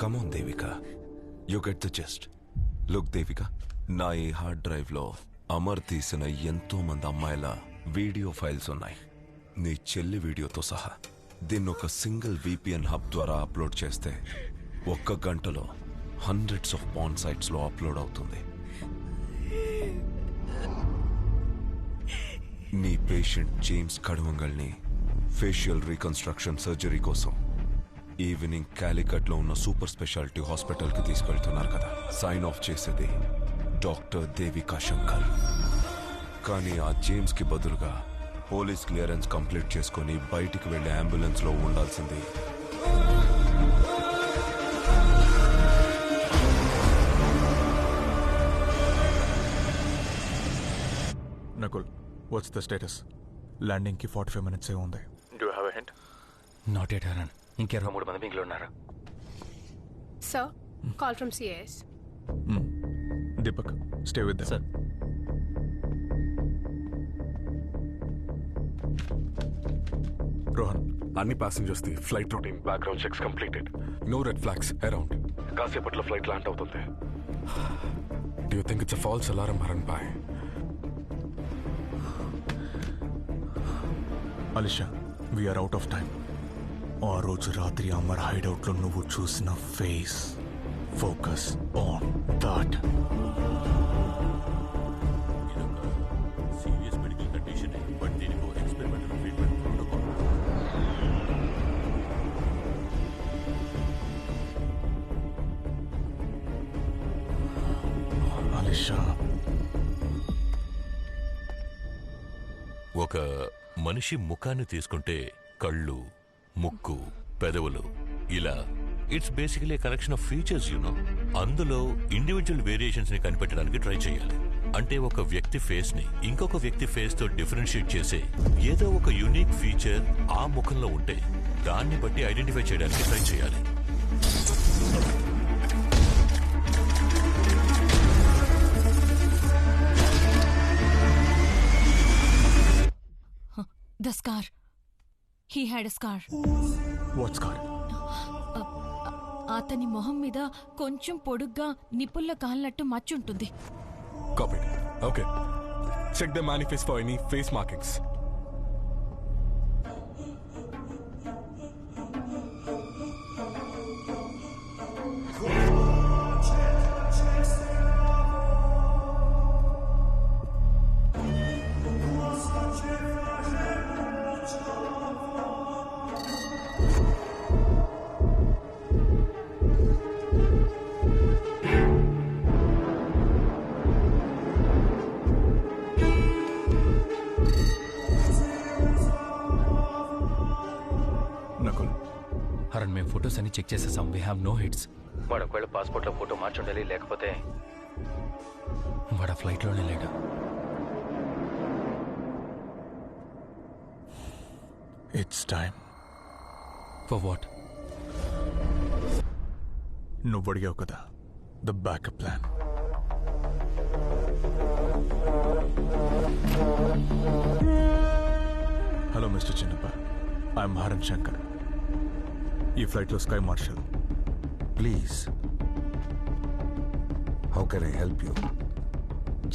Come on, Devika. You get the gist. Look, Devika, నా ఈ హార్డ్ డ్రైవ్లో అమర్ తీసిన ఎంతో మంది అమ్మాయిల వీడియో ఫైల్స్ ఉన్నాయి, నీ చెల్లి వీడియోతో సహా. దీన్ని ఒక సింగిల్ VPN హబ్ ద్వారా అప్లోడ్ చేస్తే 1 గంటలో హండ్రెడ్స్ ఆఫ్ పాన్ సైట్స్లో అప్లోడ్ అవుతుంది. నీ పేషెంట్ జేమ్స్ కడవంగల్ని ఫేషియల్ రీకన్స్ట్రక్షన్ సర్జరీ కోసం ఈవినింగ్ కాలికట్లో ఉన్న సూపర్ స్పెషాలిటీ హాస్పిటల్కి తీసుకెళ్తున్నారు కదా. సైన్ ఆఫ్ చేసేది డాక్టర్ దేవికా శంకర్. కానీ ఆ జేమ్స్కి బదులుగా పోలీస్ క్లియరెన్స్ కంప్లీట్ చేసుకొని బయటికి వెళ్లే అంబులెన్స్లో ఉండాల్సింది నకుల్, వాట్స్ ద స్టేటస్? ల్యాండింగ్కి 45 minutes ఉంది. Do have a hint? Not at Haran. ఇంకా 23 మంది మిగిలి ఉన్నారు. Sir, call from CAS. Deepak, stay with them. Sir. Rohan, అన్ని passengers the flight routine background checks completed. No red flags around. కాసేపట్లో ఫ్లైట్ ల్యాండ్ అవుతుంది. Do you think it's a false alarm Haran bhai? Alisha, we're out of time. ఆ రోజు రాత్రి అమర్ హైడౌట్లో నువ్వు చూసిన face, focus on that. Serious medical condition, but దీనికి experimental treatment protocol. అలిషా, ఒక మనిషి ముఖాన్ని తీసుకుంటే కళ్ళు, ముక్కు, పెదవులు ఇలా it's basically collection of features you know. అందులో ఇండివిజువల్ వేరియేషన్స్ ని కనిపెట్టడానికి ట్రై చేయాలి. అంటే ఒక వ్యక్తి ఫేస్ ని ఇంకొక వ్యక్తి ఫేస్ తో డిఫరెన్షియేట్ చేసే ఏదో ఒక యూనిక్ ఫీచర్ ఆ ముఖంలో ఉంటే దాన్ని బట్టి ఐడెంటిఫై చేయడానికి ట్రై చేయాలి. The scar. He had a scar. What scar? అతని మొహం మీద కొంచెం పొడుగ్గా నిప్పుల్లో కాలినట్టు మచ్చుంటుంది. Copied. Okay. Check the manifest for any face markings. Haran, మేము ఫొటోస్ అన్ని చెక్ చేసేసాం. We have no hits. వాడు ఒకవేళ పాస్పోర్ట్లో ఫోటో మార్చుండాలి, లేకపోతే వాడు ఫ్లైట్లోనే లేడు. It's time. For what? నువ్వు అడిగావు కదా, the backup plan. Hello mister Chinnappa, I'm Haran Shankar. ఈ ఫ్లైట్లో sky marshal. Please, how can I help you?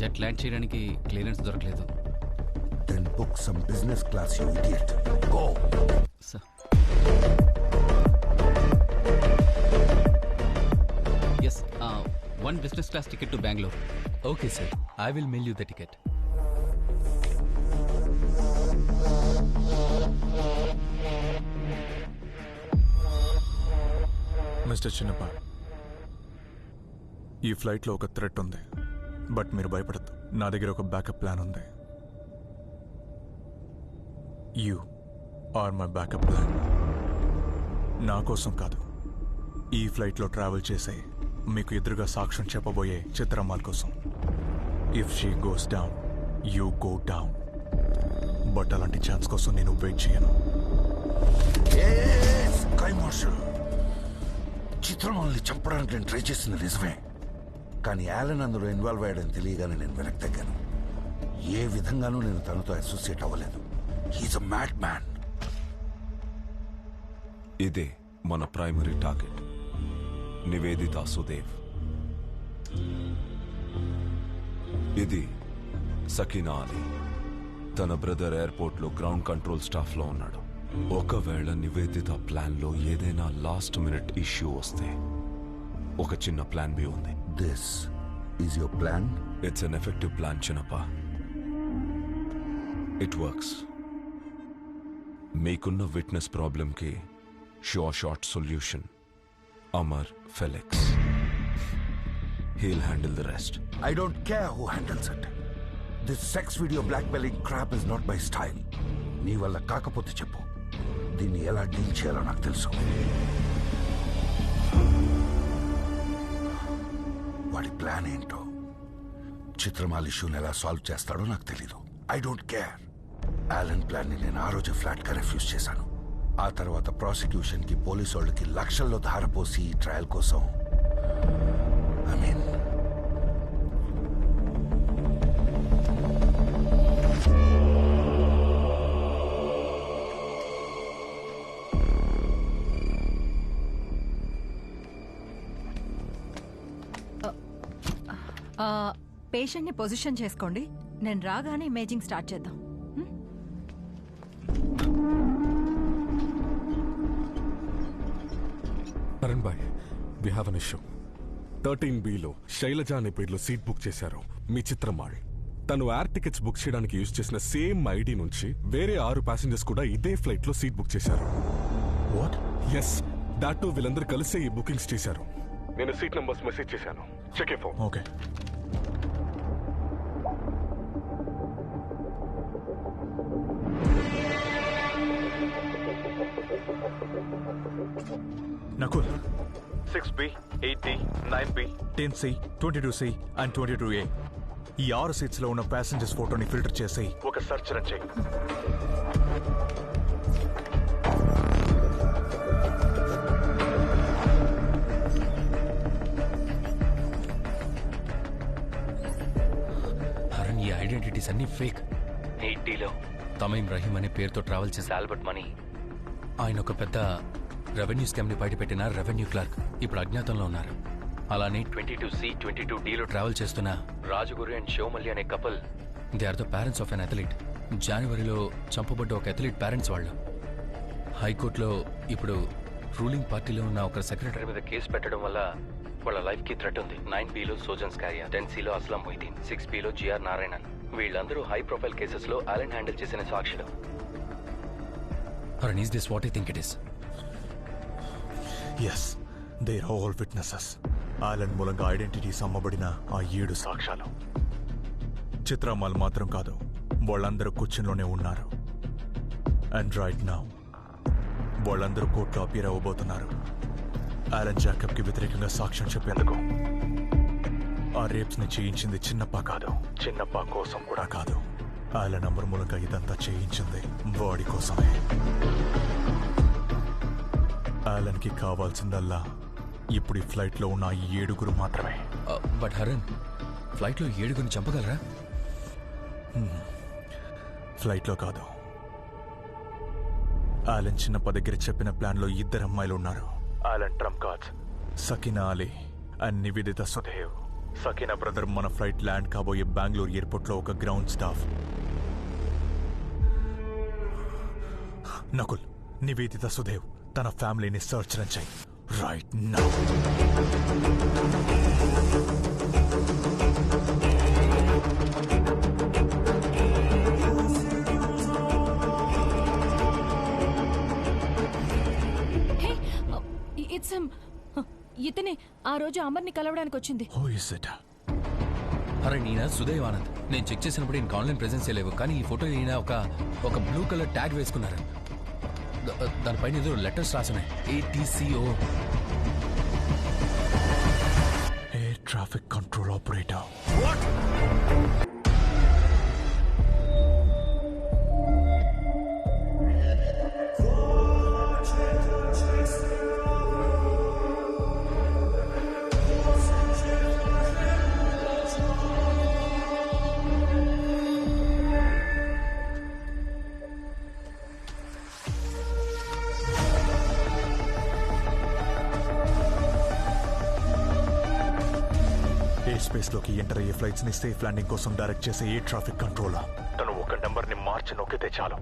Jet land చేయడానికి క్లియరెన్స్ దొరకలేదు. Then book some business class, you idiot. Go. Sir. Yes, 1 business class ticket to Bangalore. Okay, sir. I will mail you the ticket. Mister చిన్నప్ప, ఈ ఫ్లైట్లో ఒక threat ఉంది, but మీరు భయపడద్దు. నా దగ్గర ఒక బ్యాకప్ ప్లాన్ ఉంది. You are my backup plan. నా కోసం కాదు, ఈ ఫ్లైట్లో ట్రావెల్ చేసే మీకు ఎదురుగా సాక్ష్యం చెప్పబోయే చిత్రమ్మాల్ కోసం. If she goes down, you go down. But అలాంటి ఛాన్స్ కోసం నేను వెయిట్ చేయను. స్కై మార్షల్, చిత్రమాల్ని చంపడానికి నేను ట్రై చేసింది నిజమే, కానీ యాలన్ అందులో ఇన్వాల్వ్ అయ్యాడని తెలియగానే నేను వెనక్కి తగ్గాను. ఏ విధంగానూ నేను తనతో అసోసియేట్ అవ్వలేదు. He's a mad man. ఇదే మన ప్రైమరీ టార్గెట్, నివేదిత సుదేవ్. ఇది సకీనా అలీ. తన బ్రదర్ ఎయిర్పోర్ట్లో గ్రౌండ్ కంట్రోల్ స్టాఫ్లో ఉన్నాడు. ఒకవేళ నివేదిత ప్లాన్లో ఏదైనా లాస్ట్ మినిట్ ఇష్యూ వస్తే ఒక చిన్న ప్లాన్ బి ఉంది. This is your plan? It's an effective plan Chinnappa. It works. మీకున్న విట్నెస్ ప్రాబ్లంకి short solution Amar Felix. He'll handle the rest. I don't care who handles it. This sex video blackmailing crap is not my style. నీ వల్ల కాకపోతే చెప్పు, దీన్ని ఎలా deal చేయాలో నాకు తెలుసు. వాడి ప్లాన్ ఏంటో, చిత్రమాల్ ఇష్యూని ఎలా సాల్వ్ చేస్తాడో నాకు తెలీదు. I don't care. యాలన్ ప్లాన్ ని నేను ఆ రోజు ఫ్లాట్ గా రిఫ్యూజ్ చేశాను. ఆ తర్వాత ప్రాసిక్యూషన్ కి పోలీసు వాళ్ళకి లక్షల్లో ధారపోసి ఈ ట్రయల్ కోసం ఐ మీన్ పేషెంట్ని పొజిషన్ చేసుకోండి. నేను రాగానే ఇమేజింగ్ స్టార్ట్ చేద్దాం. Arun bhai, we have an issue. 13Bలో శైలజ అనే పేరులో సీట్ బుక్ చేశారు మీ చిత్రమాళ్. తను ఎయిర్ టికెట్స్ బుక్ చేయడానికి యూజ్ చేసిన సేమ్ ఐడి నుంచి వేరే 6 ప్యాసింజర్స్ కూడా ఇదే ఫ్లైట్ లో సీట్ బుక్ చేశారు. వాట్? ఎస్, దాట్ వీళ్ళందరూ కలిసే ఈ బుకింగ్స్ చేశారు. నేను సీట్ నంబర్స్ మెసేజ్ చేశాను. Check a phone. Okay. Nakul 6B, 8D, 9B, 10C, 22C and 22A ఈ 6 సీట్స్ లో ఉన్న ప్యాసింజర్స్ ఫోటోని ఫిల్టర్ చేసి ఒక సర్చ్ రన్ చేయి. హరణ్, ఈ ఐడెంటిటీస్ అన్ని ఫేక్. 8Dలో తమీం రహీం అనే పేరుతో ట్రావెల్ చేసే ఆల్బర్ట్ మనీ, ఆయన ఒక పెద్ద రెవెన్యూ స్కామ్ ని బయటపెట్టిన రెవెన్యూ క్లర్క్, ఇప్పుడు అజ్ఞాతంలో ఉన్నారు. అలానే 22C, 22Dలో ట్రావెల్ చేస్తున్న రాజగురు అండ్ శివమల్లి అనే couple, they are the parents of an athlete. జనవరిలో చంపబడ్డ ఒక అథ్లీట్ పేరెంట్స్ వాళ్ళు. హైకోర్టులో ఇప్పుడు రూలింగ్ పార్టీలో ఉన్న ఒక సెక్రటరీ మీద కేసు పెట్టడం వల్ల వాళ్ళ లైఫ్ కి థ్రెట్ ఉంది. 9Bలో సోజన్ స్కారియా, 10Cలో అస్లాం మొయిదీన్, 6Bలో జిఆర్ నారాయణన్. వీళ్ళందరూ హై ప్రొఫైల్ కేసెస్ లో ఆలన్ హ్యాండిల్ చేసిన సాక్షులు. Arun, is this what I think it is? Yes, they are all witnesses. Alan మూలంగా ఐడెంటిటీస్ అమ్మబడిన ఆ 7 సాక్ష్యాలు. చిత్రమాల్ మాత్రం కాదు, వాళ్ళందరూ కూర్చునిలోనే ఉన్నారు. అండ్ రైట్ నౌ వాళ్ళందరూ కోర్టులో అపీర్ అవ్వబోతున్నారు. ఆలన్ జాకబ్ కి వ్యతిరేకంగా సాక్ష్యం చెప్పేందుకు. ఆ రేప్స్ ని చేయించింది చిన్నప్ప కాదు, చిన్నప్ప కోసం కూడా కాదు. ఆలన్ నంబర్ మూలంగా ఇదంతా చేయించింది వాడి కోసమే. ఆలన్ కి కావాల్సిందల్లా ఇప్పుడు ఈ ఫ్లైట్ లో ఉన్న 7 మాత్రమే. బట్ హరణ్, ఫ్లైట్ లో 7 చంపగలరా? ఫ్లైట్ లో కాదు. ఆలన్ చిన్నప్ప దగ్గర చెప్పిన ప్లాన్ లో 2 అమ్మాయిలు ఉన్నారు. Alan trump cards, Sakina Ali and Nivedita Sudhev. Sakina brother మన ఫ్లైట్ ల్యాండ్ కాబోయే బెంగళూరు ఎయిర్పోర్ట్ లో ఒక గ్రౌండ్ స్టాఫ్. నకుల్, నివేదిత సుధేవ్ తన ఫ్యామిలీని సర్చ్ చేయి రైట్ నౌ. ఇతనే ఆ రోజు అమర్ని కలవడానికి వచ్చింది. అరే ఈయన సుదేవ్ ఆనంద్. నేను చెక్ చేసినప్పుడు ఈయనకి ఆన్లైన్ ప్రెజెన్స్ లేవు, కానీ ఈ ఫోటో ఈయన ఒక బ్లూ కలర్ ట్యాగ్ వేసుకున్నారు. దానిపైన ఏదో లెటర్స్ రాసినాయి, ATCO. Air traffic control operator. Air space లోకి ఎంటర్ అయ్యే ఫ్లైట్స్ ని సేఫ్ ల్యాండింగ్ కోసం డైరెక్ట్ చేసే ఎయిర్ ట్రాఫిక్ కంట్రోలర్. తను ఒక నెంబర్ ని మార్చి నొక్కితే చాలు,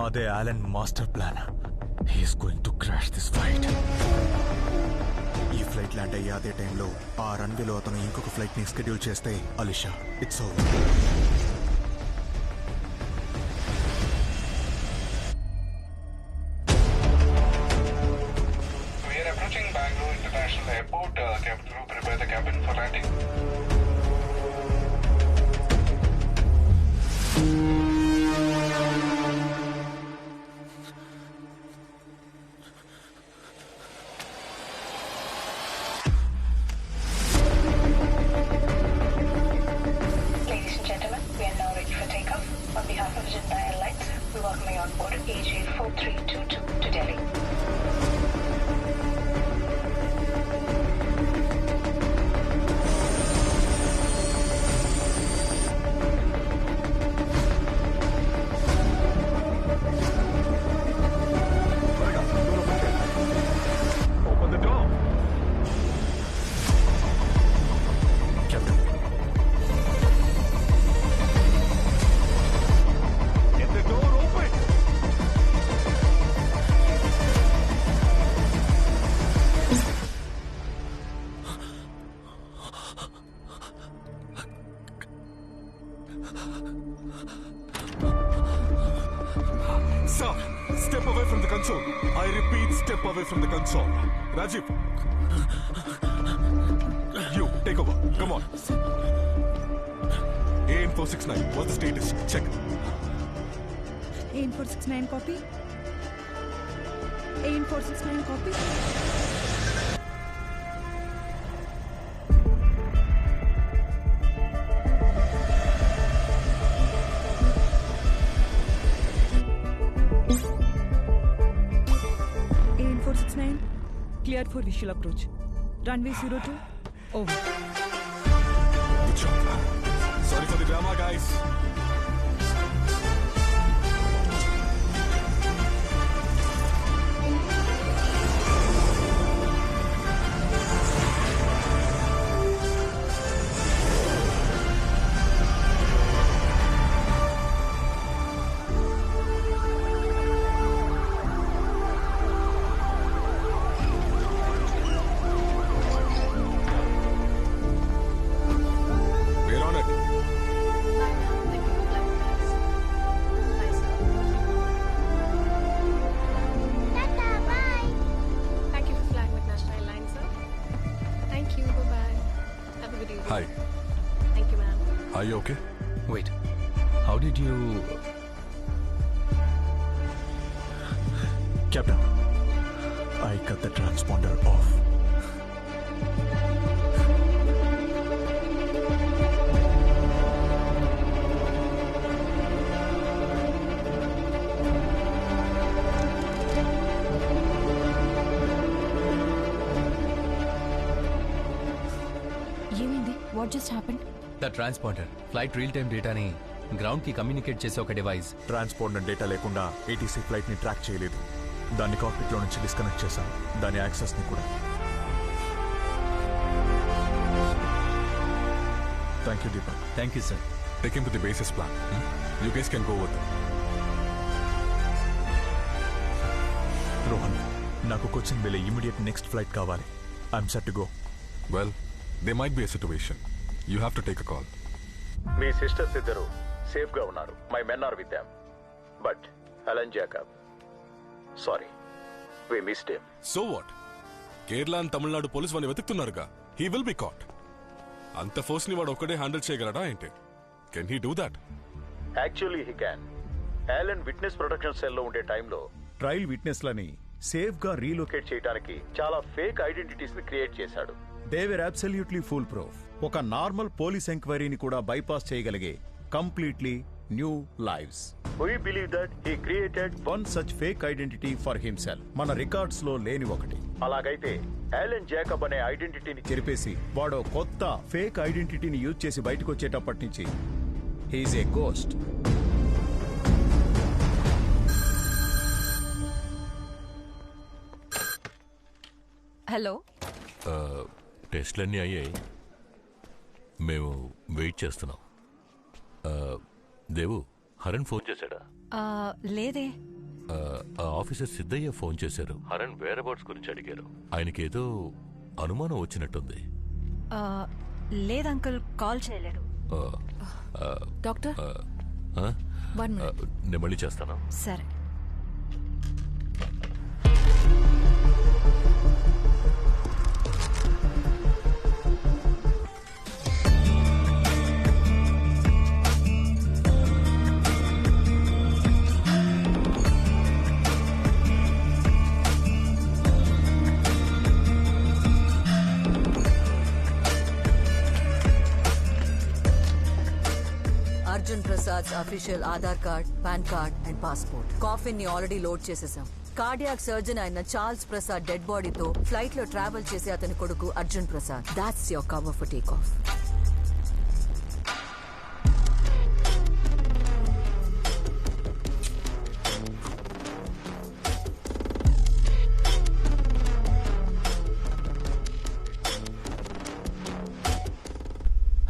అదే Alan master plan. He's going to crash this flight. ఈ ఫ్లైట్ ల్యాండ్ అయ్యే అదే టైంలో ఆ రన్వేలో అతను ఇంకొక ఫ్లైట్ ని షెడ్యూల్ చేస్తే Alisha it's over. Airport, cabin crew, prepare the cabin for landing. Ladies and gentlemen, we are now ready for takeoff. On behalf of Jeddah Airlines, we welcome you on board AJ4322 to Delhi. Sir, step away from the console. I repeat, step away from the console. Rajiv. You, take over. Come on. AN469, what's the status? Check. AN469 copy. AN469 copy. AN469, cleared for visual approach. Runway 02, over. Good job. Sorry for the drama, guys. We're on it. Thank you for flying with National Airlines, sir. Thank you. Bye-bye. Have a good evening. Hi. Thank you, ma'am. Are you okay? Wait, how did you... Captain, I cut the transponder off. ఏమైంది? What just happened? The transponder flight real time డేటాని ground కి communicate చేసే ఒక device. Transporter data లేకుండా ATC flight ని track చేయలేదు. దాన్ని cockpit లో నుంచి డిస్కనెక్ట్ చేశాం. దాని యాక్సెస్ ని కూడా. Thank you Deepak. Thank you sir. Take him to the basis plan. You guys can go with him. Rohan, నాకు కొచ్చిన్ వెళ్ళే ఇమీడియట్ నెక్స్ట్ ఫ్లైట్ కావాలి. I'm set to go. Well, there might be a situation. You have to take a call. మీ sisters ఇద్దరు safe గా ఉన్నారు. My men are with them. But Alan Jacob, sorry, we missed him. So what? Kerala and Tamil Nadu police వాడిని వెతుకుతున్నారుగా. He will be caught. అంత force ని వాడు ఒక్కడే హ్యాండిల్ చేయగలడా ఏంటి? Can he do that? Actually he can. Alan witness protection cell లో ఉండే టైంలో ట్రయల్ విట్నెస్ లని సేఫ్ గా రీలొకేట్ చేయడానికి చాలా ఫేక్ ఐడెంటిటీస్ ని క్రియేట్ చేశాడు. They were absolutely foolproof. ఒక నార్మల్ పోలీస్ ఎంక్వైరీని కూడా బైపాస్ చేయగలిగే completely new lives. We believe that he created one such fake identity for himself. మన రికార్డ్స్ లో లేని ఒకటి. అలాగైతే అలన్ జాకబ్ అనే ఐడెంటిటీని చెరిపేసి వాడో కొత్త ఫేక్ ఐడెంటిటీని యూజ్ చేసి బయటకు వచ్చేటప్పటి నుంచి హీఈస్ ఏ గోస్ట్. హలో, టెస్ట్లన్నీ అయ్యాయి. మేము వెయిట్ చేస్తున్నాం. దేవు, హరణ్ ఫోన్ చేశాడా? లేదే. ఆ ఆఫీసర్ సిద్ధయ్య ఫోన్ చేశారు. హరణ్ వేర్ అబౌట్స్ గురించి అడిగారు. ఆయనకేదో అనుమానం వచ్చినట్టుంది. లేదు అంకుల్, కాల్ చేయలేడు. డాక్టర్, నేను మళ్ళీ చేస్తాను. సరే. Arjun Prasad official Aadhaar card, PAN card and passport. Coffin ని ఆల్రెడీ లోడ్ చేసేసాం. కార్డియాక్ సర్జన్ అయిన చార్ల్స్ ప్రసాద్ డెడ్ బాడీతో ఫ్లైట్ లో ట్రావెల్ చేసే అతని కొడుకు Arjun Prasad. That's your cover for take off.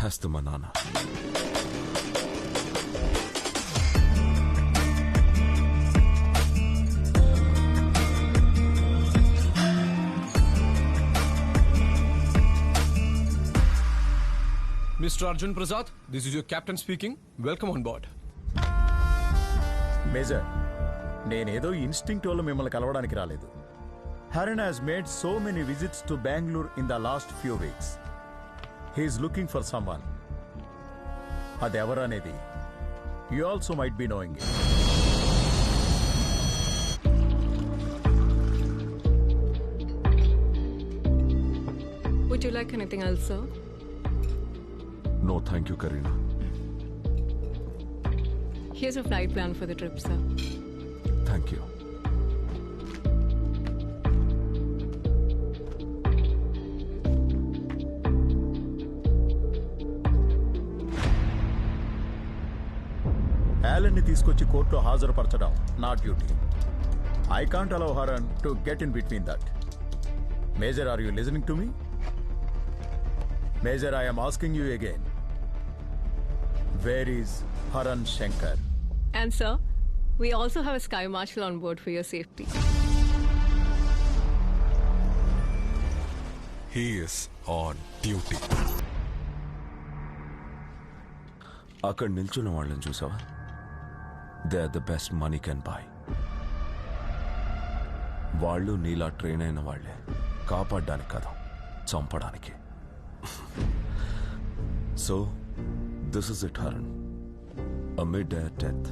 హస్తు మా నాన్న. Mr. Arjun Prasad, this is your captain speaking. Welcome on board. Major, నేనేదో ఇన్స్టింక్ట్ వల్ల మిమ్మల్ని కలవడానికి రాలేదు. Haran has made so many visits to Bengaluru in the last few weeks. He's looking for someone. అదెవరనేది you also might be knowing it. Would you like anything else, sir? No, thank you, Karina. Here's your flight plan for the trip, sir. Thank you. యాలన్ని తీసుకొచ్చి కోర్టులో హాజరుపరచడం నా duty. I can't allow Haran to get in between that. Major, are you listening to me? Major, I am asking you again. Where is Haran Shankar? And sir, we also have a sky marshal on board for your safety. He is on duty. అక్కడ నిల్చున్న వాళ్ళని చూసావా? They are the best money can buy. వాళ్ళు నీలా train అయిన వాళ్లే, కాపాడడానికి కాదు, చంపడానికి. So this is it Haran. A mid air death.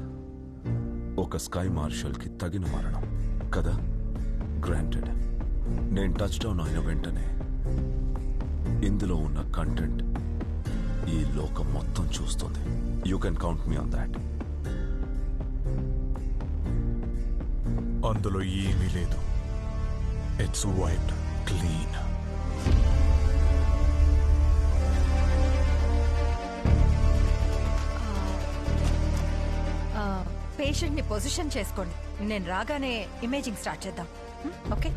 ఒక స్కై మార్షల్ కి తగిన మరణం కదా? గ్రాంటెడ్. నేను టచ్ డౌన్ అయిన వెంటనే ఇందులో ఉన్న కంటెంట్ ఈ లోకం మొత్తం చూస్తుంది. You can count me on that. అందులో ఏమీ లేదు. It's white clean. పేషెంట్ ని పొజిషన్ చేసుకోండి. నేను రాగానే ఇమేజింగ్ స్టార్ట్ చేద్దాం. ఓకే?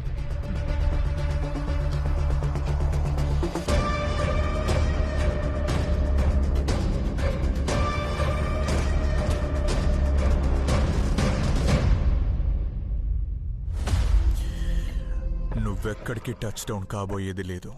నువ్వెక్కడికి టచ్ డౌన్ కాబోయేది లేదు.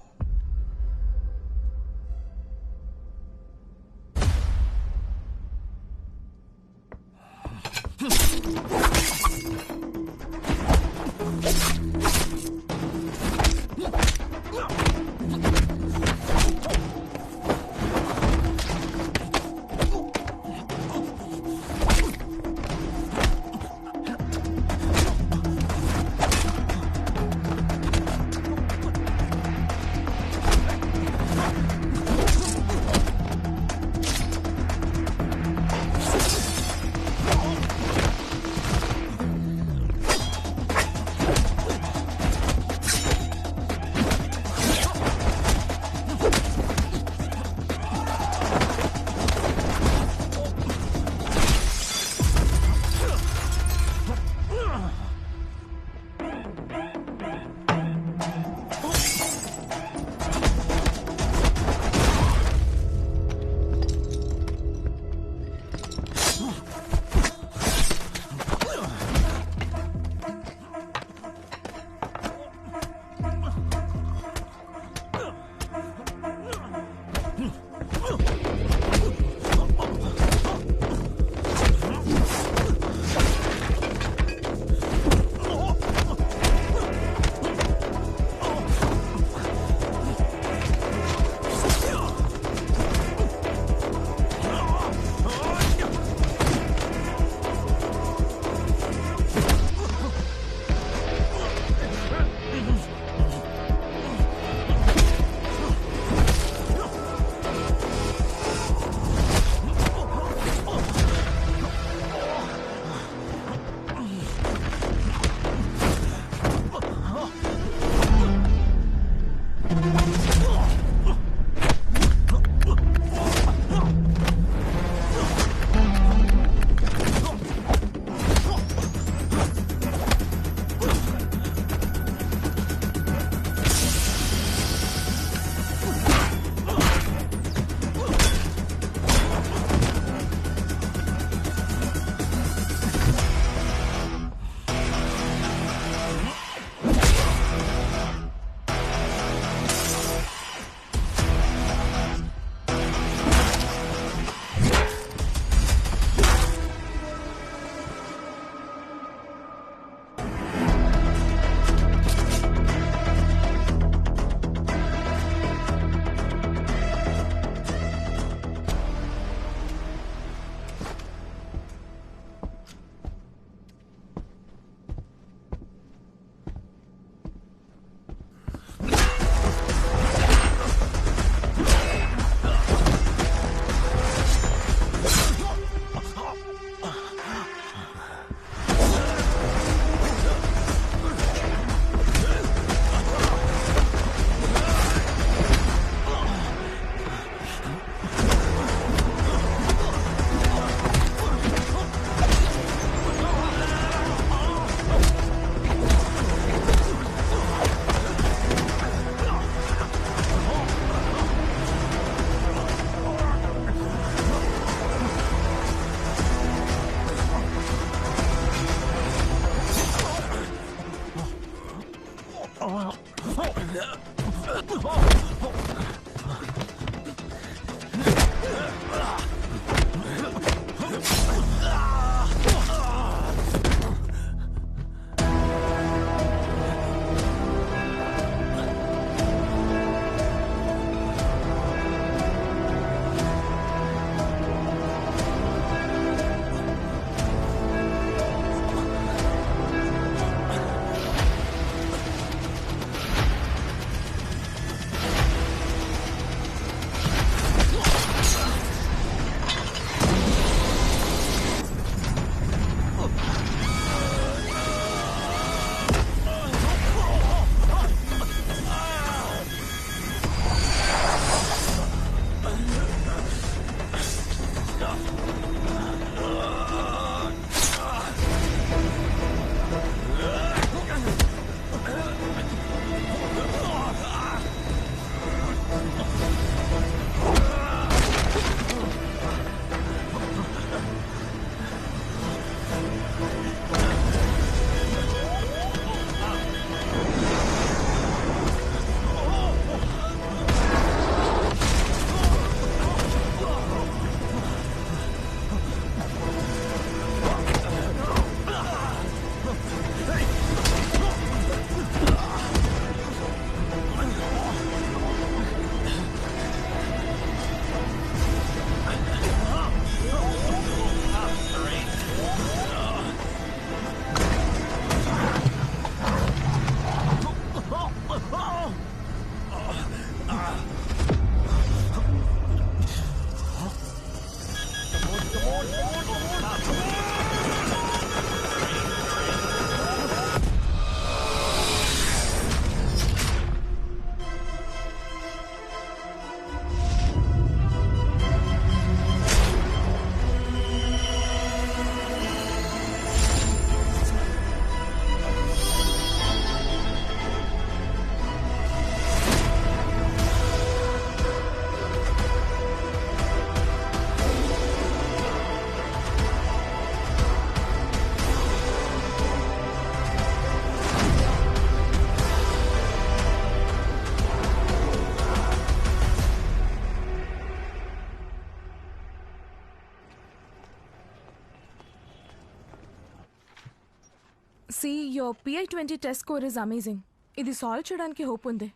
See, your PI-20 test score is amazing. ఇది సాల్వ్ చేయడానికి హోప్ ఉంది.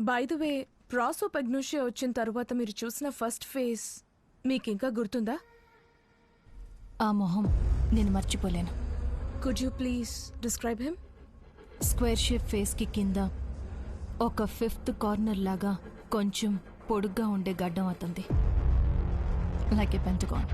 బై ద వే, ప్రాసోపెగ్నోషియా వచ్చిన తర్వాత మీరు చూసిన ఫస్ట్ ఫేస్ మీకు ఇంకా గుర్తుందా? ఆ మొహం నేను మర్చిపోలేను. Could you please describe him? Square shape ఫేస్కి కింద ఒక 5th కార్నర్ లాగా కొంచెం పొడుగ్గా ఉండే గడ్డం అతంది. లైక్ ఏ పెంటగాన్.